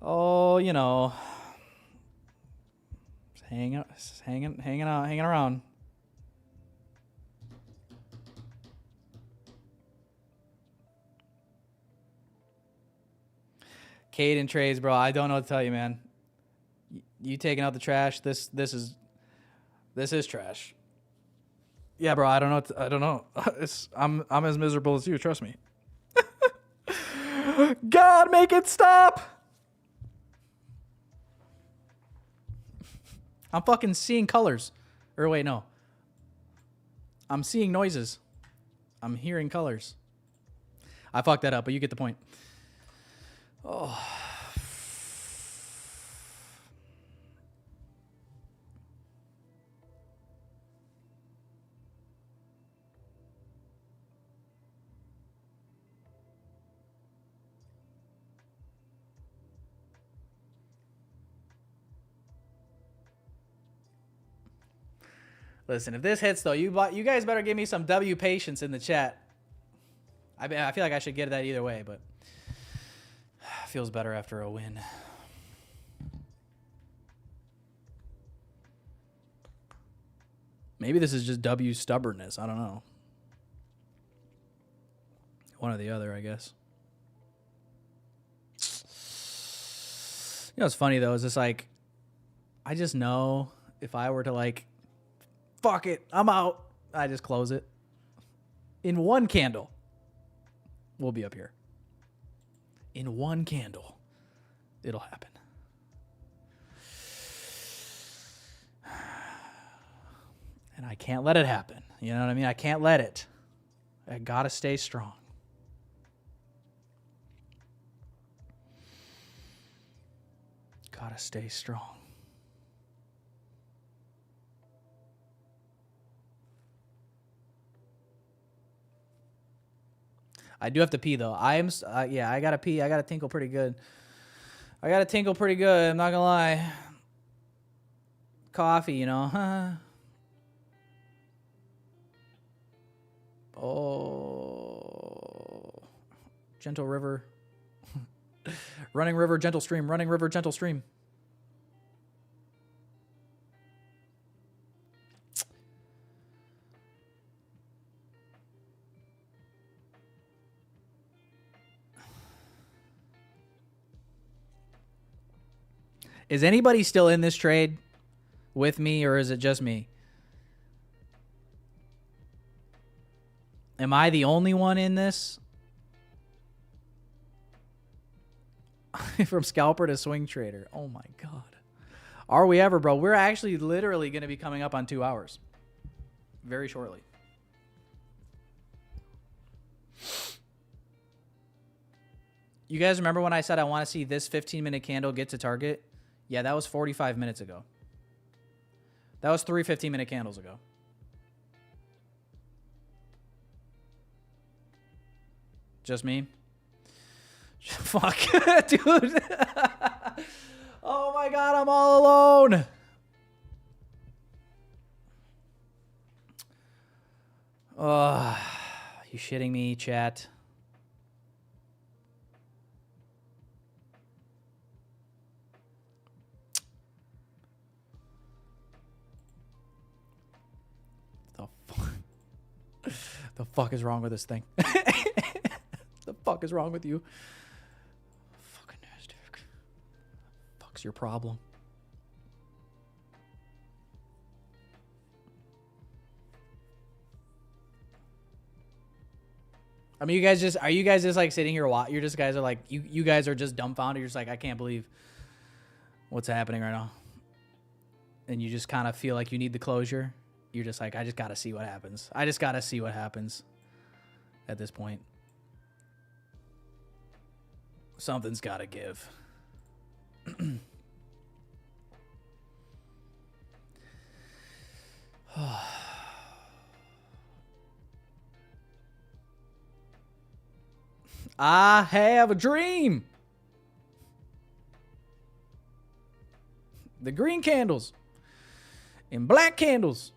B: Oh, you know. Just hanging around. Cade and Trays, bro. I don't know what to tell you, man. You taking out the trash? This is trash. Yeah, bro. I don't know. I'm as miserable as you. Trust me. God, make it stop. I'm fucking seeing colors. Or wait, no. I'm seeing noises. I'm hearing colors. I fucked that up, but you get the point. Oh. Listen, if this hits though, you guys better give me some W patience in the chat. I feel like I should get that either way, but feels better after a win. Maybe this is just W stubbornness. I don't know. One or the other, I guess. You know what's funny though is it's like, I just know if I were to like, fuck it, I'm out, I just close it. In one candle, we'll be up here. In one candle, it'll happen. And I can't let it happen. You know what I mean? I can't let it. I gotta stay strong. Gotta stay strong. I do have to pee though. Yeah, I gotta pee. I gotta tinkle pretty good. I'm not gonna lie. Coffee, you know. Oh, gentle river, running river, gentle stream. Running river, gentle stream. Is anybody still in this trade with me, or is it just me? Am I the only one in this? From scalper to swing trader. Oh my God. Are we ever, bro? We're actually literally going to be coming up on 2 hours. Very shortly. You guys remember when I said I want to see this 15-minute candle get to target? Yeah, that was 45 minutes ago. That was 3 15-minute candles ago. Just me? Fuck, dude. Oh my God, I'm all alone. You shitting me, chat? the fuck? The fuck is wrong with this thing? The fuck is wrong with you? Fucking Nasdaq. Fuck's your problem? I mean, are you guys just like sitting here? You're just guys are like, you guys are just dumbfounded. You're just like, I can't believe what's happening right now. And you just kind of feel like you need the closure. You're just like, I just got to see what happens. I just got to see what happens at this point. Something's got to give. I have a dream. The green candles and black candles.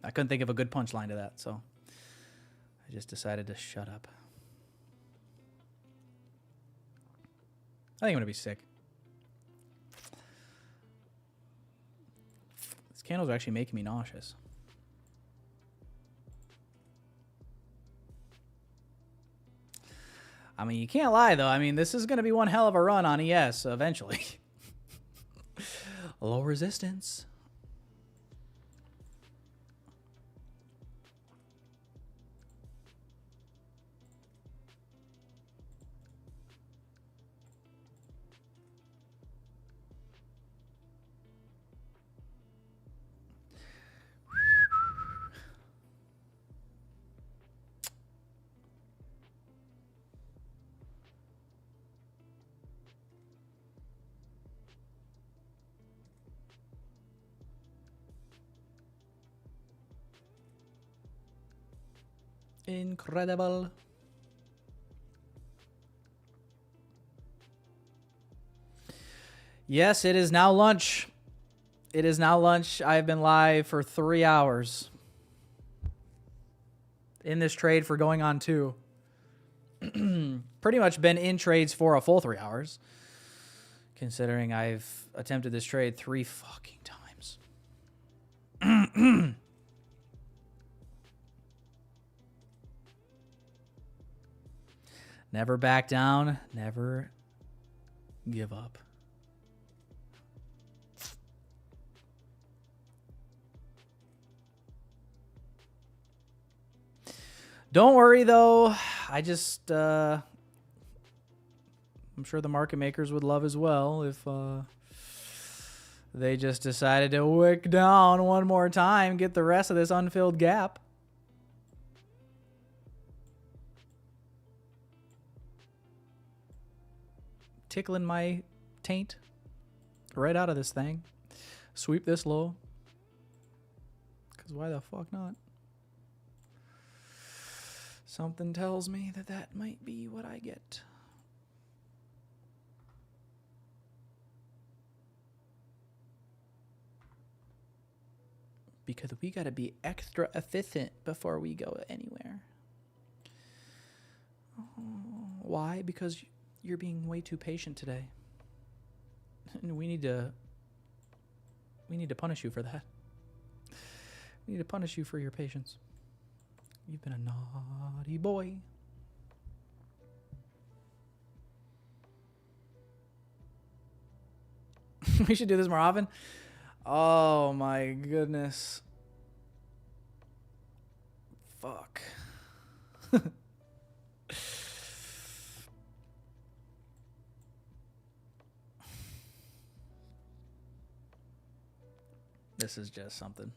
B: I couldn't think of a good punchline to that, so I just decided to shut up. I think I'm going to be sick. These candles are actually making me nauseous. I mean, you can't lie, though. I mean, this is going to be one hell of a run on ES eventually. Low resistance. Incredible. Yes, it is now lunch. It is now lunch. I've been live for 3 hours in this trade for going on 2. Pretty much been in trades for a full 3 hours, considering I've attempted this trade 3 fucking times. Never back down. Never give up. Don't worry, though. I just, I'm sure the market makers would love as well if they just decided to wick down one more time, get the rest of this unfilled gap. Tickling my taint right out of this thing. Sweep this low. Because why the fuck not? Something tells me that that might be what I get. Because we got to be extra efficient before we go anywhere. Why? Because you're being way too patient today. And we need to punish you for that. We need to punish you for your patience. You've been a naughty boy. We should do this more often. Oh my goodness. Fuck. This is just something.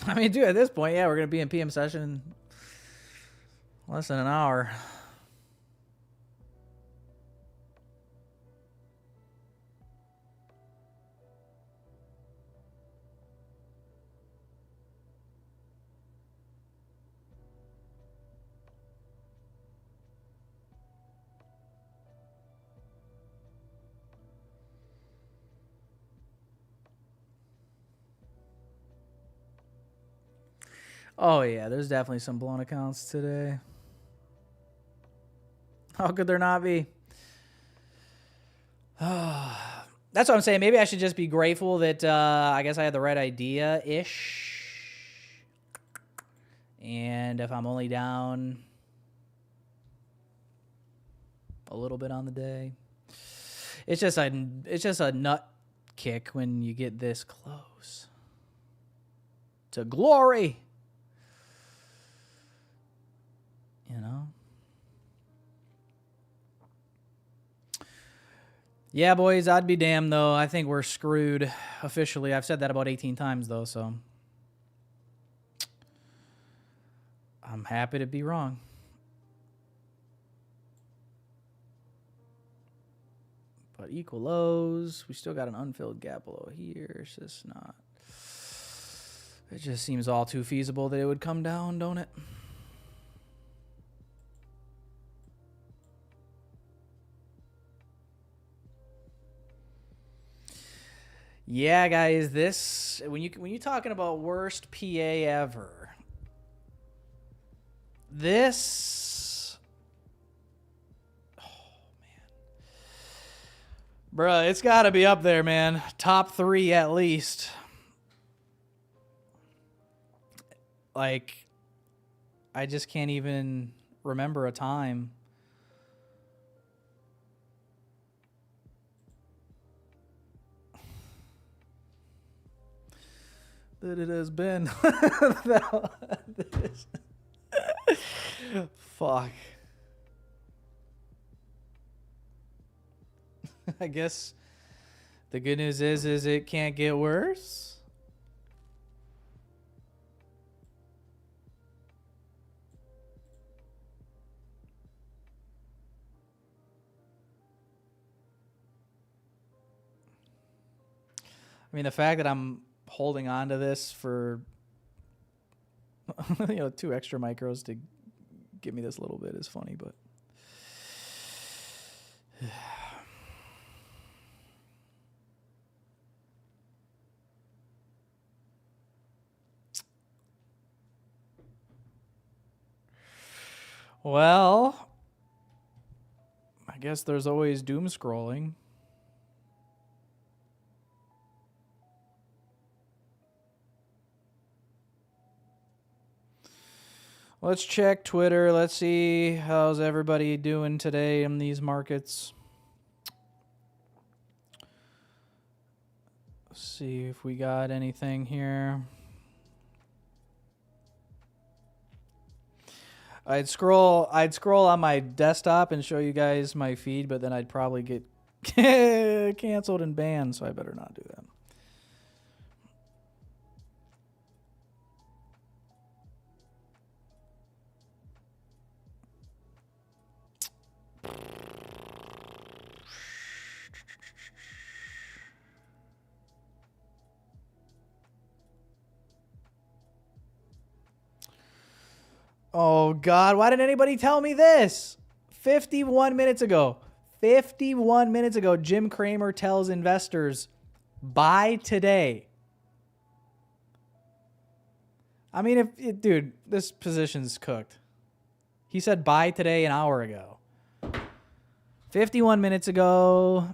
B: I mean, dude, at this point, yeah, we're going to be in PM session in less than an hour. Oh, yeah, there's definitely some blown accounts today. How could there not be? That's what I'm saying. Maybe I should just be grateful that I guess I had the right idea-ish. And if I'm only down a little bit on the day, it's just a nut kick when you get this close to glory. You know? Yeah, boys, I'd be damned, though. I think we're screwed officially. I've said that about 18 times, though, so I'm happy to be wrong. But equal lows. We still got an unfilled gap below here. It's just not. It just seems all too feasible that it would come down, don't it? Yeah, guys, this when you're talking about worst PA ever, this, oh man, bruh, it's got to be up there, man. Top 3 at least. Like, I just can't even remember a time that it has been. Fuck. I guess the good news is it can't get worse. I mean, the fact that I'm holding on to this for 2 extra micros to give me this little bit is funny, but well, I guess there's always doom scrolling. Let's check Twitter. Let's see how's everybody doing today in these markets. Let's see if we got anything here. I'd scroll on my desktop and show you guys my feed, but then I'd probably get canceled and banned, so I better not do that. Oh, God. Why didn't anybody tell me this? 51 minutes ago. 51 minutes ago, Jim Cramer tells investors, buy today. I mean, dude, this position's cooked. He said buy today an hour ago. 51 minutes ago.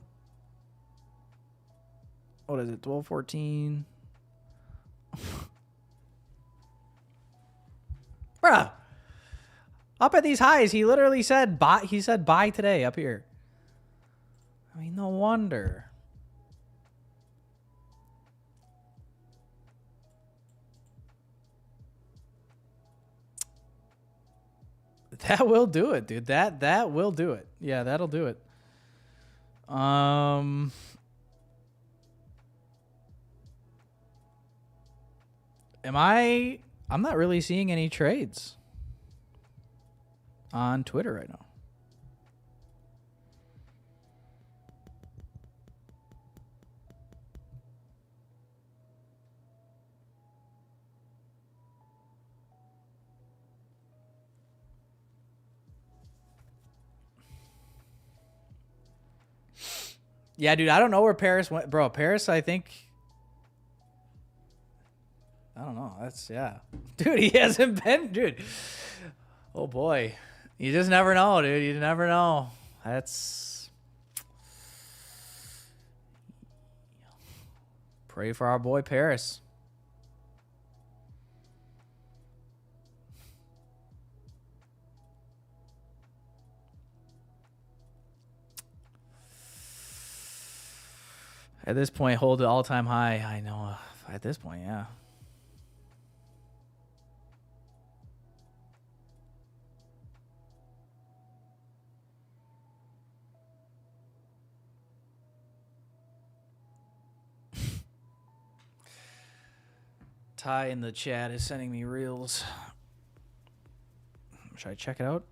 B: What is it? 12:14. Bruh. Up at these highs, he literally said buy. He said buy today up here. I mean, no wonder. That will do it, dude. That will do it. Yeah, that'll do it. I'm not really seeing any trades on Twitter right now. Yeah, dude, I don't know where Paris went. Bro, Paris, I think I don't know. That's, yeah. Dude, he hasn't been, dude. Oh, boy. You just never know, dude. You never know. That's... Pray for our boy Paris. At this point, hold the all-time high. I know. At this point, yeah. Ty in the chat is sending me reels. Should I check it out?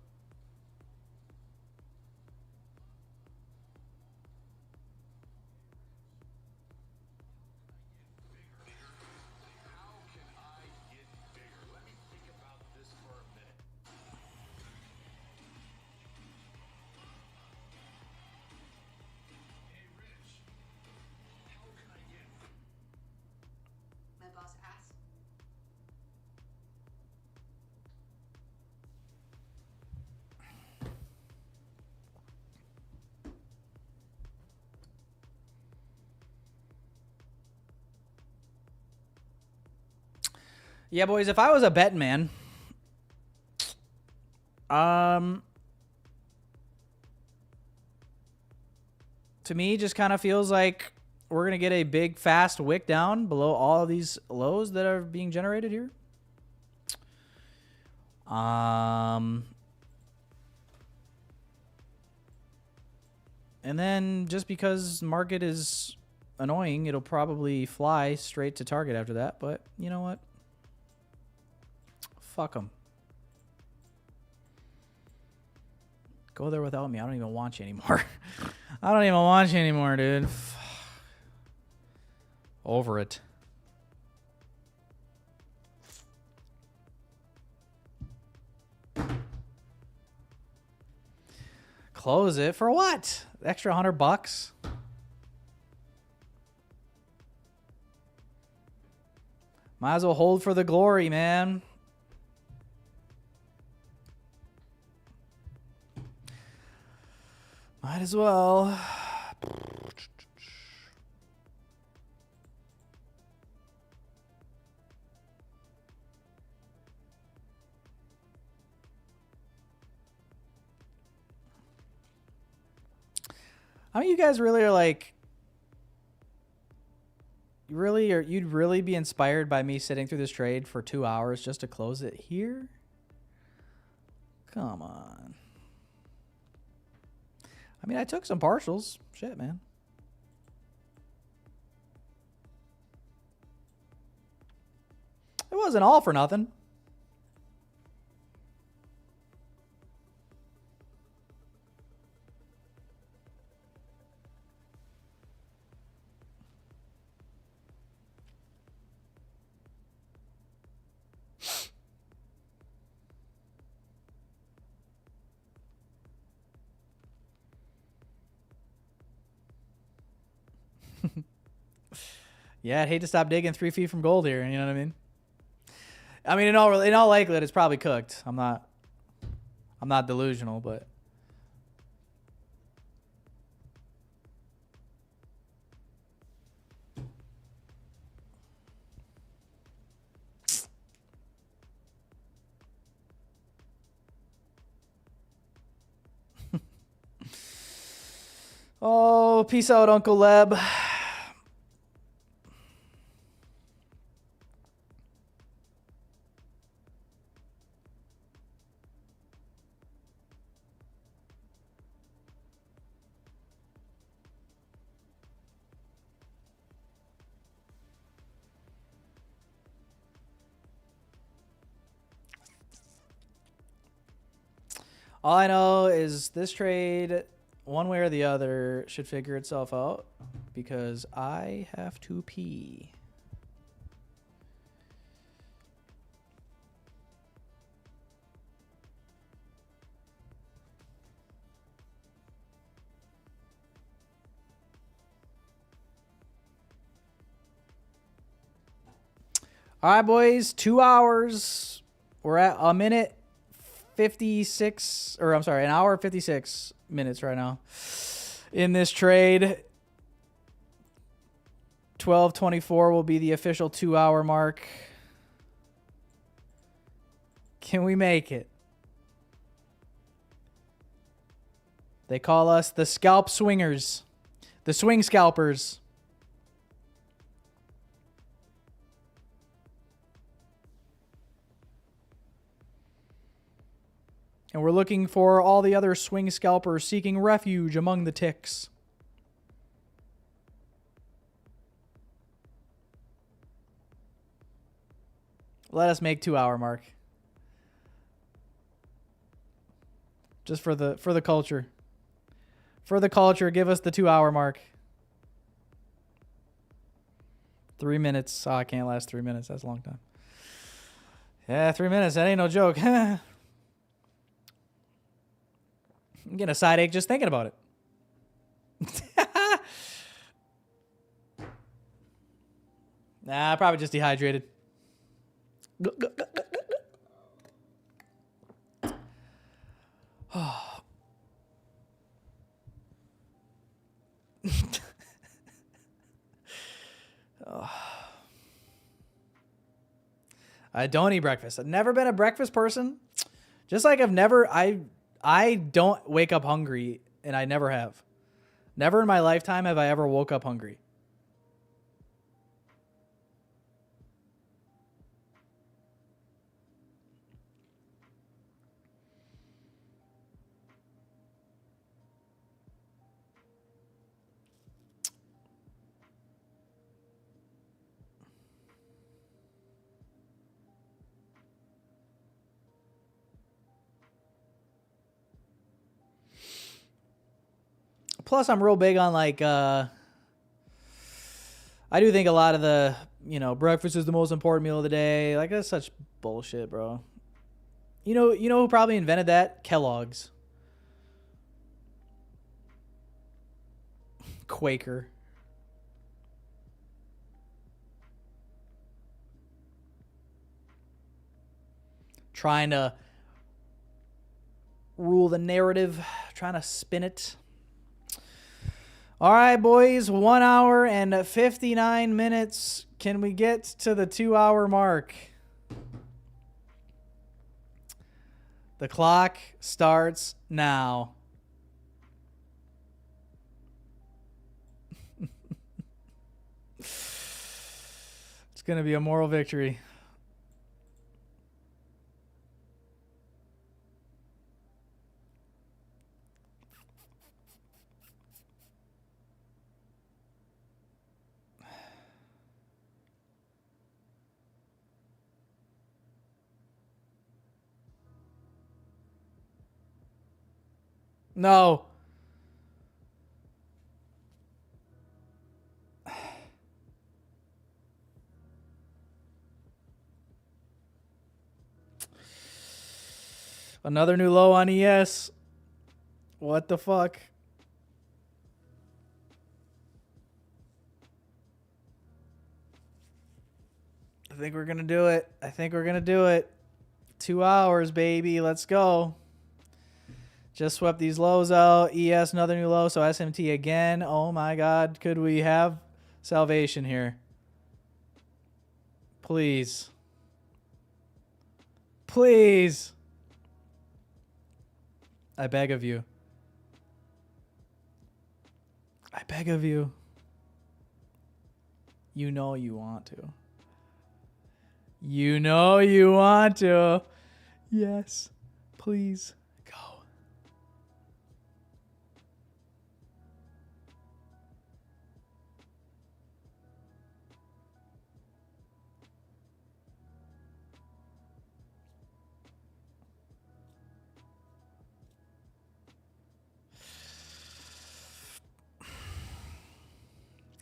B: Yeah, boys, if I was a betting man, to me, just kind of feels like we're going to get a big, fast wick down below all of these lows that are being generated here. And then just because market is annoying, it'll probably fly straight to target after that. But you know what? Fuck them. Go there without me. I don't even want you anymore. I don't even want you anymore, dude. Over it. Close it for what? Extra $100? Might as well hold for the glory, man. Might as well. I mean, you guys really are like, you'd really be inspired by me sitting through this trade for 2 hours just to close it here? Come on. I mean, I took some partials. Shit, man. It wasn't all for nothing. Yeah, I'd hate to stop digging 3 feet from gold here. You know what I mean? I mean, in all likelihood, it's probably cooked. I'm not delusional, but oh, peace out, Uncle Leb. All I know is this trade, one way or the other, should figure itself out because I have to pee. All right, boys. 2 hours. We're at a minute 56, or I'm sorry, an hour 56 minutes right now in this trade. 12:24 will be the official 2 hour mark. Can we make it? They call us the scalp swingers, the swing scalpers. And we're looking for all the other swing scalpers seeking refuge among the ticks. Let us make 2 hour mark. Just for the culture. For the culture, give us the 2 hour mark. 3 minutes. Oh, I can't last 3 minutes. That's a long time. Yeah, 3 minutes. That ain't no joke. I'm getting a side ache just thinking about it. Nah, probably just dehydrated. I don't eat breakfast. I've never been a breakfast person. Just like I don't wake up hungry, and I never have. Never in my lifetime have I ever woke up hungry. Plus, I'm real big on like, I do think a lot of the, breakfast is the most important meal of the day. Like, that's such bullshit, bro. You know who probably invented that? Kellogg's. Quaker. Trying to rule the narrative, trying to spin it. All right, boys, 1 hour and 59 minutes. Can we get to the 2 hour mark? The clock starts now. It's going to be a moral victory. No. Another new low on ES. What the fuck? I think we're going to do it. 2 hours, baby. Let's go. Just swept these lows out. ES, another new low. So SMT again. Oh my God. Could we have salvation here? Please. Please. I beg of you. I beg of you. You know you want to. You know you want to. Yes. Please. Go.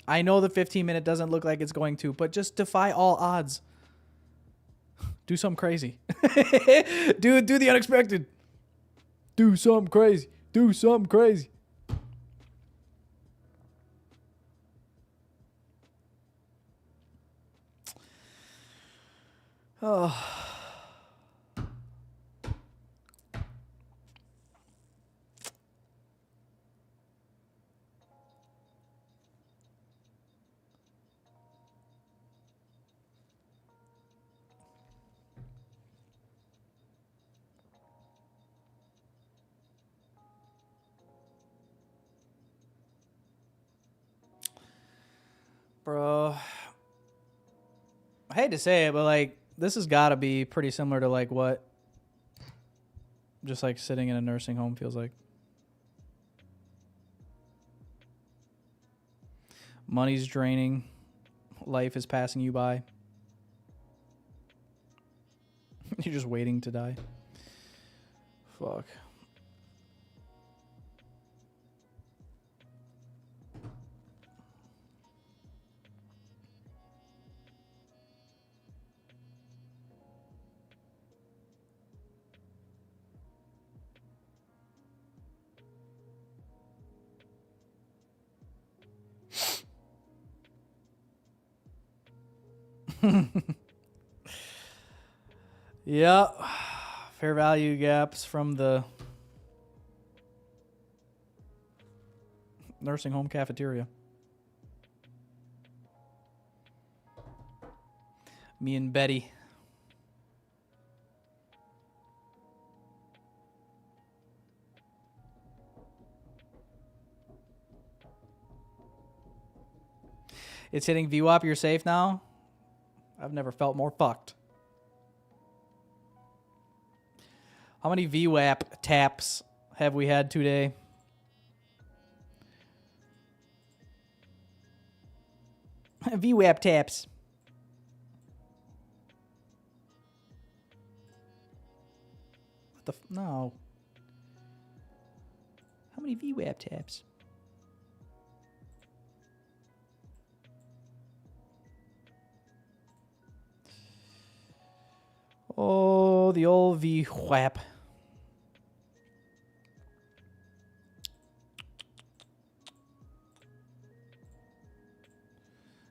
B: I know the 15-minute doesn't look like it's going to, but just defy all odds. Do something crazy. Do the unexpected. Do something crazy. Do something crazy. Oh. Bro, I hate to say it, but like this has got to be pretty similar to like what just like sitting in a nursing home feels like. Money's draining, life is passing you by. You're just waiting to die. Fuck. Yeah. Fair value gaps from the nursing home cafeteria. Me and Betty. It's hitting VWAP. You're safe now? I've never felt more fucked. How many VWAP taps have we had today? VWAP taps. What the no. How many VWAP taps? Oh, the old VWAP.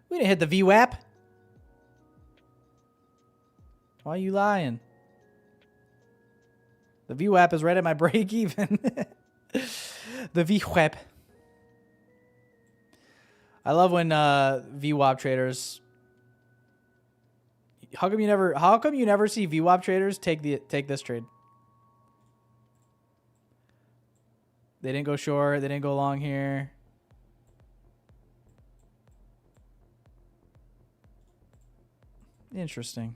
B: We didn't hit the VWAP. Why are you lying? The VWAP is right at my break even. The VWAP. I love when VWAP traders. How come you never see VWAP traders take this trade? They didn't go short, they didn't go long here. Interesting.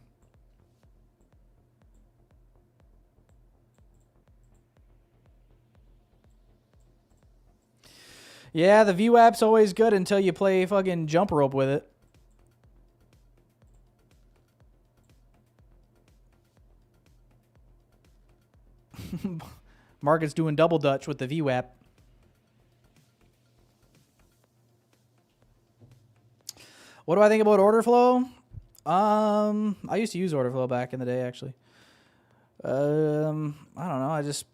B: Yeah, the VWAP's always good until you play fucking jump rope with it. Market's doing double dutch with the VWAP. What do I think about order flow? I used to use order flow back in the day, actually. I don't know. I just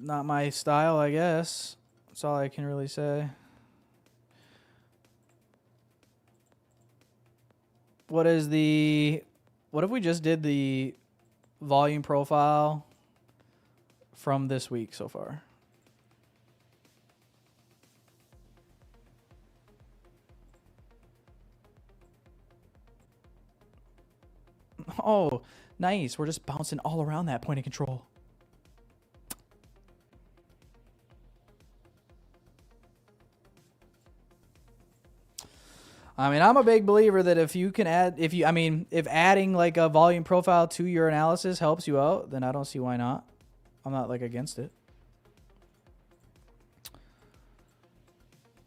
B: not my style, I guess. That's all I can really say. What if we just did the volume profile from this week so far? Oh, nice. We're just bouncing all around that point of control. I mean, I'm a big believer that if adding like a volume profile to your analysis helps you out, then I don't see why not. I'm not like against it.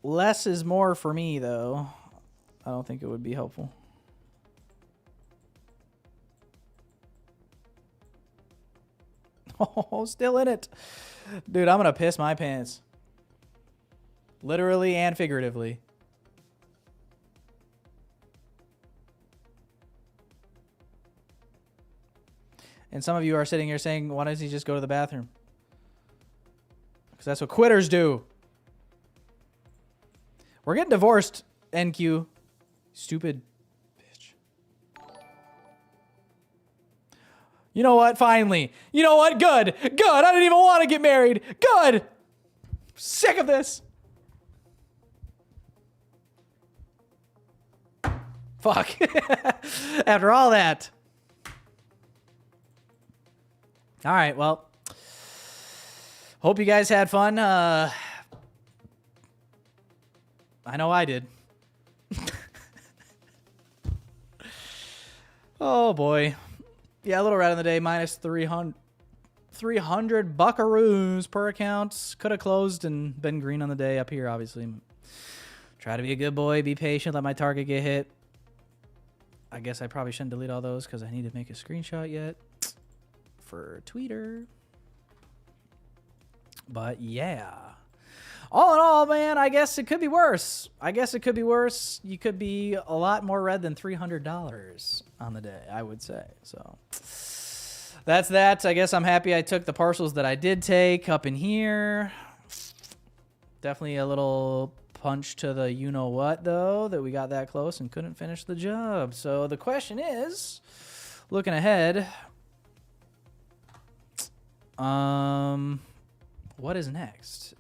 B: Less is more for me, though. I don't think it would be helpful. Oh, still in it. Dude, I'm going to piss my pants. Literally and figuratively. And some of you are sitting here saying, why doesn't he just go to the bathroom? Because that's what quitters do. We're getting divorced, NQ. Stupid bitch. You know what? Finally. You know what? Good. Good. I didn't even want to get married. Good. Sick of this. Fuck. After all that. All right. Well, hope you guys had fun. I know I did. Oh, boy. Yeah, a little red on the day, minus 300 buckaroos per account. Could have closed and been green on the day up here, obviously. Try to be a good boy, be patient, let my target get hit. I guess I probably shouldn't delete all those because I need to make a screenshot yet for Twitter. But yeah. All in all, man, I guess it could be worse. You could be a lot more red than $300 on the day, I would say. So that's that. I guess I'm happy I took the partials that I did take up in here. Definitely a little punch to the you-know-what, though, that we got that close and couldn't finish the job. So the question is, looking ahead, what is next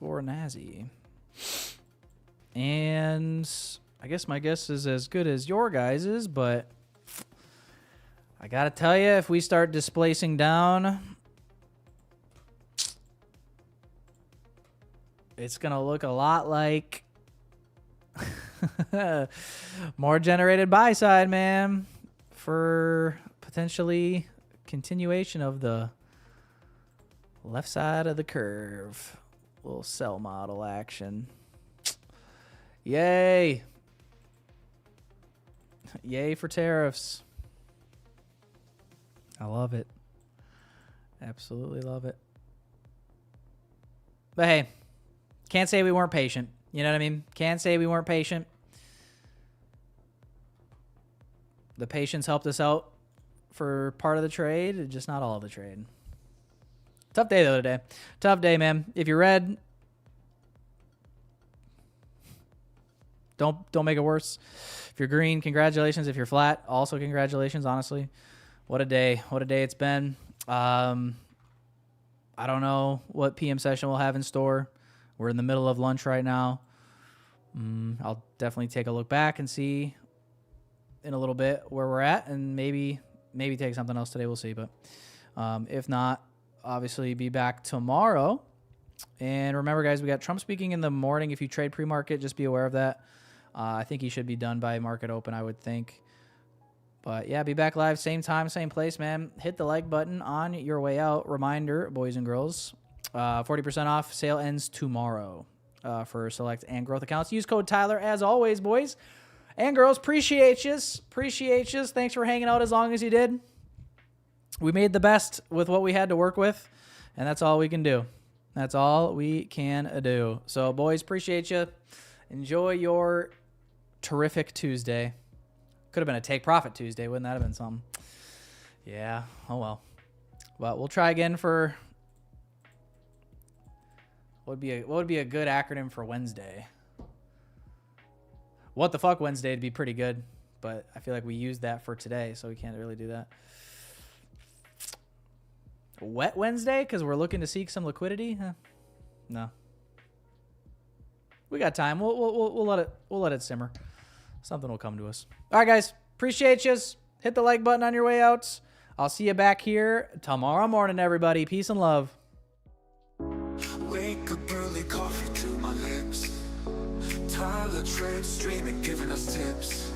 B: for Nazi? And I guess my guess is as good as your guys's, but I gotta tell you, if we start displacing down, it's gonna look a lot like more generated buy side, man, for potentially continuation of the left side of the curve. Little sell model action. Yay. Yay for tariffs. I love it. Absolutely love it. But hey, can't say we weren't patient. You know what I mean? Can't say we weren't patient. The patience helped us out for part of the trade, just not all of the trade. Tough day, though, today. Tough day, man. If you're red, don't make it worse. If you're green, congratulations. If you're flat, also congratulations, honestly. What a day. What a day it's been. I don't know what PM session we'll have in store. We're in the middle of lunch right now. I'll definitely take a look back and see in a little bit where we're at, and maybe take something else today. We'll see. But if not, obviously be back tomorrow. And remember, guys, we got Trump speaking in the morning. If you trade pre-market, just be aware of that. I think he should be done by market open, I would think. But yeah, be back live, same time, same place, man. Hit the like button on your way out. Reminder, boys and girls, 40% off. Sale ends tomorrow for select and growth accounts. Use code Tyler as always, boys and girls. Appreciate yous. Appreciate yous. Thanks for hanging out as long as you did. We made the best with what we had to work with, and that's all we can do. That's all we can do. So, boys, appreciate you. Enjoy your terrific Tuesday. Could have been a Take Profit Tuesday. Wouldn't that have been something? Yeah. Oh, well. But we'll try again for... What would be a good acronym for Wednesday? What the fuck Wednesday would be pretty good, but I feel like we used that for today, so we can't really do that. Wet Wednesday because we're looking to seek some liquidity? No. We got time. We'll let it simmer. Something will come to us. All right, guys. Appreciate you. Hit the like button on your way out. I'll see you back here tomorrow morning, everybody. Peace and love.
F: Wake up early, coffee to my lips. Tyler trade streaming, giving us tips.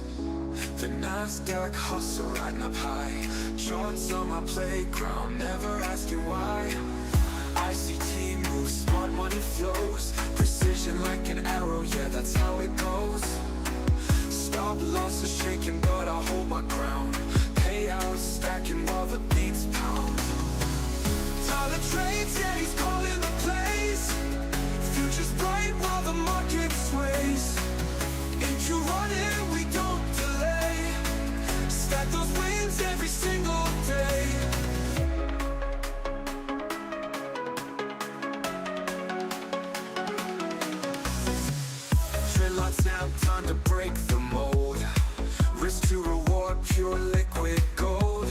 F: The NASDAQ hustle riding up high. Charts on my playground, never ask you why. ICT moves, smart money flows. Precision like an arrow, yeah, that's how it goes. Stop loss is shaking, but I hold my ground. Payouts stacking while the beats pound. Tyler trades, yeah, he's calling the plays. Future's bright while the market sways. If you run it, we don't delay. Stack those wins every single day. Trade lots now, time to break the mold. Risk to reward, pure liquid gold.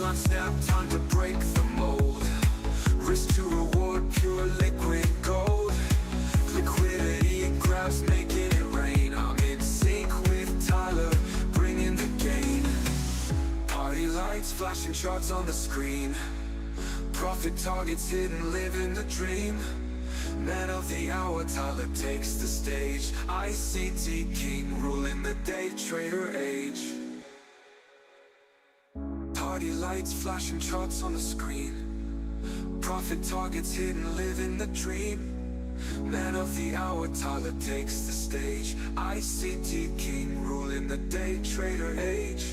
F: on snap, time to break the mold. Risk to reward, pure liquid gold. Liquidity it grabs, making it rain. I'm in sync with Tyler, bringing the gain. Party lights, flashing charts on the screen. Profit targets hidden, living the dream. Man of the hour, Tyler takes the stage. ICT king, ruling the day trader age. Party lights, flashing charts on the screen. Profit targets hidden, living the dream. Man of the hour, Tyler takes the stage. ICT king, ruling the day trader age.